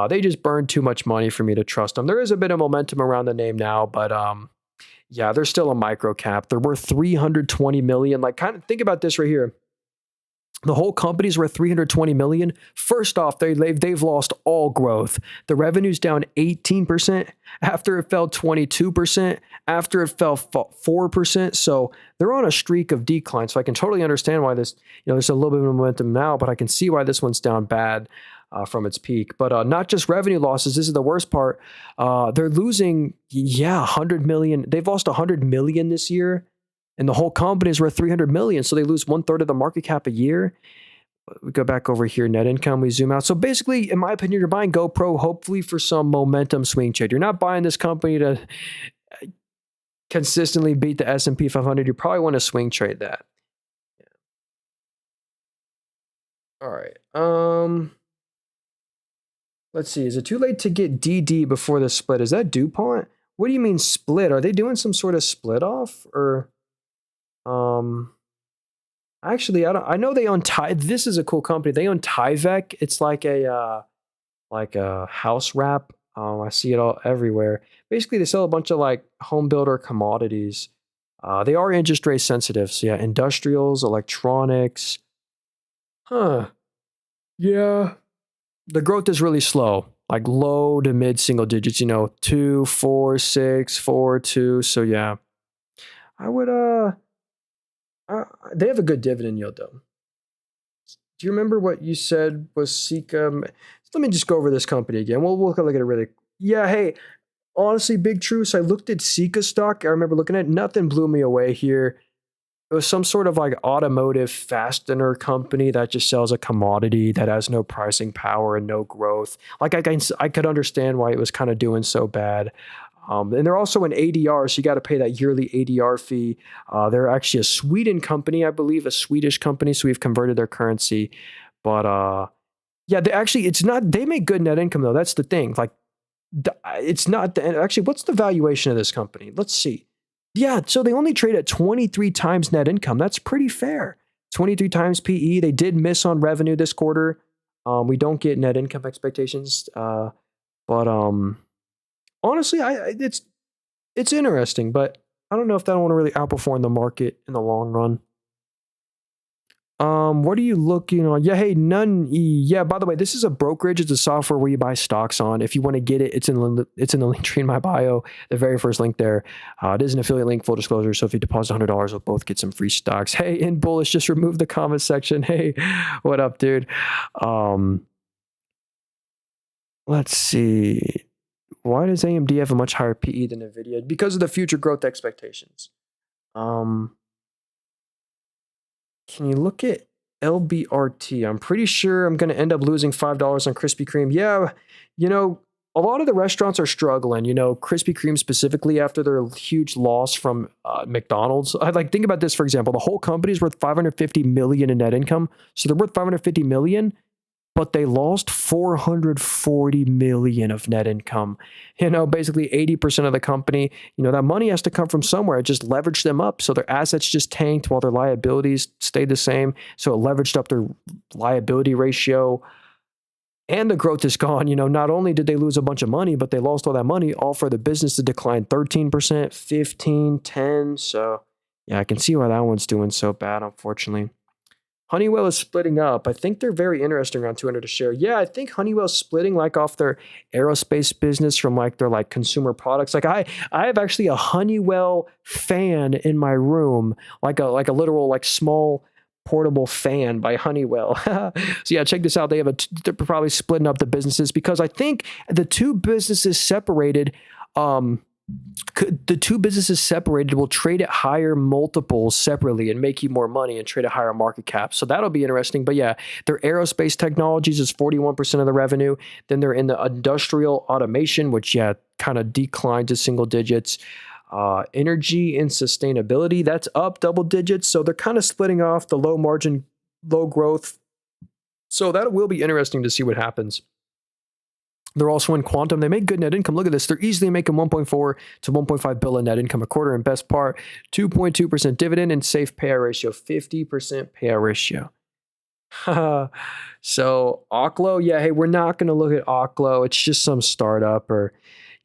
Speaker 1: They just burned too much money for me to trust them. There is a bit of momentum around the name now, but yeah, they're still a micro cap. They're worth 320 million. Like, kind of think about this right here. The whole company's worth 320 million. First off, they've lost all growth. The revenue's down 18% after it fell 22%, after it fell 4%. So they're on a streak of decline. So I can totally understand why this, there's a little bit of momentum now, but I can see why this one's down bad from its peak. But not just revenue losses. This is the worst part. They're losing, 100 million. They've lost 100 million this year. And the whole company is worth 300 million. So they lose 1/3 of the market cap a year. We go back over here, net income, we zoom out. So basically, in my opinion, you're buying GoPro, hopefully for some momentum swing trade. You're not buying this company to consistently beat the S&P 500. You probably want to swing trade that. Yeah. All right. Let's see. Is it too late to get DD before the split? Is that DuPont? What do you mean split? Are they doing some sort of split off or... Actually, I know they own this is a cool company. They own Tyvek. It's like a house wrap. I see it all everywhere. Basically, they sell a bunch of like home builder commodities. They are interest rate sensitive. So yeah, industrials, electronics. Huh. Yeah. The growth is really slow, like low to mid single digits, 2, 4, 6, 4, 2. So yeah, I would, they have a good dividend yield, though. Do you remember what you said was Sika? Let me just go over this company again. We'll look at it really. Yeah, hey, honestly, Big Truce, I looked at Sika stock. I remember looking at it. Nothing blew me away here. it was some sort of like automotive fastener company that just sells a commodity that has no pricing power and no growth. Like I could understand why it was kind of doing so bad. And they're also an ADR, so you got to pay that yearly ADR fee. They're actually a Sweden company, I believe, a Swedish company. So we've converted their currency. But yeah, it's not, they make good net income though. That's the thing. Like it's not, actually, what's the valuation of this company? Let's see. Yeah, so they only trade at 23 times net income. That's pretty fair. 23 times PE. They did miss on revenue this quarter. We don't get net income expectations. But honestly, it's interesting, but I don't know if that want to really outperform the market in the long run. What are you looking on? Yeah, hey, none. Yeah, by the way, this is a brokerage. It's a software where you buy stocks on. If you want to get it, it's in the link tree in my bio, the very first link there. It is an affiliate link, full disclosure. So if you deposit $100, we'll both get some free stocks. Hey, in bullish, just remove the comment section. Hey, what up, dude? Let's see. Why does AMD have a much higher PE than NVIDIA? Because of the future growth expectations. Can you look at LBRT? I'm pretty sure I'm going to end up losing $5 on Krispy Kreme. Yeah, a lot of the restaurants are struggling, Krispy Kreme specifically after their huge loss from McDonald's. I think about this, for example, the whole company is worth $550 million in net income. So they're worth $550 million. But they lost $440 million of net income. Basically 80% of the company, that money has to come from somewhere. It just leveraged them up. So their assets just tanked while their liabilities stayed the same. So it leveraged up their liability ratio. And the growth is gone. Not only did they lose a bunch of money, but they lost all that money, all for the business to decline 13%, 15%, 10%. So yeah, I can see why that one's doing so bad, unfortunately. Honeywell is splitting up. I think they're very interesting around 200 a share. Yeah, I think Honeywell's splitting off their aerospace business from their consumer products. I have actually a Honeywell fan in my room, like a literal small portable fan by Honeywell. So yeah, check this out. They're probably splitting up the businesses because I think the two businesses separated. The two businesses separated will trade at higher multiples separately and make you more money and trade at higher market cap. So that'll be interesting. But yeah, their aerospace technologies is 41% of the revenue. Then they're in the industrial automation, which kind of declined to single digits. Energy and sustainability, that's up double digits. So they're kind of splitting off the low margin, low growth. So that will be interesting to see what happens. They're also in quantum. They make good net income. Look at this. They're easily making 1.4 to 1.5 billion net income a quarter. And best part, 2.2% dividend and safe payout ratio, 50% payout ratio. So Oklo, yeah, hey, we're not going to look at Oklo. It's just some startup or,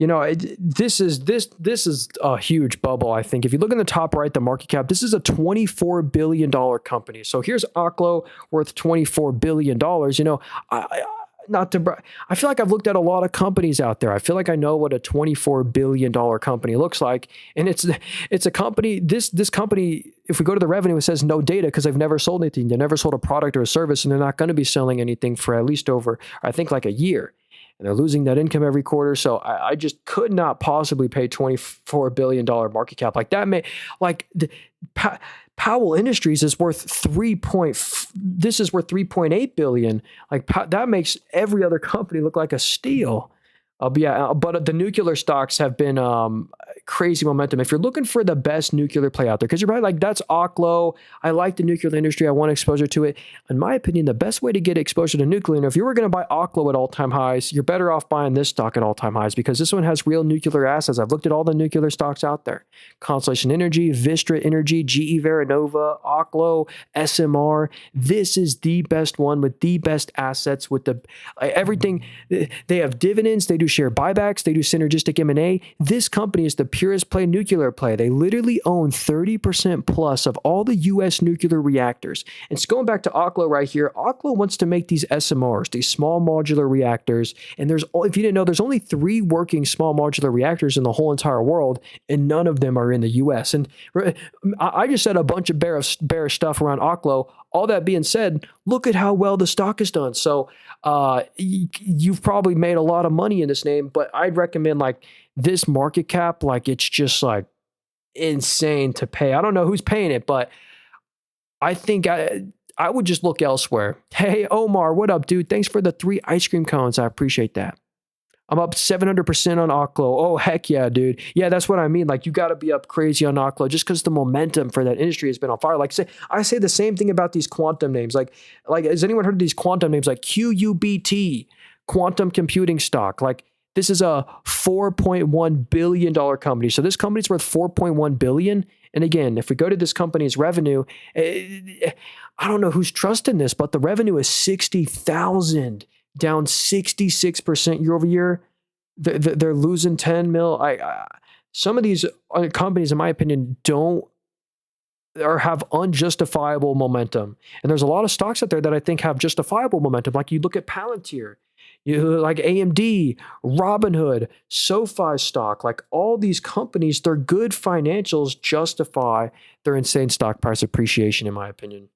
Speaker 1: this is a huge bubble. I think if you look in the top right, the market cap, this is a $24 billion company. So here's Oklo worth $24 billion. I feel like I've looked at a lot of companies out there. I feel like I know what a $24 billion company looks like. And it's a company, this company, if we go to the revenue, it says no data because they've never sold anything. They never sold a product or a service, and they're not going to be selling anything for at least over, I think, a year. And they're losing that income every quarter. So I just could not possibly pay $24 billion market cap. Powell Industries is worth this is worth 3.8 billion. That makes every other company look like a steal. But the nuclear stocks have been crazy momentum. If you're looking for the best nuclear play out there, because you're probably that's Oklo. I like the nuclear industry. I want exposure to it. In my opinion, the best way to get exposure to nuclear, and if you were going to buy Oklo at all-time highs, you're better off buying this stock at all-time highs because this one has real nuclear assets. I've looked at all the nuclear stocks out there. Constellation Energy, Vistra Energy, GE Vernova, Oklo, SMR. This is the best one with the best assets with the everything. They have dividends. They do share buybacks. They do synergistic M&A. This company is the purest play nuclear play. They literally own 30% plus of all the U.S. nuclear reactors. And so going back to Oklo right here, Oklo wants to make these SMRs, these small modular reactors. And if you didn't know, there's only 3 working small modular reactors in the whole entire world, and none of them are in the U.S. And I just said a bunch of bearish stuff around Oklo. All that being said, look at how well the stock has done. So you've probably made a lot of money in this name, but I'd recommend this market cap, it's just insane to pay. I don't know who's paying it, but I think I would just look elsewhere. Hey, Omar, what up, dude? Thanks for the 3 ice cream cones. I appreciate that. I'm up 700% on Oklo. Oh, heck yeah, dude. Yeah, that's what I mean. Like, you got to be up crazy on Oklo just because the momentum for that industry has been on fire. Like, I say the same thing about these quantum names. Like, has anyone heard of these quantum names like QUBT, quantum computing stock? Like, this is a $4.1 billion company. So this company's worth $4.1 billion. And again, if we go to this company's revenue, I don't know who's trusting this, but the revenue is 60,000, down 66% year over year. They're losing 10 mil. Some of these companies, in my opinion, don't or have unjustifiable momentum. And there's a lot of stocks out there that I think have justifiable momentum. Like you look at Palantir, you look like AMD, Robinhood, SoFi stock, like all these companies, their good financials justify their insane stock price appreciation, in my opinion.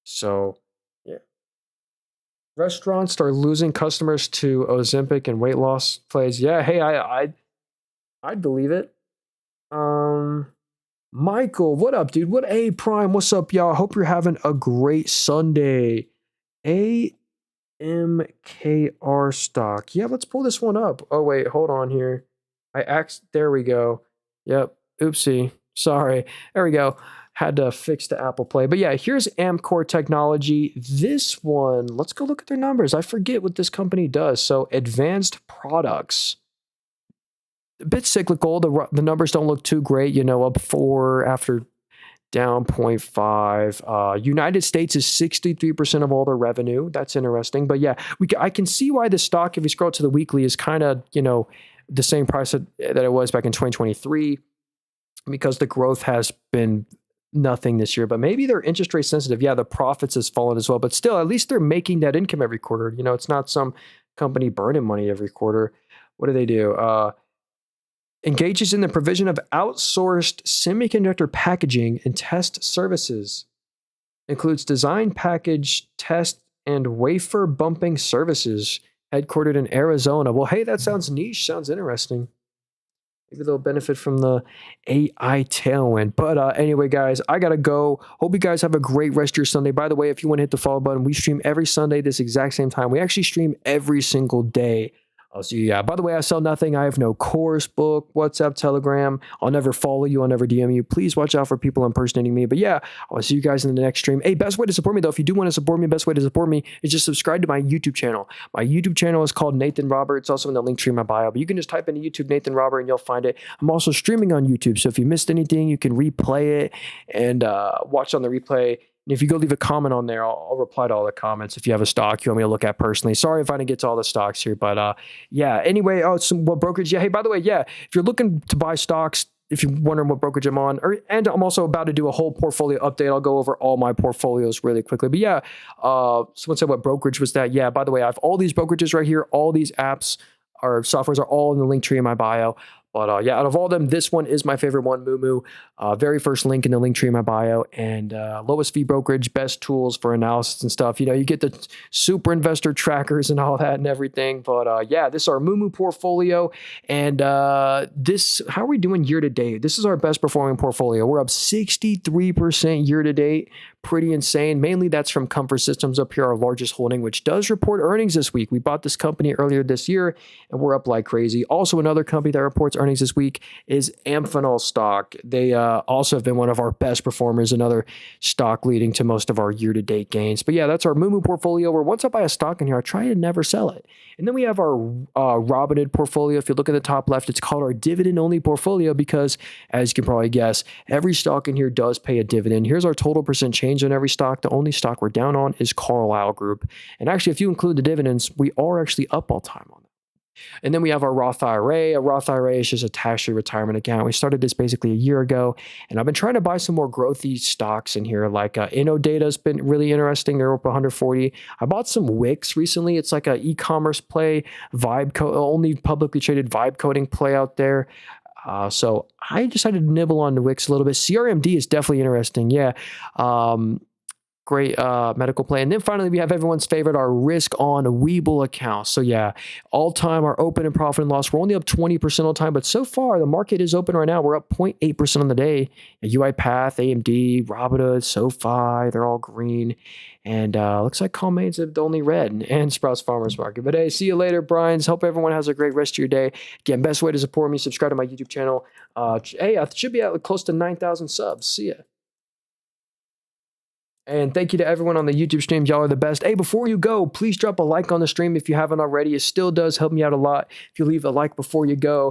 Speaker 1: So, yeah. Restaurants are losing customers to Ozempic and weight loss plays. Yeah, hey, I'd believe it. Michael, what up, dude? What A Prime? What's up, y'all? I hope you're having a great Sunday. AMKR stock. Yeah, let's pull this one up. Oh, wait, hold on here. There we go. Yep. Oopsie. Sorry. There we go. Had to fix the Apple Play. But yeah, here's Amcor Technology. This one, let's go look at their numbers. I forget what this company does. So advanced products. A bit cyclical. The numbers don't look too great, up 4 after down 0.5. United States is 63% of all their revenue. That's interesting. But yeah, I can see why the stock, if you scroll to the weekly, is kind of, the same price that it was back in 2023 because the growth has been nothing this year. But maybe they're interest rate sensitive. Yeah, the profits has fallen as well. But still, at least they're making that income every quarter. It's not some company burning money every quarter. What do? Engages in the provision of outsourced semiconductor packaging and test services. Includes design, package, test, and wafer bumping services. Headquartered in Arizona. Well, hey, that sounds niche. Sounds interesting. Maybe they'll benefit from the AI tailwind. But anyway, guys, I got to go. Hope you guys have a great rest of your Sunday. By the way, if you want to hit the follow button, we stream every Sunday this exact same time. We actually stream every single day. I'll see you. Yeah. By the way, I sell nothing. I have no course, book, WhatsApp, Telegram. I'll never follow you. I'll never DM you. Please watch out for people impersonating me. But yeah, I'll see you guys in the next stream. Hey, best way to support me, though, if you do want to support me, best way to support me is just subscribe to my YouTube channel. My YouTube channel is called Nathan Robert. It's also in the link tree in my bio. But you can just type into YouTube Nathan Robert and you'll find it. I'm also streaming on YouTube. So if you missed anything, you can replay it and watch on the replay. And if you go leave a comment on there, I'll reply to all the comments if you have a stock you want me to look at personally. Sorry if I didn't get to all the stocks here, but yeah. Anyway, what brokerage? Yeah. Hey, by the way, yeah, if you're looking to buy stocks, if you're wondering what brokerage I'm on, and I'm also about to do a whole portfolio update. I'll go over all my portfolios really quickly. But yeah, someone said what brokerage was that? Yeah, by the way, I have all these brokerages right here. All these apps or softwares are all in the link tree in my bio. But yeah, out of all of them, this one is my favorite one, Moomoo. Very first link in the link tree in my bio. And lowest fee brokerage, best tools for analysis and stuff. You get the super investor trackers and all that and everything. But yeah, this is our Moomoo portfolio. And how are we doing year to date? This is our best performing portfolio. We're up 63% year to date. Pretty insane. Mainly that's from Comfort Systems up here, our largest holding, which does report earnings this week. We bought this company earlier this year and we're up like crazy. Also, another company that reports earnings this week is Amphenol stock. They also have been one of our best performers, another stock leading to most of our year-to-date gains. But yeah, that's our Moomoo portfolio, where once I buy a stock in here, I try to never sell it. And then we have our Robinhood portfolio. If you look at the top left, it's called our dividend-only portfolio because, as you can probably guess, every stock in here does pay a dividend. Here's our total percent change on every stock. The only stock we're down on is Carlyle Group. And actually, if you include the dividends, we are actually up all time on it. And then we have our Roth IRA. A Roth IRA is just a tax-free retirement account. We started this basically a year ago, and I've been trying to buy some more growthy stocks in here. Like InnoData has been really interesting. They're up 140. I bought some Wix recently. It's like an e-commerce play, only publicly traded vibe coding play out there. So I decided to nibble on the Wix a little bit. CRMD is definitely interesting. Yeah. Great medical play. And then finally, we have everyone's favorite, our risk on Webull account. So yeah, all time, our open and profit and loss. We're only up 20% all time, but so far the market is open right now. We're up 0.8% on the day. UiPath, AMD, Robida, SoFi, they're all green. And looks like Commade's the only red, and Sprouts Farmers Market. But hey, see you later, Brian's. Hope everyone has a great rest of your day. Again, best way to support me, subscribe to my YouTube channel. Hey, I should be at close to 9,000 subs. See ya. And thank you to everyone on the YouTube stream. Y'all are the best. Hey, before you go, please drop a like on the stream if you haven't already. It still does help me out a lot if you leave a like before you go.